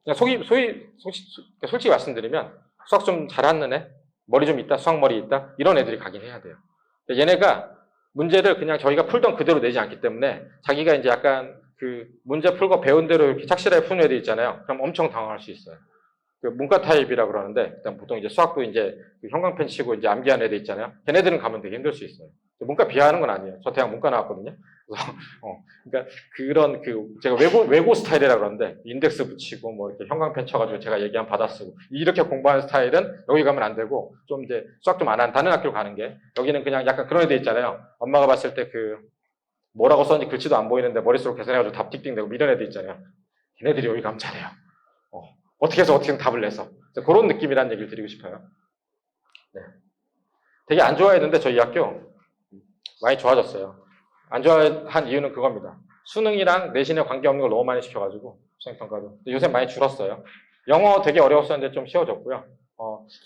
그냥 솔직히 말씀드리면 수학 좀 잘하는 애, 머리 좀 있다, 수학 머리 있다 이런 애들이 가긴 해야 돼요. 얘네가 문제를 그냥 저희가 풀던 그대로 내지 않기 때문에 자기가 이제 약간 그 문제 풀고 배운 대로 이렇게 착실하게 푸는 애들 있잖아요. 그럼 엄청 당황할 수 있어요. 그 문과 타입이라 그러는데 일단 보통 이제 수학도 이제 그 형광펜 치고 이제 암기하는 애들 있잖아요. 걔네들은 가면 되게 힘들 수 있어요. 문과 비하하는 건 아니에요. 저 대학 문과 나왔거든요. 그래서 그러니까 그런 제가 외고 스타일이라 그러는데 인덱스 붙이고 뭐 이렇게 형광펜 쳐가지고 제가 얘기한 받아 쓰고 이렇게 공부하는 스타일은 여기 가면 안 되고 좀 이제 수학 좀 안 하는 다른 학교로 가는 게 여기는 그냥 약간 그런 애들 있잖아요. 엄마가 봤을 때 뭐라고 썼는지 글씨도 안 보이는데 머릿속으로 계산해가지고 답 틱틱 내고 이런 애들 있잖아요. 걔네들이 여기 가면 잘해요. 어떻게 해서 어떻게든 답을 내서 그런 느낌이라는 얘기를 드리고 싶어요. 네. 되게 안 좋아했는데 저희 학교 많이 좋아졌어요. 안 좋아한 이유는 그겁니다. 수능이랑 내신에 관계없는 걸 너무 많이 시켜가지고 수행평가도 요새 많이 줄었어요. 영어 되게 어려웠었는데 좀 쉬워졌고요.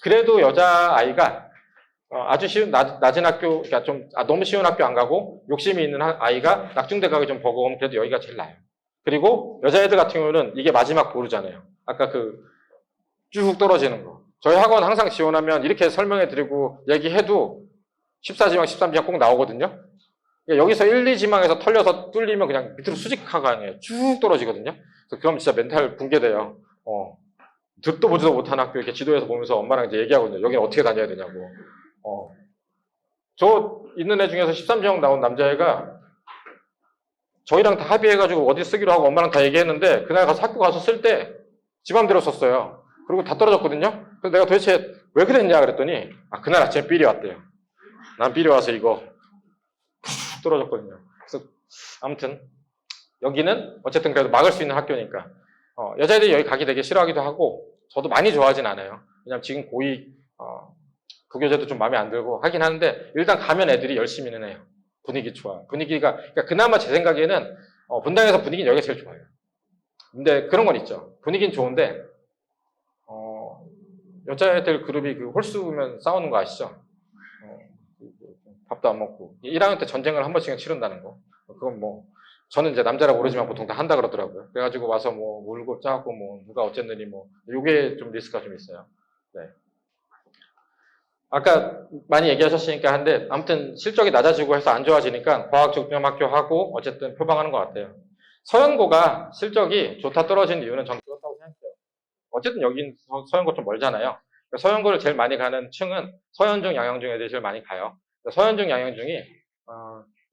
그래도 여자아이가 아주 쉬운 낮은 학교, 그러니까 좀 너무 쉬운 학교 안 가고 욕심이 있는 아이가 낙중대 가기 좀 버거우면 그래도 여기가 제일 나아요. 그리고 여자애들 같은 경우는 이게 마지막 보루잖아요. 아까 쭉 떨어지는 거. 저희 학원 항상 지원하면 이렇게 설명해 드리고 얘기해도 14지망, 13지망 꼭 나오거든요. 그러니까 여기서 1, 2지망에서 털려서 뚫리면 그냥 밑으로 수직화가 아니에요. 쭉 떨어지거든요. 그럼 진짜 멘탈 붕괴돼요. 듣도 보지도 못한 학교 이렇게 지도에서 보면서 엄마랑 이제 얘기하거든요. 여기는 어떻게 다녀야 되냐고. 저 있는 애 중에서 13지망 나온 남자애가 저희랑 다 합의해가지고 어디 쓰기로 하고 엄마랑 다 얘기했는데 그날 가서 학교 가서 쓸 때 지 맘대로 썼어요. 그리고 다 떨어졌거든요. 그래서 내가 도대체 왜 그랬냐 그랬더니 그날 아침에 삘이 왔대요. 난 삘이 와서 이거 푹 떨어졌거든요. 그래서 아무튼 여기는 어쨌든 그래도 막을 수 있는 학교니까 여자애들이 여기 가기 되게 싫어하기도 하고 저도 많이 좋아하진 않아요. 왜냐면 지금 고2 부교재도 좀 마음에 안 들고 하긴 하는데 일단 가면 애들이 열심히는 해요. 분위기 좋아. 분위기가 그러니까 그나마 제 생각에는 분당에서 분위기는 여기가 제일 좋아요. 근데 그런 건 있죠. 분위기는 좋은데 여자애들 그룹이 홀수면 싸우는 거 아시죠? 밥도 안 먹고 1학년 때 전쟁을 한 번씩은 치른다는 거. 그건 뭐 저는 이제 남자라 모르지만 보통 다 한다 그러더라고요. 그래가지고 와서 뭐 울고 짜고 뭐 누가 어쨌느니 뭐 요게 좀 리스크가 좀 있어요. 네. 아까 많이 얘기하셨으니까 한데 아무튼 실적이 낮아지고 해서 안 좋아지니까 과학 중점 학교 하고 어쨌든 표방하는 것 같아요. 서연고가 실적이 좋다 떨어진 이유는 저는 그렇다고 생각해요. 어쨌든 여긴 서연고 좀 멀잖아요. 서연고를 제일 많이 가는 층은 서연중, 양양중 애들이 제일 많이 가요. 서연중, 양양중이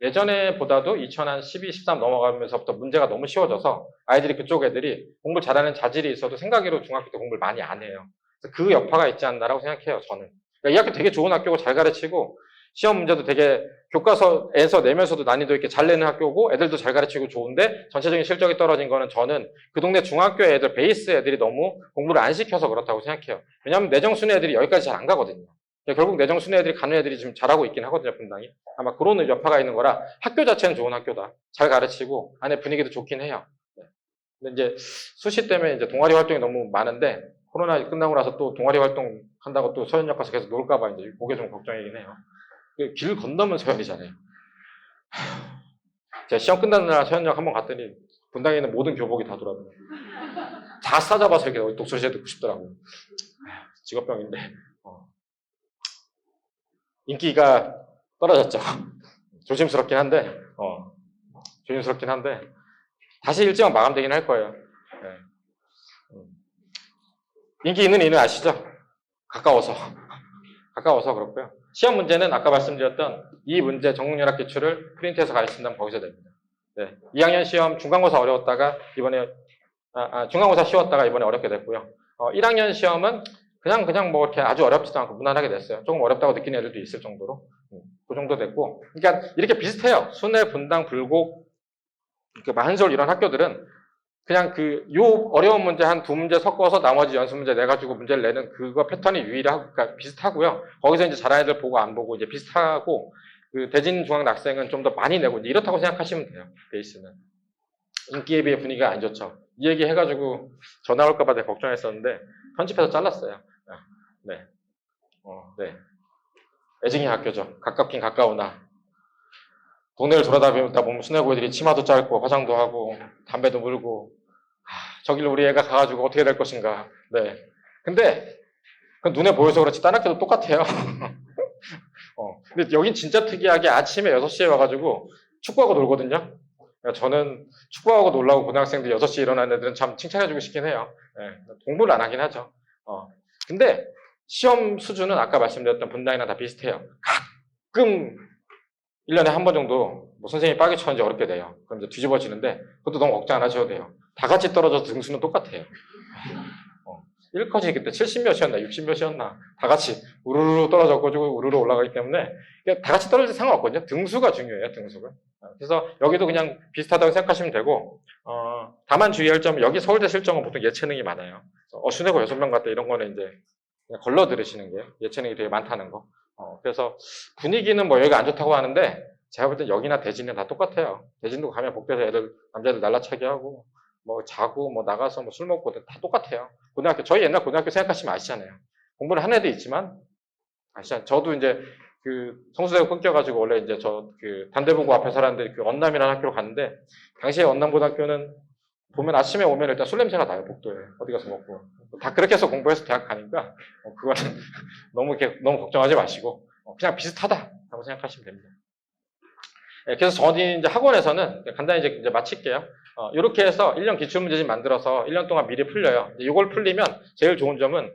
예전에 보다도 2012, 13 넘어가면서부터 문제가 너무 쉬워져서 아이들이 그쪽 애들이 공부를 잘하는 자질이 있어도 생각으로 중학교 때 공부를 많이 안 해요. 그래서 그 여파가 있지 않나라고 생각해요, 저는. 그러니까 이 학교 되게 좋은 학교고 잘 가르치고 시험 문제도 되게 교과서에서 내면서도 난이도 있게 잘 내는 학교고 애들도 잘 가르치고 좋은데 전체적인 실적이 떨어진 거는 저는 그 동네 중학교 애들, 베이스 애들이 너무 공부를 안 시켜서 그렇다고 생각해요. 왜냐하면 내정순위 애들이 여기까지 잘 안 가거든요. 결국 내정순위 애들이 가는 애들이 지금 잘하고 있긴 하거든요, 분당이. 아마 그런 여파가 있는 거라 학교 자체는 좋은 학교다. 잘 가르치고 안에 분위기도 좋긴 해요. 근데 이제 수시 때문에 이제 동아리 활동이 너무 많은데 코로나 끝나고 나서 또 동아리 활동 한다고 또 서현역 가서 계속 놀까봐 이제 그게 좀 걱정이긴 해요. 길 건너면 서현이잖아요. 제가 시험 끝나는 날 서현역 한번 갔더니 분당에 있는 모든 교복이 다 돌아다녀요. 다 싸잡아서 이렇게 독서실에 듣고 싶더라고요. 직업병인데 인기가 떨어졌죠. 조심스럽긴 한데 다시 일정은 마감되긴 할 거예요. 네. 인기 있는 이유는 아시죠? 가까워서 그렇고요. 시험 문제는 아까 말씀드렸던 이 문제 전국연합 기출을 프린트해서 가르친다면 거기서 됩니다. 네. 2학년 시험 중간고사 어려웠다가 이번에 중간고사 쉬웠다가 이번에 어렵게 됐고요. 1학년 시험은 그냥 뭐 이렇게 아주 어렵지도 않고 무난하게 냈어요. 조금 어렵다고 느끼는 애들도 있을 정도로. 그 정도 됐고. 그러니까 이렇게 비슷해요. 순회, 분당, 불곡, 한솔 이런 학교들은 그냥 요 어려운 문제 한 두 문제 섞어서 나머지 연습 문제 내가지고 문제를 내는 그거 패턴이 유일하고, 그러니까 비슷하고요. 거기서 이제 잘하는 애들 보고 안 보고 이제 비슷하고, 대진중앙학생은 좀 더 많이 내고, 이제 이렇다고 생각하시면 돼요. 베이스는. 인기에 비해 분위기가 안 좋죠. 이 얘기 해가지고 전화 올까봐 되게 걱정했었는데, 편집해서 잘랐어요. 네. 네. 애증의 학교죠. 가깝긴 가까우나. 동네를 돌아다니다 보면 수뇌고애들이 치마도 짧고 화장도 하고 담배도 물고 저길로 우리 애가 가가지고 어떻게 될 것인가. 네. 근데 그 눈에 보여서 그렇지 딴 학교도 똑같아요. 근데 여긴 진짜 특이하게 아침에 6시에 와가지고 축구하고 놀거든요. 그러니까 저는 축구하고 놀라고 고등학생들 6시에 일어나는 애들은 참 칭찬해주고 싶긴 해요. 네. 공부를 안 하긴 하죠. 근데 시험 수준은 아까 말씀드렸던 분당이랑 다 비슷해요. 가끔 1년에 한 번 정도 뭐 선생님이 빠개 쳤는지 어렵게 돼요. 그럼 이제 뒤집어지는데 그것도 너무 걱정 안 하셔도 돼요. 다 같이 떨어져서 등수는 똑같아요. 1컷이 그때 70몇이었나 60몇이었나 다 같이 우르르 떨어져가지고 우르르 올라가기 때문에 다 같이 떨어질 상관없거든요. 등수가 중요해요. 등수가. 그래서 여기도 그냥 비슷하다고 생각하시면 되고 다만 주의할 점은 여기 서울대 실정은 보통 예체능이 많아요. 수뇌고 6명 갔다 이런 거는 이제 그냥 걸러 들으시는 게 예체능이 되게 많다는 거. 그래서 분위기는 뭐 여기가 안 좋다고 하는데 제가 볼 땐 여기나 대진은 다 똑같아요. 대진도 가면 복도에서 남자들 날라차기 하고 뭐 자고 뭐 나가서 뭐 술 먹고 다 똑같아요. 저희 옛날 고등학교 생각하시면 아시잖아요. 공부를 한 애도 있지만 아시잖아요. 저도 이제 성수대가 끊겨가지고 원래 이제 단대보고 앞에 살았는데 언남이라는 학교로 갔는데 당시에 언남고등학교는 보면 아침에 오면 일단 술 냄새가 나요. 복도에 어디 가서 먹고 다 그렇게 해서 공부해서 대학 가니까 그거는 너무 걱정하지 마시고 그냥 비슷하다라고 생각하시면 됩니다. 네, 그래서 저는 이제 학원에서는 간단히 이제 마칠게요. 이렇게 해서 1년 기출문제집 만들어서 1년 동안 미리 풀려요. 이걸 풀리면 제일 좋은 점은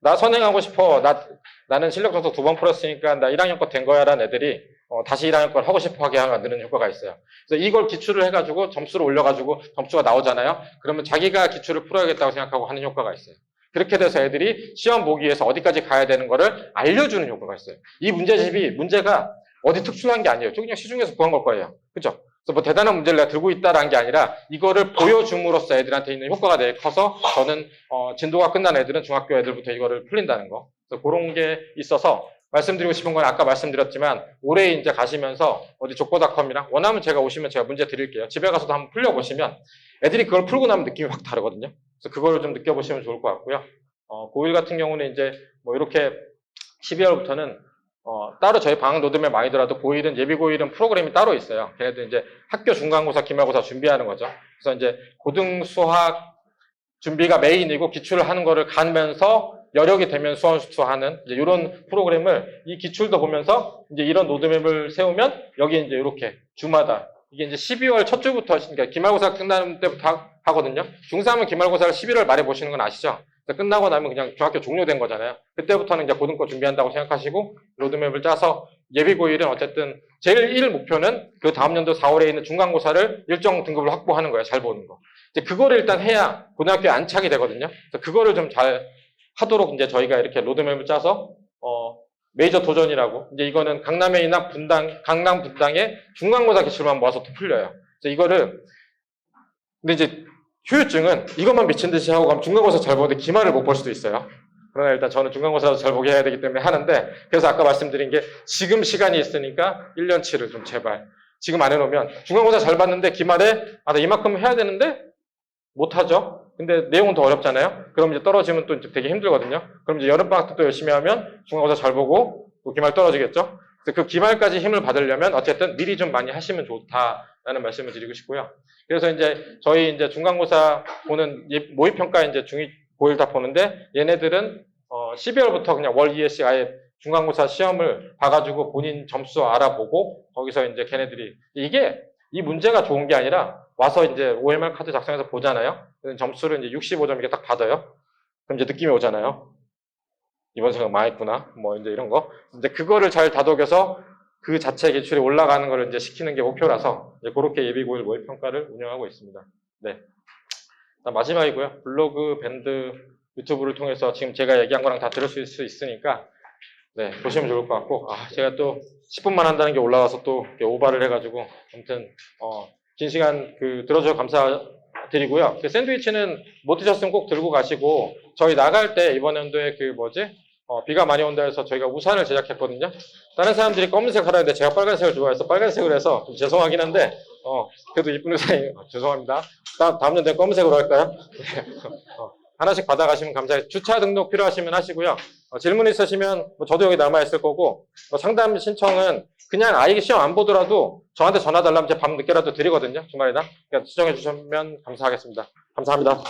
나 선행하고 싶어. 나는 실력 점수 2번 풀었으니까 나 1학년 거 된 거야 라는 애들이 다시 1학년 걸 하고 싶어 하게 만드는 효과가 있어요. 그래서 이걸 기출을 해가지고 점수를 올려가지고 점수가 나오잖아요. 그러면 자기가 기출을 풀어야겠다고 생각하고 하는 효과가 있어요. 그렇게 돼서 애들이 시험 보기 위해서 어디까지 가야 되는 거를 알려주는 효과가 있어요. 이 문제가 어디 특殊한 게 아니에요. 그냥 시중에서 구한 걸 거예요. 그죠? 그래서 뭐 대단한 문제를 내가 들고 있다라는 게 아니라 이거를 보여줌으로써 애들한테 있는 효과가 되게 커서 저는 진도가 끝난 애들은 중학교 애들부터 이거를 풀린다는 거. 그래서 그런 게 있어서 말씀드리고 싶은 건 아까 말씀드렸지만 올해 이제 가시면서 어디 족보닷컴이랑 원하면 제가 오시면 제가 문제 드릴게요. 집에 가서도 한번 풀려보시면 애들이 그걸 풀고 나면 느낌이 확 다르거든요. 그래서 그걸 좀 느껴보시면 좋을 것 같고요. 고1 같은 경우는 이제 뭐 이렇게 12월부터는 따로 저희 방학 로드맵 아니더라도 고1은 예비 고1은 프로그램이 따로 있어요. 걔네들 이제 학교 중간고사, 기말고사 준비하는 거죠. 그래서 이제 고등 수학 준비가 메인이고 기출을 하는 거를 가면서 여력이 되면 수원수투하는 이제 이런 프로그램을 이 기출도 보면서 이제 이런 로드맵을 세우면 여기 이제 이렇게 주마다 이게 이제 12월 첫 주부터 그러니까 기말고사 끝나는 때부터 하거든요. 중3은 기말고사를 11월 말에 보시는 건 아시죠? 끝나고 나면 그냥 중학교 종료된 거잖아요. 그때부터는 이제 고등거 준비한다고 생각하시고 로드맵을 짜서 예비 고1은 어쨌든 제일 1 목표는 그 다음 연도 4월에 있는 중간고사를 일정 등급을 확보하는 거예요. 잘 보는 거. 이제 그거를 일단 해야 고등학교에 안착이 되거든요. 그래서 그거를 좀 잘 하도록 이제 저희가 이렇게 로드맵을 짜서 메이저 도전이라고 이제 이거는 강남에 있는 강남 분당의 중간고사 기출만 모아서 또 풀려요. 그래서 이거를 근데 이제 후유증은 이것만 미친 듯이 하고 가면 중간고사 잘 보는데 기말을 못 볼 수도 있어요. 그러나 일단 저는 중간고사도 잘 보게 해야 되기 때문에 하는데 그래서 아까 말씀드린 게 지금 시간이 있으니까 1년치를 좀 제발 지금 안 해놓으면 중간고사 잘 봤는데 기말에 나 이만큼 해야 되는데 못하죠. 근데 내용은 더 어렵잖아요. 그럼 이제 떨어지면 또 이제 되게 힘들거든요. 그럼 이제 여름방학 때 또 열심히 하면 중간고사 잘 보고 또 기말 떨어지겠죠. 그래서 그 기말까지 힘을 받으려면 어쨌든 미리 좀 많이 하시면 좋다라는 말씀을 드리고 싶고요. 그래서 이제 저희 이제 중간고사 보는 모의평가 이제 중2, 고1 다 보는데 얘네들은 12월부터 그냥 월 2회씩 아예 중간고사 시험을 봐가지고 본인 점수 알아보고 거기서 이제 걔네들이 이게 이 문제가 좋은 게 아니라 와서 이제 OMR 카드 작성해서 보잖아요. 점수를 이제 65점 이렇게 딱 받아요. 그럼 이제 느낌이 오잖아요. 이번 생각 망했구나. 뭐 이제 이런 거. 이제 그거를 잘 다독여서 그 자체 기출이 올라가는 걸 이제 시키는 게 목표라서 이제 그렇게 예비5일 모의평가를 운영하고 있습니다. 네. 마지막이고요. 블로그, 밴드, 유튜브를 통해서 지금 제가 얘기한 거랑 다 들을 수 있으니까 네, 보시면 좋을 것 같고, 제가 또 10분만 한다는 게 올라와서 또 이렇게 오바를 해가지고, 아무튼, 긴 시간 들어줘서 감사드리고요. 샌드위치는 못 드셨으면 꼭 들고 가시고, 저희 나갈 때 이번 연도에 비가 많이 온다 해서 저희가 우산을 제작했거든요. 다른 사람들이 검은색 하라는데 제가 빨간색을 좋아해서 빨간색을 해서 좀 죄송하긴 한데, 그래도 이쁜 의상이, 죄송합니다. 다음 연도에 검은색으로 할까요? 하나씩 받아가시면 감사해요. 주차 등록 필요하시면 하시고요. 질문 있으시면 저도 여기 남아있을 거고, 상담 신청은 그냥 아예 시험 안 보더라도 저한테 전화 달라면 제가 밤 늦게라도 드리거든요. 주말이나. 그러니까 수정해 주시면 감사하겠습니다. 감사합니다.